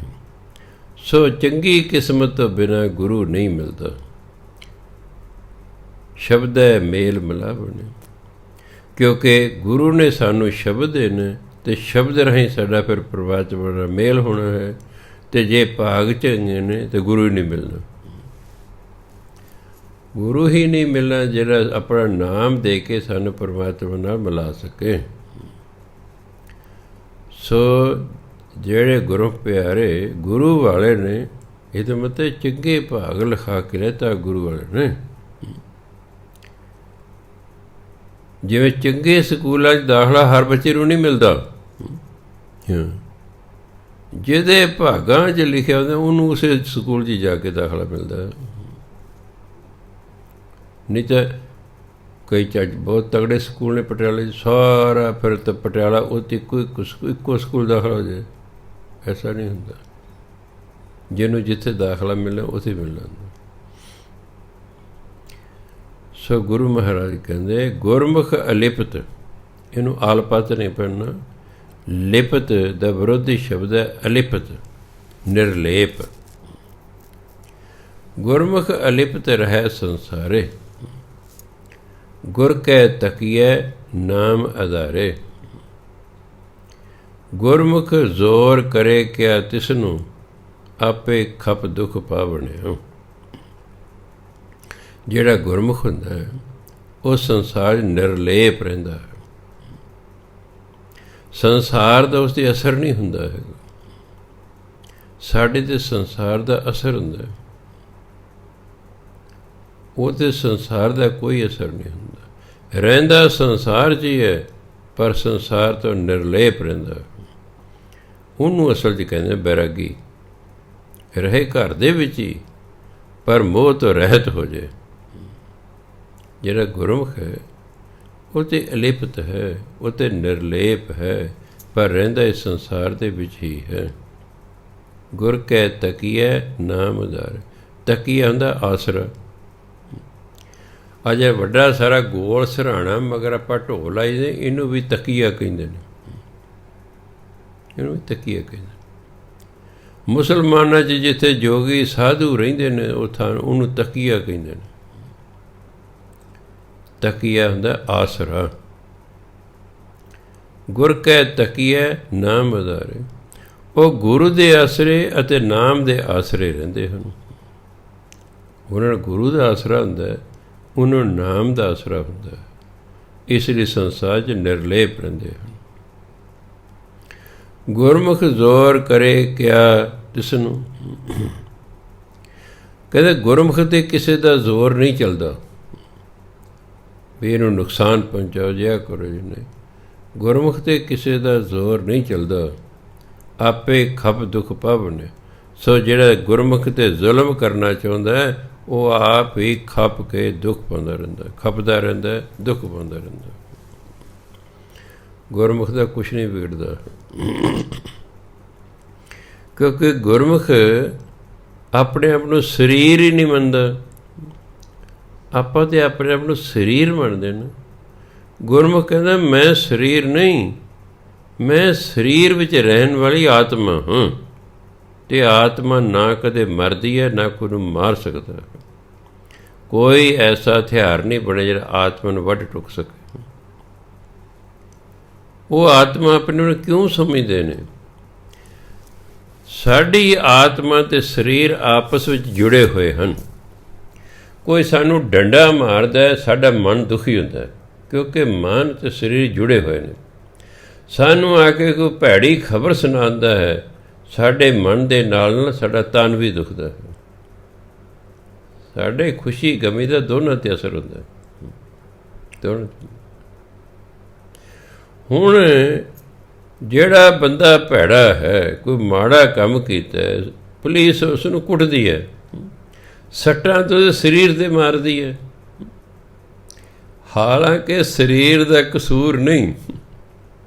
ਸੋ ਚੰਗੀ ਕਿਸਮਤ ਤੋਂ ਬਿਨਾਂ ਗੁਰੂ ਨਹੀਂ ਮਿਲਦਾ। ਸ਼ਬਦ ਹੈ ਮੇਲ ਮਿਲਾਵਣੇ, ਕਿਉਂਕਿ ਗੁਰੂ ਨੇ ਸਾਨੂੰ ਸ਼ਬਦ ਦੇਣੇ ਅਤੇ ਸ਼ਬਦ ਰਾਹੀਂ ਸਾਡਾ ਫਿਰ ਪਰਮਾਤਮਾ ਨਾਲ ਮੇਲ ਹੋਣਾ ਹੈ। ਅਤੇ ਜੇ ਭਾਗ ਚੰਗੇ ਨੇ ਤਾਂ ਗੁਰੂ ਹੀ ਨਹੀਂ ਮਿਲਣਾ। ਗੁਰੂ ਹੀ ਨਹੀਂ ਮਿਲਣਾ ਜਿਹੜਾ ਆਪਣਾ ਨਾਮ ਦੇ ਕੇ ਸਾਨੂੰ ਪਰਮਾਤਮਾ ਨਾਲ ਮਿਲਾ ਸਕੇ। ਸੋ ਜਿਹੜੇ ਗੁਰੂ ਪਿਆਰੇ ਗੁਰੂ ਵਾਲੇ ਨੇ, ਇਹਦਾ ਮਤਲਬ ਚੰਗੇ ਭਾਗ ਲਿਖਾ ਕੇ ਲੈਤਾ ਗੁਰੂ ਵਾਲੇ ਨੇ। ਜਿਵੇਂ ਚੰਗੇ ਸਕੂਲਾਂ 'ਚ ਦਾਖਲਾ ਹਰ ਬੱਚੇ ਨੂੰ ਨਹੀਂ ਮਿਲਦਾ, ਜਿਹਦੇ ਭਾਗਾਂ 'ਚ ਲਿਖਿਆ ਹੁੰਦਾ ਉਹਨੂੰ ਉਸੇ ਸਕੂਲ 'ਚ ਜਾ ਕੇ ਦਾਖਲਾ ਮਿਲਦਾ। ਨਹੀਂ ਤਾਂ ਕਈ ਚੱਜ ਬਹੁਤ ਤਗੜੇ ਸਕੂਲ ਨੇ ਪਟਿਆਲੇ 'ਚ, ਸਾਰਾ ਫਿਰ ਤਾਂ ਪਟਿਆਲਾ ਉਹ 'ਤੇ ਇੱਕੋ ਸਕੂਲ ਦਾਖਲਾ ਹੋ ਜਾਏ, ਐਸਾ ਨਹੀਂ ਹੁੰਦਾ। ਜਿਹਨੂੰ ਜਿੱਥੇ ਦਾਖਲਾ ਮਿਲਣਾ ਉੱਥੇ ਮਿਲਣਾ ਹੁੰਦਾ। ਸੋ ਗੁਰੂ ਮਹਾਰਾਜ ਕਹਿੰਦੇ ਗੁਰਮੁਖ ਅਲਿਪਤ, ਇਹਨੂੰ ਆਲਪਤ ਨਹੀਂ ਪੜ੍ਹਨਾ, ਲਿਪਤ ਦਾ ਵਿਰੋਧੀ ਸ਼ਬਦ ਹੈ ਅਲਿਪਤ, ਨਿਰਲੇਪ। ਗੁਰਮੁਖ ਅਲਿਪਤ ਰਹਿ ਸੰਸਾਰੇ, ਗੁਰ ਕੈ ਤਕੀਐ ਨਾਮ ਆਧਾਰੇ। ਗੁਰਮੁਖ ਜ਼ੋਰ ਕਰੇ ਕਿਆ ਤਿਸਨੂੰ, ਆਪੇ ਖਪ ਦੁਖ ਪਾਵਣਿਆ। ਜਿਹੜਾ ਗੁਰਮੁਖ ਹੁੰਦਾ ਹੈ ਉਹ ਸੰਸਾਰ ਨਿਰਲੇਪ ਰਹਿੰਦਾ ਹੈ। ਸੰਸਾਰ ਦਾ ਉਸ 'ਤੇ ਅਸਰ ਨਹੀਂ ਹੁੰਦਾ ਹੈਗਾ। ਸਾਡੇ 'ਤੇ ਸੰਸਾਰ ਦਾ ਅਸਰ ਹੁੰਦਾ ਹੈ, ਉਹ 'ਤੇ ਸੰਸਾਰ ਦਾ ਕੋਈ ਅਸਰ ਨਹੀਂ ਹੁੰਦਾ। ਰਹਿੰਦਾ ਸੰਸਾਰ 'ਚ ਹੀ ਹੈ, ਪਰ ਸੰਸਾਰ ਤੋਂ ਨਿਰਲੇਪ ਰਹਿੰਦਾ। ਉਹਨੂੰ ਅਸਲ 'ਚ ਕਹਿੰਦੇ ਬੈਰਾਗੀ। ਰਹੇ ਘਰ ਦੇ ਵਿੱਚ ਹੀ, ਪਰ ਮੋਹ ਤੋਂ ਰਹਿਤ ਹੋ ਜਾਏ। ਜਿਹੜਾ ਗੁਰਮੁਖ ਹੈ ਉਹ ਤਾਂ ਅਲਿਪਤ ਹੈ, ਉਹ ਤਾਂ ਨਿਰਲੇਪ ਹੈ, ਪਰ ਰਹਿੰਦਾ ਇਸ ਸੰਸਾਰ ਦੇ ਵਿੱਚ ਹੀ ਹੈ। ਗੁਰ ਕੈ ਤਕੀਐ ਨਾਮ ਉਧਾਰੈ। ਤਕੀਆ ਹੁੰਦਾ ਆਸਰਾ। ਅੱਜ ਵੱਡਾ ਸਾਰਾ ਗੋਲ ਸਿਰਹਾਣਾ ਮਗਰ ਆਪਾਂ ਢੋਲ ਲਾਈਦੇ, ਇਹਨੂੰ ਵੀ ਤਕੀਆ ਕਹਿੰਦੇ ਨੇ। ਇਹਨੂੰ ਵੀ ਤਕੀਆ ਕਹਿੰਦੇ। ਮੁਸਲਮਾਨਾਂ 'ਚ ਜਿੱਥੇ ਜੋਗੀ ਸਾਧੂ ਰਹਿੰਦੇ ਨੇ ਉਹ ਥਾਂ ਉਹਨੂੰ ਤਕੀਆ ਕਹਿੰਦੇ ਨੇ। ਤਕੀਆ ਹੁੰਦਾ ਆਸਰਾ। ਗੁਰ ਕੈ ਤਕੀਐ ਨਾਮ ਉਧਾਰੈ। ਉਹ ਗੁਰੂ ਦੇ ਆਸਰੇ ਅਤੇ ਨਾਮ ਦੇ ਆਸਰੇ ਰਹਿੰਦੇ ਹਨ। ਉਹਨਾਂ ਨੂੰ ਗੁਰੂ ਦਾ ਆਸਰਾ ਹੁੰਦਾ, ਉਹਨਾਂ ਨੂੰ ਨਾਮ ਦਾ ਆਸਰਾ ਹੁੰਦਾ। ਇਸ ਲਈ ਸੰਸਾਰ 'ਚ ਨਿਰਲੇਪ ਰਹਿੰਦੇ ਹਨ। ਗੁਰਮੁਖ ਜ਼ੋਰ ਕਰੇ ਕਿਆ ਤਿਸਨੂੰ। ਕਹਿੰਦੇ ਗੁਰਮੁਖ 'ਤੇ ਕਿਸੇ ਦਾ ਜ਼ੋਰ ਨਹੀਂ ਚੱਲਦਾ ਵੀ ਇਹਨੂੰ ਨੁਕਸਾਨ ਪਹੁੰਚਾਓ, ਜਿਆ ਕਰੋ ਜੀ। ਨਹੀਂ, ਗੁਰਮੁਖ 'ਤੇ ਕਿਸੇ ਦਾ ਜ਼ੋਰ ਨਹੀਂ ਚੱਲਦਾ। ਆਪੇ ਖਪ ਦੁਖ ਪਾਵਣਿਆ। ਸੋ ਜਿਹੜਾ ਗੁਰਮੁਖ 'ਤੇ ਜ਼ੁਲਮ ਕਰਨਾ ਚਾਹੁੰਦਾ ਹੈ ਉਹ ਆਪ ਹੀ ਖਪ ਕੇ ਦੁੱਖ ਪਾਉਂਦਾ ਰਹਿੰਦਾ, ਖਪਦਾ ਰਹਿੰਦਾ, ਦੁੱਖ ਪਾਉਂਦਾ ਰਹਿੰਦਾ। ਗੁਰਮੁਖ ਦਾ ਕੁਛ ਨਹੀਂ ਵਿਗੜਦਾ, ਕਿਉਂਕਿ ਗੁਰਮੁਖ ਆਪਣੇ ਆਪ ਨੂੰ ਸਰੀਰ ਹੀ ਨਹੀਂ ਮੰਨਦਾ। ਆਪਾਂ ਤਾਂ ਆਪਣੇ ਆਪ ਨੂੰ ਸਰੀਰ ਮੰਨਦੇ ਨੇ। ਗੁਰਮੁਖ ਕਹਿੰਦਾ ਮੈਂ ਸਰੀਰ ਨਹੀਂ, ਮੈਂ ਸਰੀਰ ਵਿੱਚ ਰਹਿਣ ਵਾਲੀ ਆਤਮਾ ਹਾਂ। ਅਤੇ ਆਤਮਾ ਨਾ ਕਦੇ ਮਰਦੀ ਹੈ, ਨਾ ਕੋਈ ਨੂੰ ਮਾਰ ਸਕਦਾ। ਕੋਈ ਐਸਾ ਹਥਿਆਰ ਨਹੀਂ ਬਣਿਆ ਜਿਹੜਾ ਆਤਮਾ ਨੂੰ ਵੱਢ ਟੁੱਕ ਸਕੇ। ਉਹ ਆਤਮਾ ਆਪਣੇ ਨੂੰ ਕਿਉਂ ਸਮਝਦੇ ਨੇ? ਸਾਡੀ ਆਤਮਾ ਅਤੇ ਸਰੀਰ ਆਪਸ ਵਿੱਚ ਜੁੜੇ ਹੋਏ ਹਨ। ਕੋਈ ਸਾਨੂੰ ਡੰਡਾ ਮਾਰਦਾ, ਸਾਡਾ ਮਨ ਦੁਖੀ ਹੁੰਦਾ, ਕਿਉਂਕਿ ਮਨ ਅਤੇ ਸਰੀਰ ਜੁੜੇ ਹੋਏ ਨੇ। ਸਾਨੂੰ ਆ ਕੇ ਕੋਈ ਭੈੜੀ ਖਬਰ ਸੁਣਾਉਂਦਾ ਹੈ, ਸਾਡੇ ਮਨ ਦੇ ਨਾਲ ਸਾਡਾ ਤਨ ਵੀ ਦੁਖਦਾ ਹੈ। ਸਾਡੇ ਖੁਸ਼ੀ ਗਮੀ ਦਾ ਦੋਨਾਂ 'ਤੇ ਅਸਰ ਹੁੰਦਾ। ਦੋਨੋਂ। ਹੁਣ ਜਿਹੜਾ ਬੰਦਾ ਭੈੜਾ ਹੈ, ਕੋਈ ਮਾੜਾ ਕੰਮ ਕੀਤਾ, ਪੁਲਿਸ ਉਸ ਨੂੰ ਕੁੱਟਦੀ ਹੈ, ਸੱਟਾਂ ਤੋਂ ਸਰੀਰ 'ਤੇ ਮਾਰਦੀ ਹੈ। ਹਾਲਾਂਕਿ ਸਰੀਰ ਦਾ ਕਸੂਰ ਨਹੀਂ,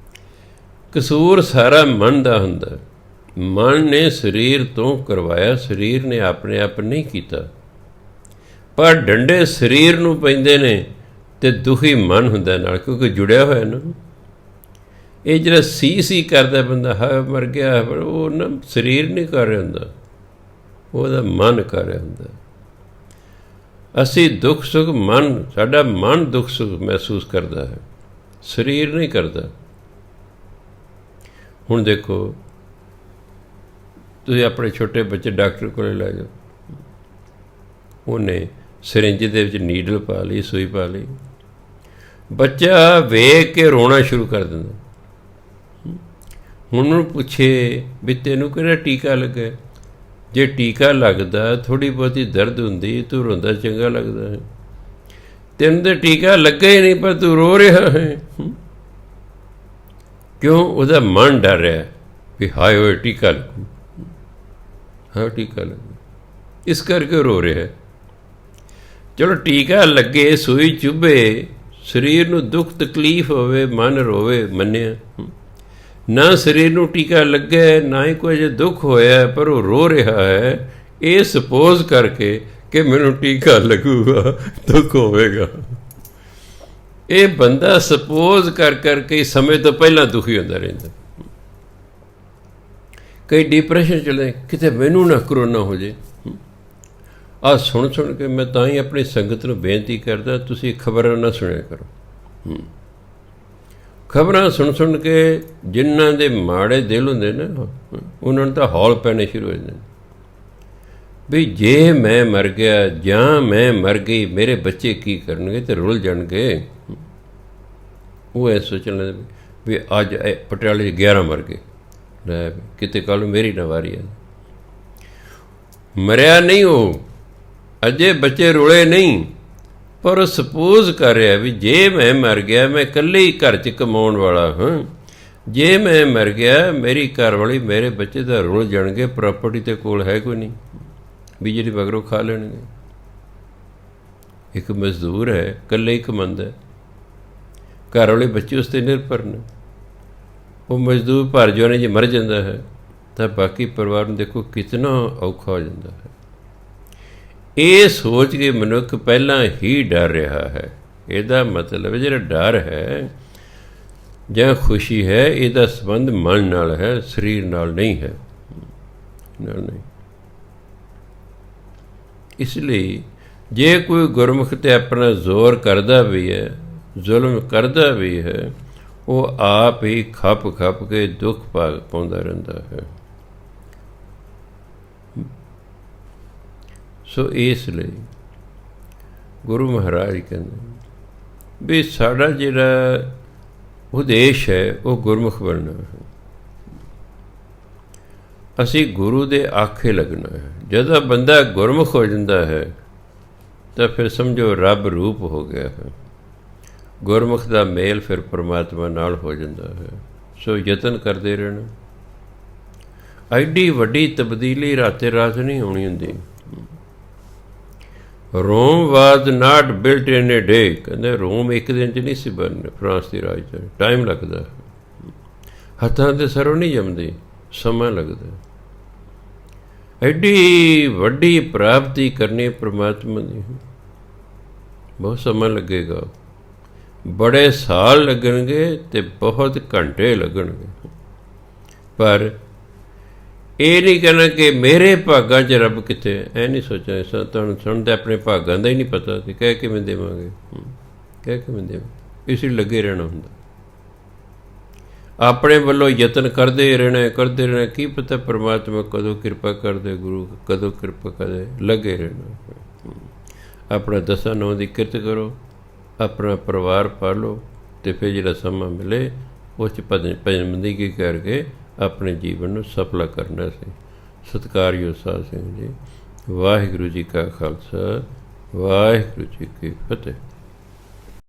ਕਸੂਰ ਸਾਰਾ ਮਨ ਦਾ ਹੁੰਦਾ। ਮਨ ਨੇ ਸਰੀਰ ਤੋਂ ਕਰਵਾਇਆ, ਸਰੀਰ ਨੇ ਆਪਣੇ ਆਪ ਨਹੀਂ ਕੀਤਾ। ਪਰ ਡੰਡੇ ਸਰੀਰ ਨੂੰ ਪੈਂਦੇ ਨੇ ਅਤੇ ਦੁਖੀ ਮਨ ਹੁੰਦਾ ਨਾਲ, ਕਿਉਂਕਿ ਜੁੜਿਆ ਹੋਇਆ ਨਾ। ਇਹ ਜਿਹੜਾ ਸੀ ਕਰਦਾ ਬੰਦਾ, ਹਾ ਮਰ ਗਿਆ, ਪਰ ਉਹ ਨਾ ਸਰੀਰ ਨਹੀਂ ਕਰ ਰਿਹਾ ਹੁੰਦਾ, ਉਹਦਾ ਮਨ ਕਰ ਰਿਹਾ ਹੁੰਦਾ। ਅਸੀਂ ਦੁੱਖ ਸੁੱਖ ਮਨ, ਸਾਡਾ ਮਨ ਦੁੱਖ ਸੁੱਖ ਮਹਿਸੂਸ ਕਰਦਾ ਹੈ, ਸਰੀਰ ਨਹੀਂ ਕਰਦਾ। ਹੁਣ ਦੇਖੋ, ਤੁਸੀਂ ਆਪਣੇ ਛੋਟੇ ਬੱਚੇ ਡਾਕਟਰ ਕੋਲ ਲੈ ਜਾਓ, ਉਹਨੇ ਸਿਰਿੰਜ ਦੇ ਵਿੱਚ ਨੀਡਲ ਪਾ ਲਈ, ਸੂਈ ਪਾ ਲਈ, ਬੱਚਾ ਵੇਖ ਕੇ ਰੋਣਾ ਸ਼ੁਰੂ ਕਰ ਦਿੰਦਾ। ਹੁਣ ਉਹਨੂੰ ਪੁੱਛੇ ਵੀ ਤੈਨੂੰ ਕਿਹੜਾ ਟੀਕਾ ਲੱਗਾ? ਜੇ ਟੀਕਾ ਲੱਗਦਾ, ਥੋੜ੍ਹੀ ਬਹੁਤੀ ਦਰਦ ਹੁੰਦੀ, ਤੂੰ ਰੋਂਦਾ ਚੰਗਾ ਲੱਗਦਾ ਹੈ। ਤੈਨੂੰ ਤਾਂ ਟੀਕਾ ਲੱਗਾ ਹੀ ਨਹੀਂ, ਪਰ ਤੂੰ ਰੋ ਰਿਹਾ ਹੈ। ਕਿਉਂ? ਉਹਦਾ ਮਨ ਡਰ ਰਿਹਾ ਵੀ ਹਾਏ ਹੋਏ ਟੀਕਾ ਲੱਗੂ, ਹਾਂ ਟੀਕਾ ਲੱਗੂ, ਇਸ ਕਰਕੇ ਰੋ ਰਿਹਾ। ਚਲੋ ਟੀਕਾ ਲੱਗੇ, ਸੂਈ ਚੁੱਭੇ, ਸਰੀਰ ਨੂੰ ਦੁੱਖ ਤਕਲੀਫ ਹੋਵੇ, ਮਨ ਰੋਵੇ, ਮੰਨਿਆ। ਨਾ ਸਰੀਰ ਨੂੰ ਟੀਕਾ ਲੱਗੇ, ਨਾ ਹੀ ਕੋਈ ਅਜੇ ਦੁੱਖ ਹੋਇਆ, ਪਰ ਉਹ ਰੋ ਰਿਹਾ ਹੈ, ਇਹ ਸਪੋਜ਼ ਕਰਕੇ ਕਿ ਮੈਨੂੰ ਟੀਕਾ ਲੱਗੂਗਾ, ਦੁੱਖ ਹੋਵੇਗਾ। ਇਹ ਬੰਦਾ ਸਪੋਜ਼ ਕਰ ਕਰਕੇ ਸਮੇਂ ਤੋਂ ਪਹਿਲਾਂ ਦੁਖੀ ਹੁੰਦਾ ਰਹਿੰਦਾ। ਕਈ ਡਿਪਰੈਸ਼ਨ ਚਲੇ, ਕਿਤੇ ਮੈਨੂੰ ਨਾ ਕਰੋਨਾ ਹੋ ਜੇ। ਆਹ ਸੁਣ ਸੁਣ ਕੇ ਮੈਂ ਤਾਂ ਹੀ ਆਪਣੀ ਸੰਗਤ ਨੂੰ ਬੇਨਤੀ ਕਰਦਾ, ਤੁਸੀਂ ਖਬਰਾਂ ਨਾ ਸੁਣਿਆ ਕਰੋ। ਖਬਰਾਂ ਸੁਣ ਕੇ ਜਿਨ੍ਹਾਂ ਦੇ ਮਾੜੇ ਦਿਲ ਹੁੰਦੇ ਨੇ ਉਹਨਾਂ ਨੂੰ ਤਾਂ ਹੌਲ ਪੈਣੇ ਸ਼ੁਰੂ ਹੋ ਜਾਂਦੇ ਵੀ ਜੇ ਮੈਂ ਮਰ ਗਿਆ ਜਾਂ ਮੈਂ ਮਰ ਗਈ ਮੇਰੇ ਬੱਚੇ ਕੀ ਕਰਨਗੇ ਅਤੇ ਰੁਲ ਜਾਣਗੇ। ਉਹ ਇਹ ਸੋਚਣ ਲੱਗੇ ਵੀ ਅੱਜ ਪਟਿਆਲੇ 'ਚ 11 ਮਰ ਗਏ, ਲੈ ਕਿਤੇ ਕੱਲ੍ਹ ਨੂੰ ਮੇਰੀ ਨਾ ਵਾਰੀ ਹੈ। ਮਰਿਆ ਨਹੀਂ ਉਹ, ਅਜੇ ਬੱਚੇ ਰੁਲੇ ਨਹੀਂ, ਪਰ ਸਪੋਜ਼ ਕਰ ਰਿਹਾ ਵੀ ਜੇ ਮੈਂ ਮਰ ਗਿਆ, ਮੈਂ ਇਕੱਲੇ ਹੀ ਘਰ 'ਚ ਕਮਾਉਣ ਵਾਲਾ ਹਾਂ, ਜੇ ਮੈਂ ਮਰ ਗਿਆ ਮੇਰੀ ਘਰ ਵਾਲੀ ਮੇਰੇ ਬੱਚੇ ਤਾਂ ਰੁਲ ਜਾਣਗੇ, ਪ੍ਰਾਪਰਟੀ ਤੇ ਕੋਲ ਹੈ ਕੋਈ ਨਹੀਂ ਵੀ ਜਿਹੜੀ ਮਗਰੋਂ ਖਾ ਲੈਣਗੇ। ਇੱਕ ਮਜ਼ਦੂਰ ਹੈ, ਇਕੱਲੇ ਹੀ ਕਮਾਉਂਦਾ, ਘਰ ਵਾਲੇ ਬੱਚੇ ਉਸ 'ਤੇ ਨਿਰਭਰ ਨੇ। ਉਹ ਮਜ਼ਦੂਰ ਭਰ ਜਵਾਨੀ ਜੇ ਮਰ ਜਾਂਦਾ ਹੈ ਤਾਂ ਬਾਕੀ ਪਰਿਵਾਰ ਨੂੰ ਦੇਖੋ ਕਿਤਨਾ ਔਖਾ ਹੋ ਜਾਂਦਾ ਹੈ। ਇਹ ਸੋਚ ਕੇ ਮਨੁੱਖ ਪਹਿਲਾਂ ਹੀ ਡਰ ਰਿਹਾ ਹੈ। ਇਹਦਾ ਮਤਲਬ ਜਿਹੜਾ ਡਰ ਹੈ ਜਾਂ ਖੁਸ਼ੀ ਹੈ, ਇਹਦਾ ਸੰਬੰਧ ਮਨ ਨਾਲ ਹੈ, ਸਰੀਰ ਨਾਲ ਨਹੀਂ ਹੈ, ਨਾਲ ਨਹੀਂ। ਇਸ ਲਈ ਜੇ ਕੋਈ ਗੁਰਮੁਖ 'ਤੇ ਆਪਣਾ ਜ਼ੋਰ ਕਰਦਾ ਵੀ ਹੈ, ਜ਼ੁਲਮ ਕਰਦਾ ਵੀ ਹੈ, ਉਹ ਆਪ ਹੀ ਖੱਪ ਕੇ ਦੁੱਖ ਪਾਉਂਦਾ ਰਹਿੰਦਾ ਹੈ। ਸੋ ਇਸ ਲਈ ਗੁਰੂ ਮਹਾਰਾਜ ਕਹਿੰਦੇ ਵੀ ਸਾਡਾ ਜਿਹੜਾ ਉਦੇਸ਼ ਹੈ ਉਹ ਗੁਰਮੁਖ ਬਣਨਾ ਹੈ। ਅਸੀਂ ਗੁਰੂ ਦੇ ਆਖੇ ਲੱਗਣਾ ਹੈ। ਜਦੋਂ ਬੰਦਾ ਗੁਰਮੁਖ ਹੋ ਜਾਂਦਾ ਹੈ ਤਾਂ ਫਿਰ ਸਮਝੋ ਰੱਬ ਰੂਪ ਹੋ ਗਿਆ ਹੈ। ਗੁਰਮੁਖ ਦਾ ਮੇਲ ਫਿਰ ਪਰਮਾਤਮਾ ਨਾਲ ਹੋ ਜਾਂਦਾ ਹੈ। ਸੋ ਯਤਨ ਕਰਦੇ ਰਹਿਣਾ। ਐਡੀ ਵੱਡੀ ਤਬਦੀਲੀ ਰਾਤੇ ਰਾਤ ਨਹੀਂ ਹੋਣੀ ਹੁੰਦੀ। ਰੋਮ ਵਾਜ਼ ਨਾਟ ਬਿਲਟ ਇਨ ਏ ਡੇ। ਕਹਿੰਦੇ ਰੋਮ ਇੱਕ ਦਿਨ 'ਚ ਨਹੀਂ ਸੀ ਬਣਨਾ। ਫਰਾਂਸ ਦੀ ਰਾਜਧਾਨੀ ਟਾਈਮ ਲੱਗਦਾ, ਹੱਥਾਂ 'ਤੇ ਸਰੋਂ ਨਹੀਂ ਜੰਮਦੀ, ਸਮਾਂ ਲੱਗਦਾ। ਐਡੀ ਵੱਡੀ ਪ੍ਰਾਪਤੀ ਕਰਨੀ ਪਰਮਾਤਮਾ ਦੀ ਬਹੁਤ ਸਮਾਂ ਲੱਗੇਗਾ, ਬੜੇ ਸਾਲ ਲੱਗਣਗੇ ਅਤੇ ਬਹੁਤ ਘੰਟੇ ਲੱਗਣਗੇ। ਪਰ ਇਹ ਨਹੀਂ ਕਹਿਣਾ ਕਿ ਮੇਰੇ ਭਾਗਾਂ 'ਚ ਰੱਬ ਕਿੱਥੇ ਹੈ, ਇਹ ਨਹੀਂ ਸੋਚਣਾ। ਤੁਹਾਨੂੰ ਸੁਣਦੇ ਆਪਣੇ ਭਾਗਾਂ ਦਾ ਹੀ ਨਹੀਂ ਪਤਾ ਅਤੇ ਕਹਿ ਕਿਵੇਂ ਦੇਵਾਂਗੇ, ਕਹਿ ਕਿਵੇਂ ਦੇਵਾਂਗੇ। ਇਸ ਲਈ ਲੱਗੇ ਰਹਿਣਾ ਹੁੰਦਾ, ਆਪਣੇ ਵੱਲੋਂ ਯਤਨ ਕਰਦੇ ਰਹਿਣਾ। ਕੀ ਪਤਾ ਪਰਮਾਤਮਾ ਕਦੋਂ ਕਿਰਪਾ ਕਰਦੇ, ਗੁਰੂ ਕਦੋਂ ਕਿਰਪਾ ਕਰਦੇ। ਲੱਗੇ ਰਹਿਣਾ। ਆਪਣਾ 10 ਦੀ ਕਿਰਤ ਕਰੋ, ਆਪਣਾ ਪਰਿਵਾਰ ਪਾਲੋ, ਅਤੇ ਫਿਰ ਜਿਹੜਾ ਸਮਾਂ ਮਿਲੇ ਉਸ 'ਚ ਭਜਨ ਬੰਦਗੀ ਕਰਕੇ ਆਪਣੇ ਜੀਵਨ ਨੂੰ ਸਫਲਾ ਕਰਨਾ ਸੀ। ਸਤਿਕਾਰਯੋਗ ਸਾਧ ਸਿੰਘ ਜੀ, ਵਾਹਿਗੁਰੂ ਜੀ ਕਾ ਖਾਲਸਾ, ਵਾਹਿਗੁਰੂ ਜੀ ਕੀ ਫਤਿਹ।